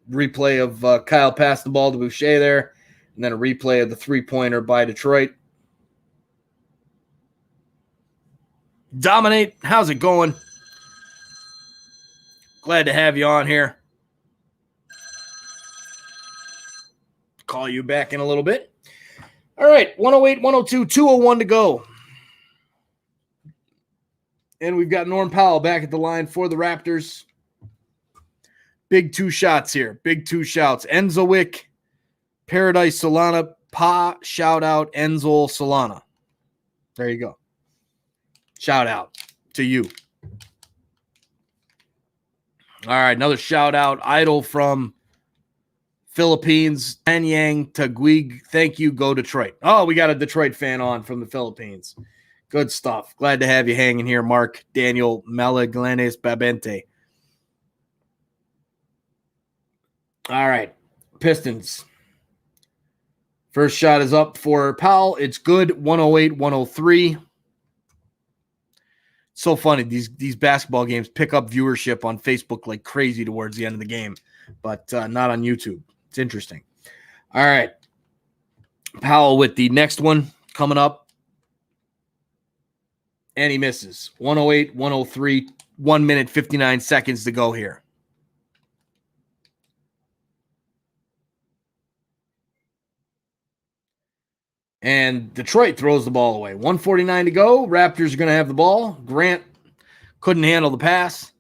Replay of Kyle passed the ball to Boucher there, and then a replay of the three-pointer by Detroit. Dominate, how's it going? Glad to have you on here. Call you back in a little bit. All right, 108, 102, 201 to go. And we've got Norm Powell back at the line for the Raptors. Big two shots here. Big two shouts. Enzo Wick, Paradise Solana, Pa, shout out, Enzo Solana. There you go. Shout out to you. All right, another shout out. Idol from Philippines, Tanyang Taguig. Thank you. Go Detroit. Oh, we got a Detroit fan on from the Philippines. Good stuff. Glad to have you hanging here, Mark Daniel Malaglanes Babente. All right, Pistons. First shot is up for Powell. It's good, 108-103. So funny, these basketball games pick up viewership on Facebook like crazy towards the end of the game, but not on YouTube. It's interesting. All right, Powell with the next one coming up. And he misses. 108-103, 1 minute, 59 seconds to go here. And Detroit throws the ball away. 1:49 to go. Raptors are going to have the ball. Grant couldn't handle the pass.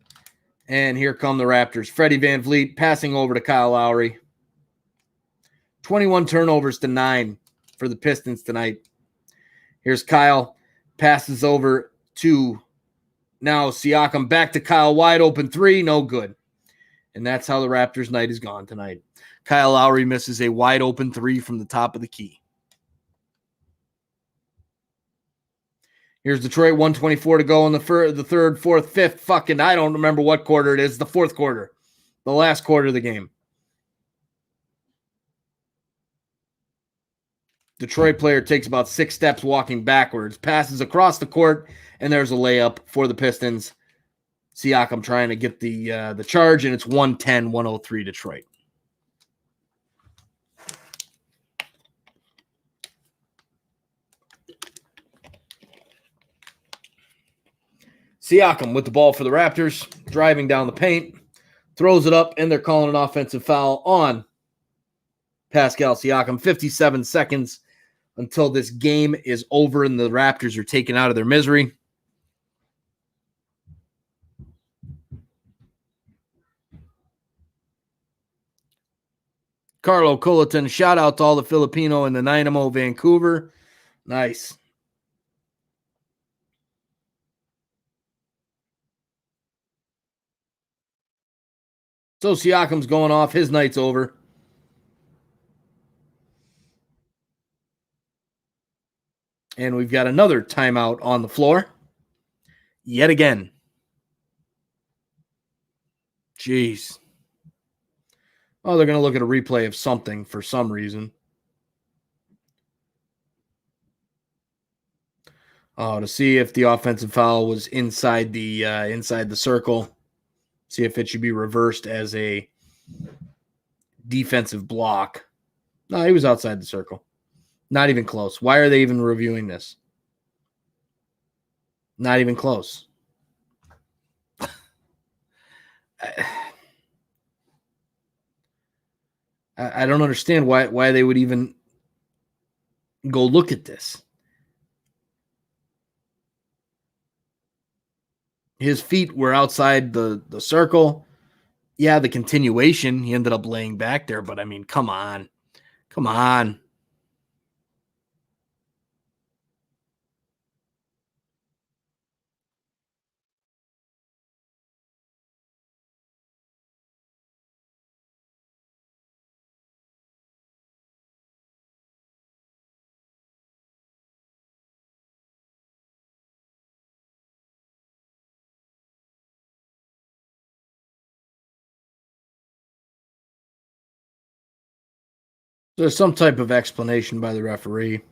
And here come the Raptors. Freddie VanVleet passing over to Kyle Lowry. 21 turnovers to 9 for the Pistons tonight. Here's Kyle. Passes over to now Siakam. Back to Kyle. Wide open three. No good. And that's how the Raptors' night is gone tonight. Kyle Lowry misses a wide open three from the top of the key. Here's Detroit, 124 to go in the third, fourth, fifth. Fucking, I don't remember what quarter it is. The fourth quarter. The last quarter of the game. Detroit player takes about 6 steps walking backwards. Passes across the court, and there's a layup for the Pistons. Siakam trying to get the charge, and it's 110-103 Detroit. Siakam with the ball for the Raptors, driving down the paint, throws it up, and they're calling an offensive foul on Pascal Siakam. 57 seconds until this game is over and the Raptors are taken out of their misery. Carlo Colatin, shout out to all the Filipino in the Dynamo Vancouver. Nice. So Siakam's going off. His night's over. And we've got another timeout on the floor. Yet again. Jeez. Oh, they're going to look at a replay of something for some reason. Oh, to see if the offensive foul was inside the circle. See if it should be reversed as a defensive block. No, he was outside the circle. Not even close. Why are they even reviewing this? Not even close. I don't understand why they would even go look at this. His feet were outside the circle. Yeah, the continuation, he ended up laying back there, but I mean, come on. Come on. There's some type of explanation by the referee.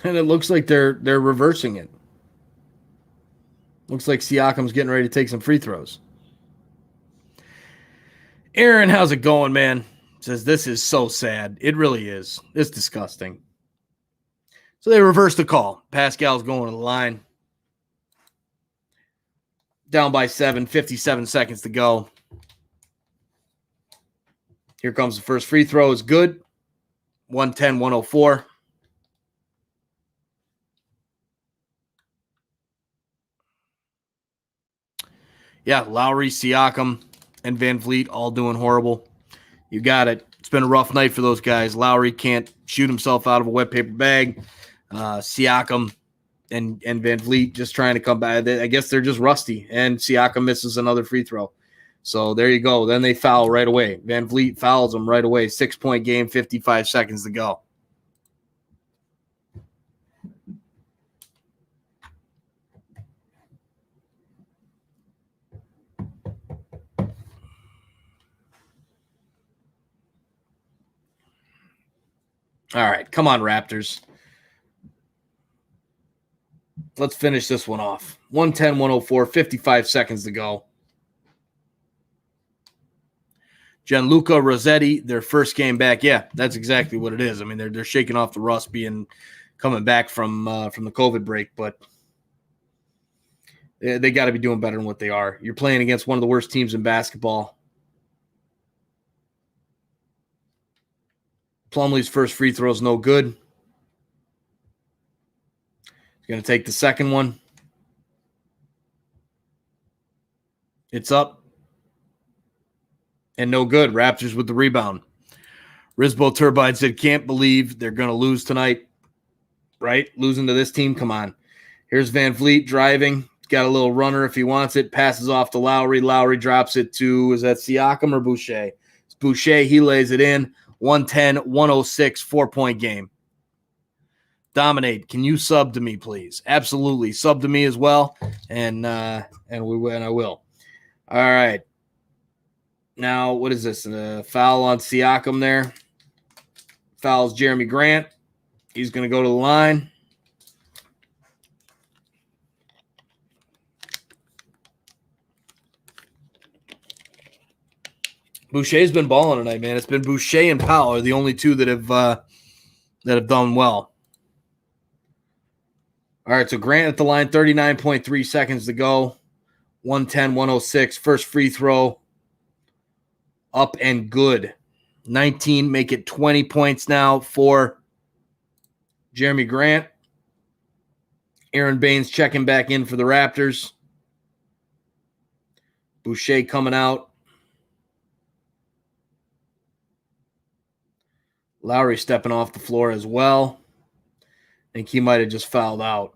And it looks like they're reversing it. Looks like Siakam's getting ready to take some free throws. Aaron, how's it going, man? Says this is so sad. It really is. It's disgusting. So they reversed the call. Pascal's going to the line. Down by 7, 57 seconds to go. Here comes the first free throw. It's good. 110-104. Yeah, Lowry, Siakam, and Van Vliet all doing horrible. You got it. It's been a rough night for those guys. Lowry can't shoot himself out of a wet paper bag. Siakam and Van Vliet just trying to come back. I guess they're just rusty, and Siakam misses another free throw. So there you go. Then they foul right away. Van Vliet fouls them right away. 6-point game, 55 seconds to go. All right, come on, Raptors. Let's finish this one off. 110-104, 55 seconds to go. Gianluca Rossetti, their first game back. Yeah, that's exactly what it is. I mean, they're shaking off the rust coming back from the COVID break, but they got to be doing better than what they are. You're playing against one of the worst teams in basketball. Plumlee's first free throw is no good. He's going to take the second one. It's up. And no good. Raptors with the rebound. Rizbo Turbine said, can't believe they're going to lose tonight. Right? Losing to this team? Come on. Here's Van Vliet driving. He's got a little runner if he wants it. Passes off to Lowry. Lowry drops it to, is that Siakam or Boucher? It's Boucher. He lays it in. 110-106, 4-point game. Dominate. Can you sub to me, please? Absolutely. Sub to me as well. And I will. All right. Now, what is this? A foul on Siakam there. Fouls Jeremy Grant. He's going to go to the line. Boucher's been balling tonight, man. It's been Boucher and Powell are the only two that have done well. All right, so Grant at the line, 39.3 seconds to go. 110-106. First free throw. Up and good. 19, make it 20 points now for Jeremy Grant. Aaron Baines checking back in for the Raptors. Boucher coming out. Lowry stepping off the floor as well. I think he might have just fouled out.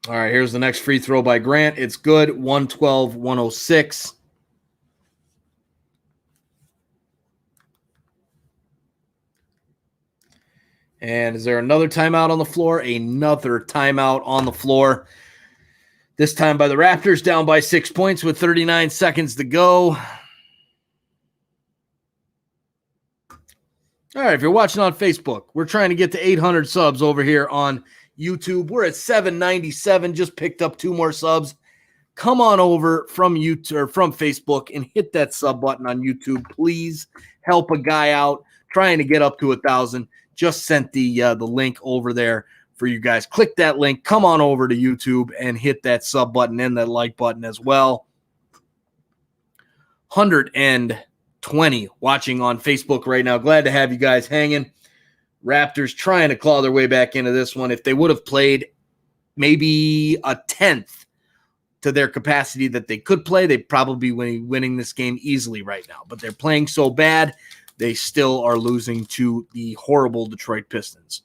All right, here's the next free throw by Grant. It's good. 112-106. And is there another timeout on the floor? Another timeout on the floor. This time by the Raptors, down by 6 points with 39 seconds to go. All right, if you're watching on Facebook, we're trying to get to 800 subs over here on YouTube. We're at 797, just picked up 2 more subs. Come on over from YouTube or from Facebook and hit that sub button on YouTube. Please help a guy out trying to get up to 1,000. Just sent the link over there for you guys. Click that link. Come on over to YouTube and hit that sub button and that like button as well. 120 watching on Facebook right now. Glad to have you guys hanging. Raptors trying to claw their way back into this one. If they would have played maybe a tenth to their capacity that they could play, they'd probably be winning this game easily right now. But they're playing so bad, they still are losing to the horrible Detroit Pistons.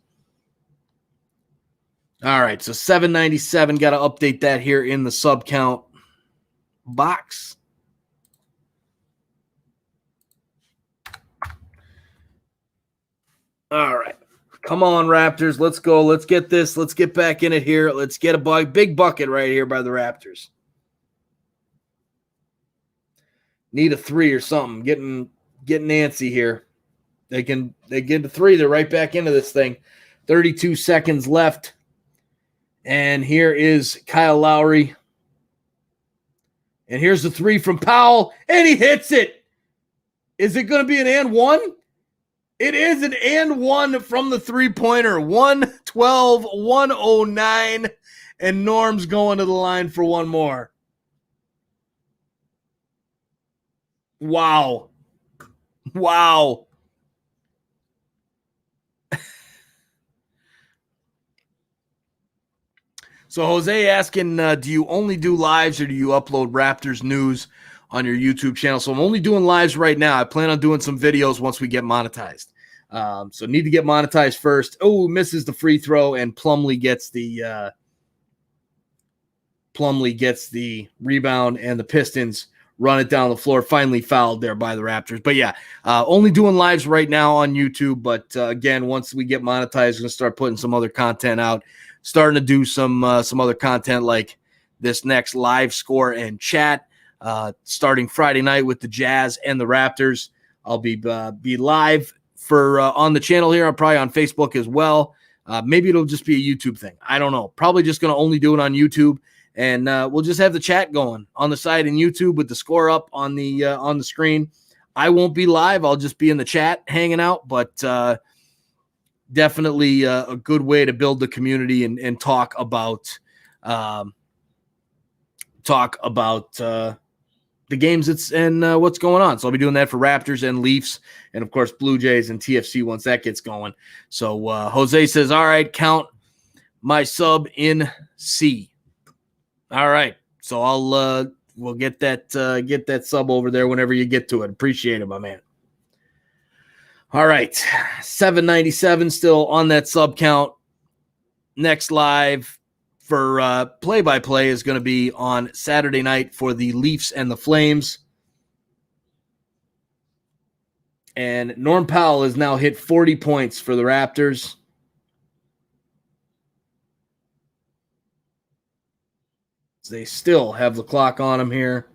All right, so 797. Got to update that here in the sub count box. All right. Come on, Raptors. Let's go. Let's get this. Let's get back in it here. Let's get a big bucket right here by the Raptors. Need a 3 or something. Getting antsy here. They get the 3. They're right back into this thing. 32 seconds left. And here is Kyle Lowry. And here's the 3 from Powell. And he hits it. Is it going to be an and one? It is an and one from the three-pointer. 112, 109. And Norm's going to the line for one more. Wow. Wow. So Jose asking, do you only do lives or do you upload Raptors news on your YouTube channel? So I'm only doing lives right now. I plan on doing some videos once we get monetized. So need to get monetized first. Oh, misses the free throw, and Plumlee gets the rebound, and the Pistons run it down the floor. Finally fouled there by the Raptors. But yeah, only doing lives right now on YouTube. But again, once we get monetized, we're going to start putting some other content out. Starting to do some other content like this next live score and chat. Starting Friday night with the Jazz and the Raptors. I'll be live for on the channel here. I'm probably on Facebook as well. Maybe it'll just be a YouTube thing. I don't know. Probably just going to only do it on YouTube, and we'll just have the chat going on the side in YouTube with the score up on the screen. I won't be live. I'll just be in the chat hanging out, but definitely a good way to build the community and talk about the games and what's going on. So I'll be doing that for Raptors and Leafs, and of course Blue Jays and TFC once that gets going. So Jose says, all right, count my sub in C. All right. So we'll get that sub over there whenever you get to it. Appreciate it, my man. All right. 797 still on that sub count. Next live for play-by-play is going to be on Saturday night for the Leafs and the Flames. And Norm Powell has now hit 40 points for the Raptors. They still have the clock on him here.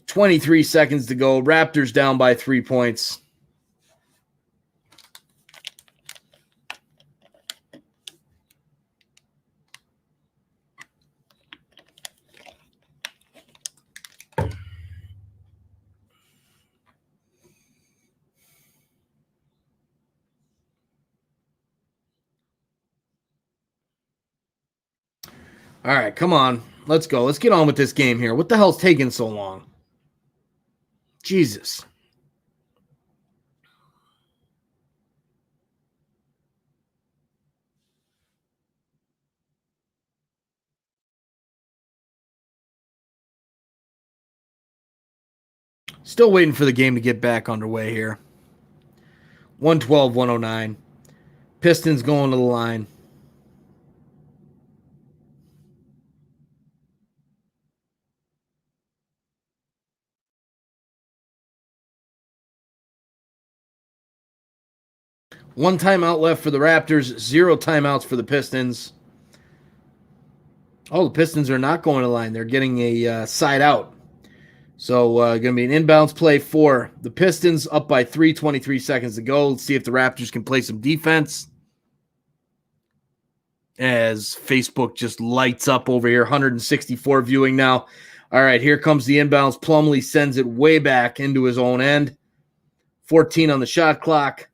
23 seconds to go. Raptors down by 3 points. All right, come on. Let's go. Let's get on with this game here. What the hell's taking so long? Jesus. Still waiting for the game to get back underway here. 112, 109. Pistons going to the line. One timeout left for the Raptors. 0 timeouts for the Pistons. Oh, the Pistons are not going to the line. They're getting a side out. So going to be an inbounds play for the Pistons, up by 3, 23 seconds to go. Let's see if the Raptors can play some defense. As Facebook just lights up over here, 164 viewing now. All right, here comes the inbounds. Plumlee sends it way back into his own end. 14 on the shot clock.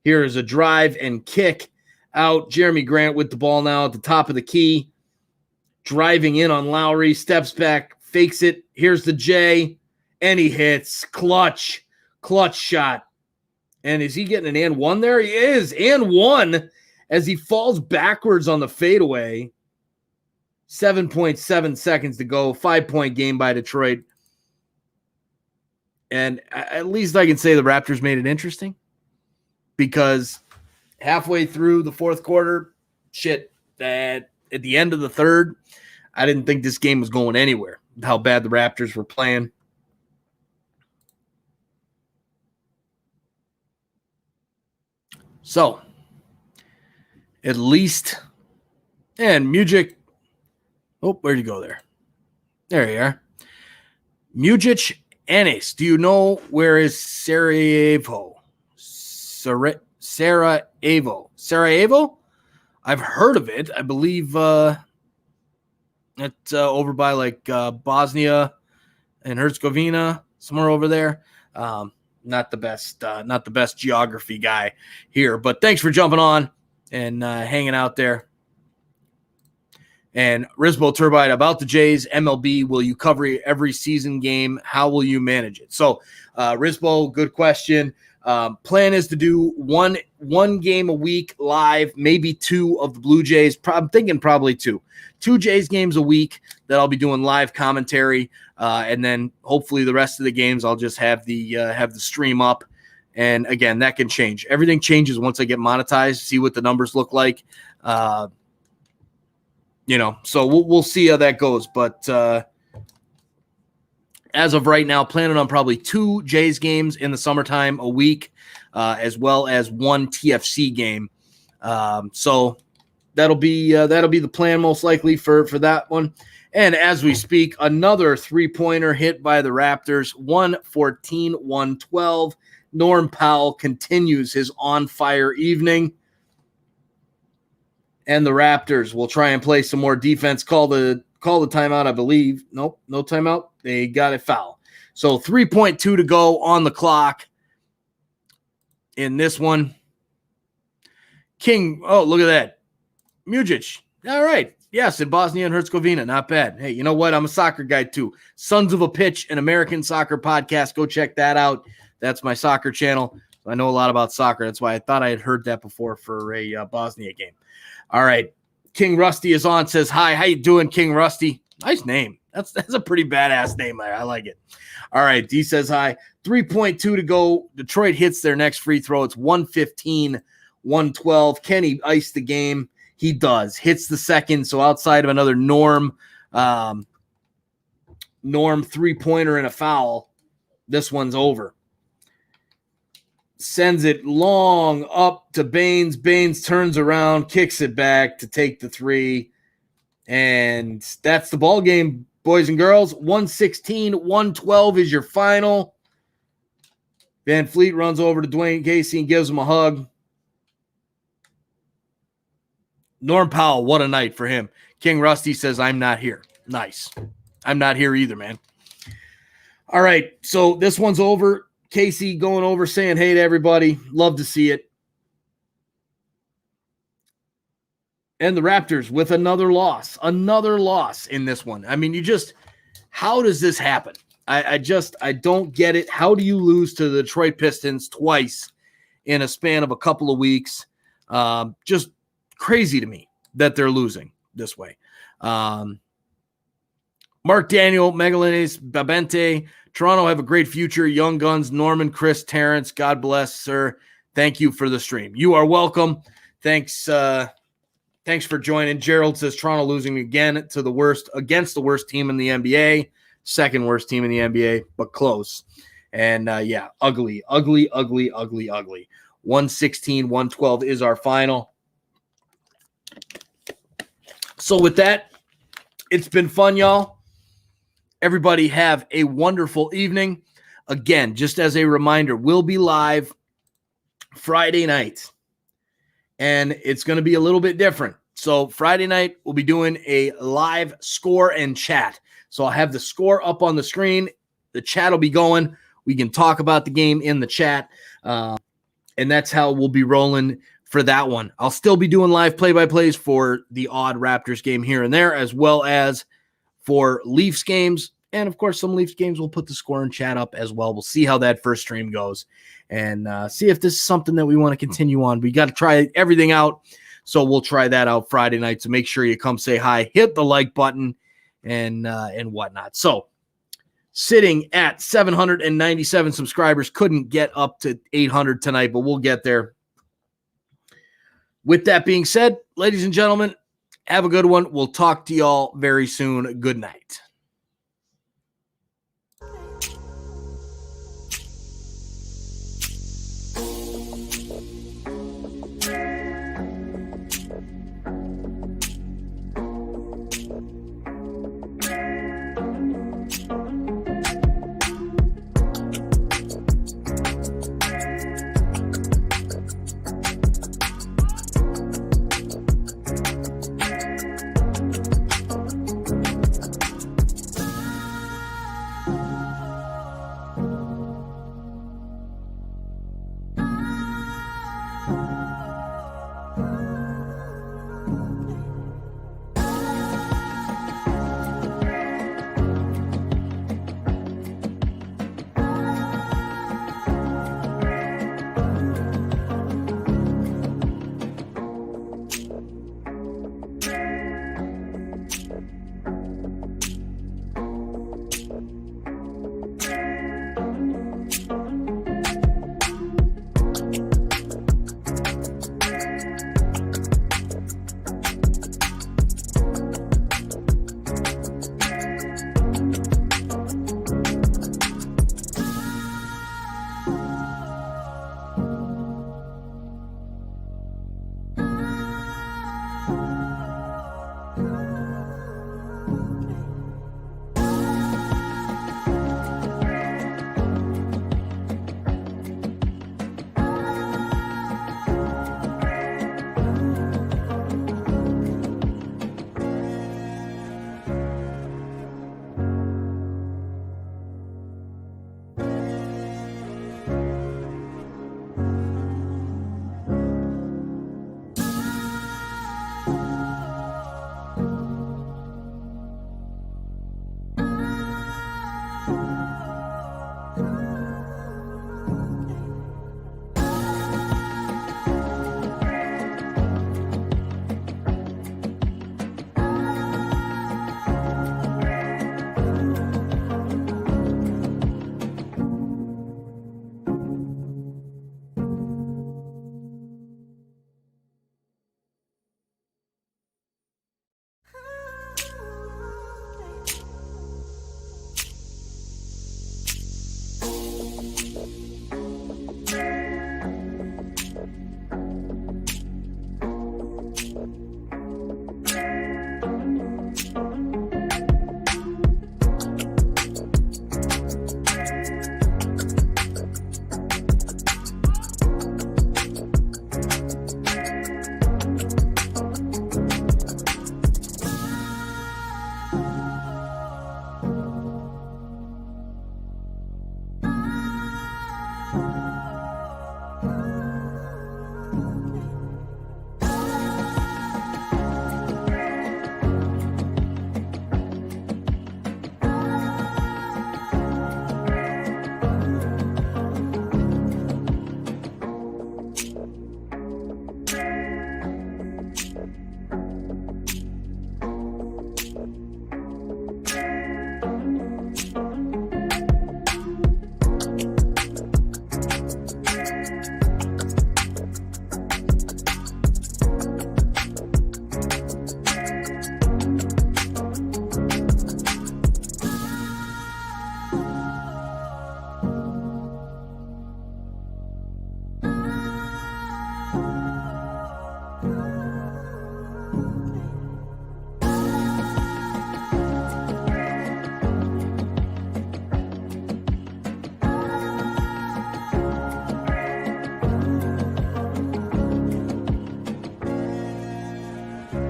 Here is a drive and kick out. Jeremy Grant with the ball now at the top of the key. Driving in on Lowry, steps back, fakes it. Here's the J, and he hits. Clutch shot. And is he getting an and one there? He is. And one as he falls backwards on the fadeaway. 7.7 seconds to go. 5-point game by Detroit. And at least I can say the Raptors made it interesting, because halfway through the fourth quarter, at the end of the third, I didn't think this game was going anywhere. How bad the Raptors were playing. So, at least, and Mujic, oh, where'd you go there? There you are. Mujic Anis, do you know where is Sarajevo? Sarajevo? I've heard of it. I believe it's over by like Bosnia and Herzegovina, somewhere over there. Not the best geography guy here, but thanks for jumping on and hanging out there. And Risbo Turbine about the Jays, MLB, will you cover every season game? How will you manage it? So, Risbo, good question. Plan is to do one game a week live, maybe two of the Blue Jays. I'm thinking probably two Jays games a week that I'll be doing live commentary, and then hopefully the rest of the games I'll just have the stream up. And again, that can change. Everything changes once I get monetized. See what the numbers look like. So we'll see how that goes. But as of right now, planning on probably 2 Jays games in the summertime a week, as well as 1 TFC game. So that'll be the plan most likely for that one. And as we speak, another 3-pointer hit by the Raptors, 114-112. Norm Powell continues his on-fire evening. And the Raptors will try and play some more defense. Call the timeout, I believe. Nope, no timeout. They got a foul. So 3.2 to go on the clock in this one. King, oh, look at that. Mujic. All right. Yes, in Bosnia and Herzegovina. Not bad. Hey, you know what? I'm a soccer guy too. Sons of a Pitch, an American soccer podcast. Go check that out. That's my soccer channel. I know a lot about soccer. That's why I thought I had heard that before for a Bosnia game. All right. King Rusty is on, says, hi, how you doing, King Rusty? Nice name. That's a pretty badass name. I like it. All right. D says hi. 3.2 to go. Detroit hits their next free throw. It's 115-112. Kenny iced the game. He does. Hits the second. So outside of another Norm 3-pointer and a foul, this one's over. Sends it long up to Baines. Baines turns around, kicks it back to take the 3. And that's the ball game, boys and girls. 116-112 is your final. Van Fleet runs over to Dwayne Casey and gives him a hug. Norm Powell, what a night for him. King Rusty says, I'm not here. Nice. I'm not here either, man. All right, so this one's over. Casey going over saying hey to everybody. Love to see it. And the Raptors with another loss in this one. I mean, how does this happen? I don't get it. How do you lose to the Detroit Pistons twice in a span of a couple of weeks? Just crazy to me that they're losing this way. Mark Daniel, Megalanes, Babente, Toronto have a great future. Young Guns, Norman, Chris, Terrence. God bless, sir. Thank you for the stream. You are welcome. Thanks for joining. Gerald says Toronto losing again against the worst team in the NBA. Second worst team in the NBA, but close. And ugly. 116-112 is our final. So with that, it's been fun, y'all. Everybody have a wonderful evening. Again, just as a reminder, we'll be live Friday night, and it's going to be a little bit different. So Friday night, we'll be doing a live score and chat. So I'll have the score up on the screen. The chat will be going. We can talk about the game in the chat, and that's how we'll be rolling for that one. I'll still be doing live play-by-plays for the odd Raptors game here and there, as well as for Leafs games. And, of course, some Leafs games we'll put the score and chat up as well. We'll see how that first stream goes and see if this is something that we want to continue on. We got to try everything out, so we'll try that out Friday night. So make sure you come say hi, hit the like button, and whatnot. So sitting at 797 subscribers, couldn't get up to 800 tonight, but we'll get there. With that being said, ladies and gentlemen, have a good one. We'll talk to y'all very soon. Good night.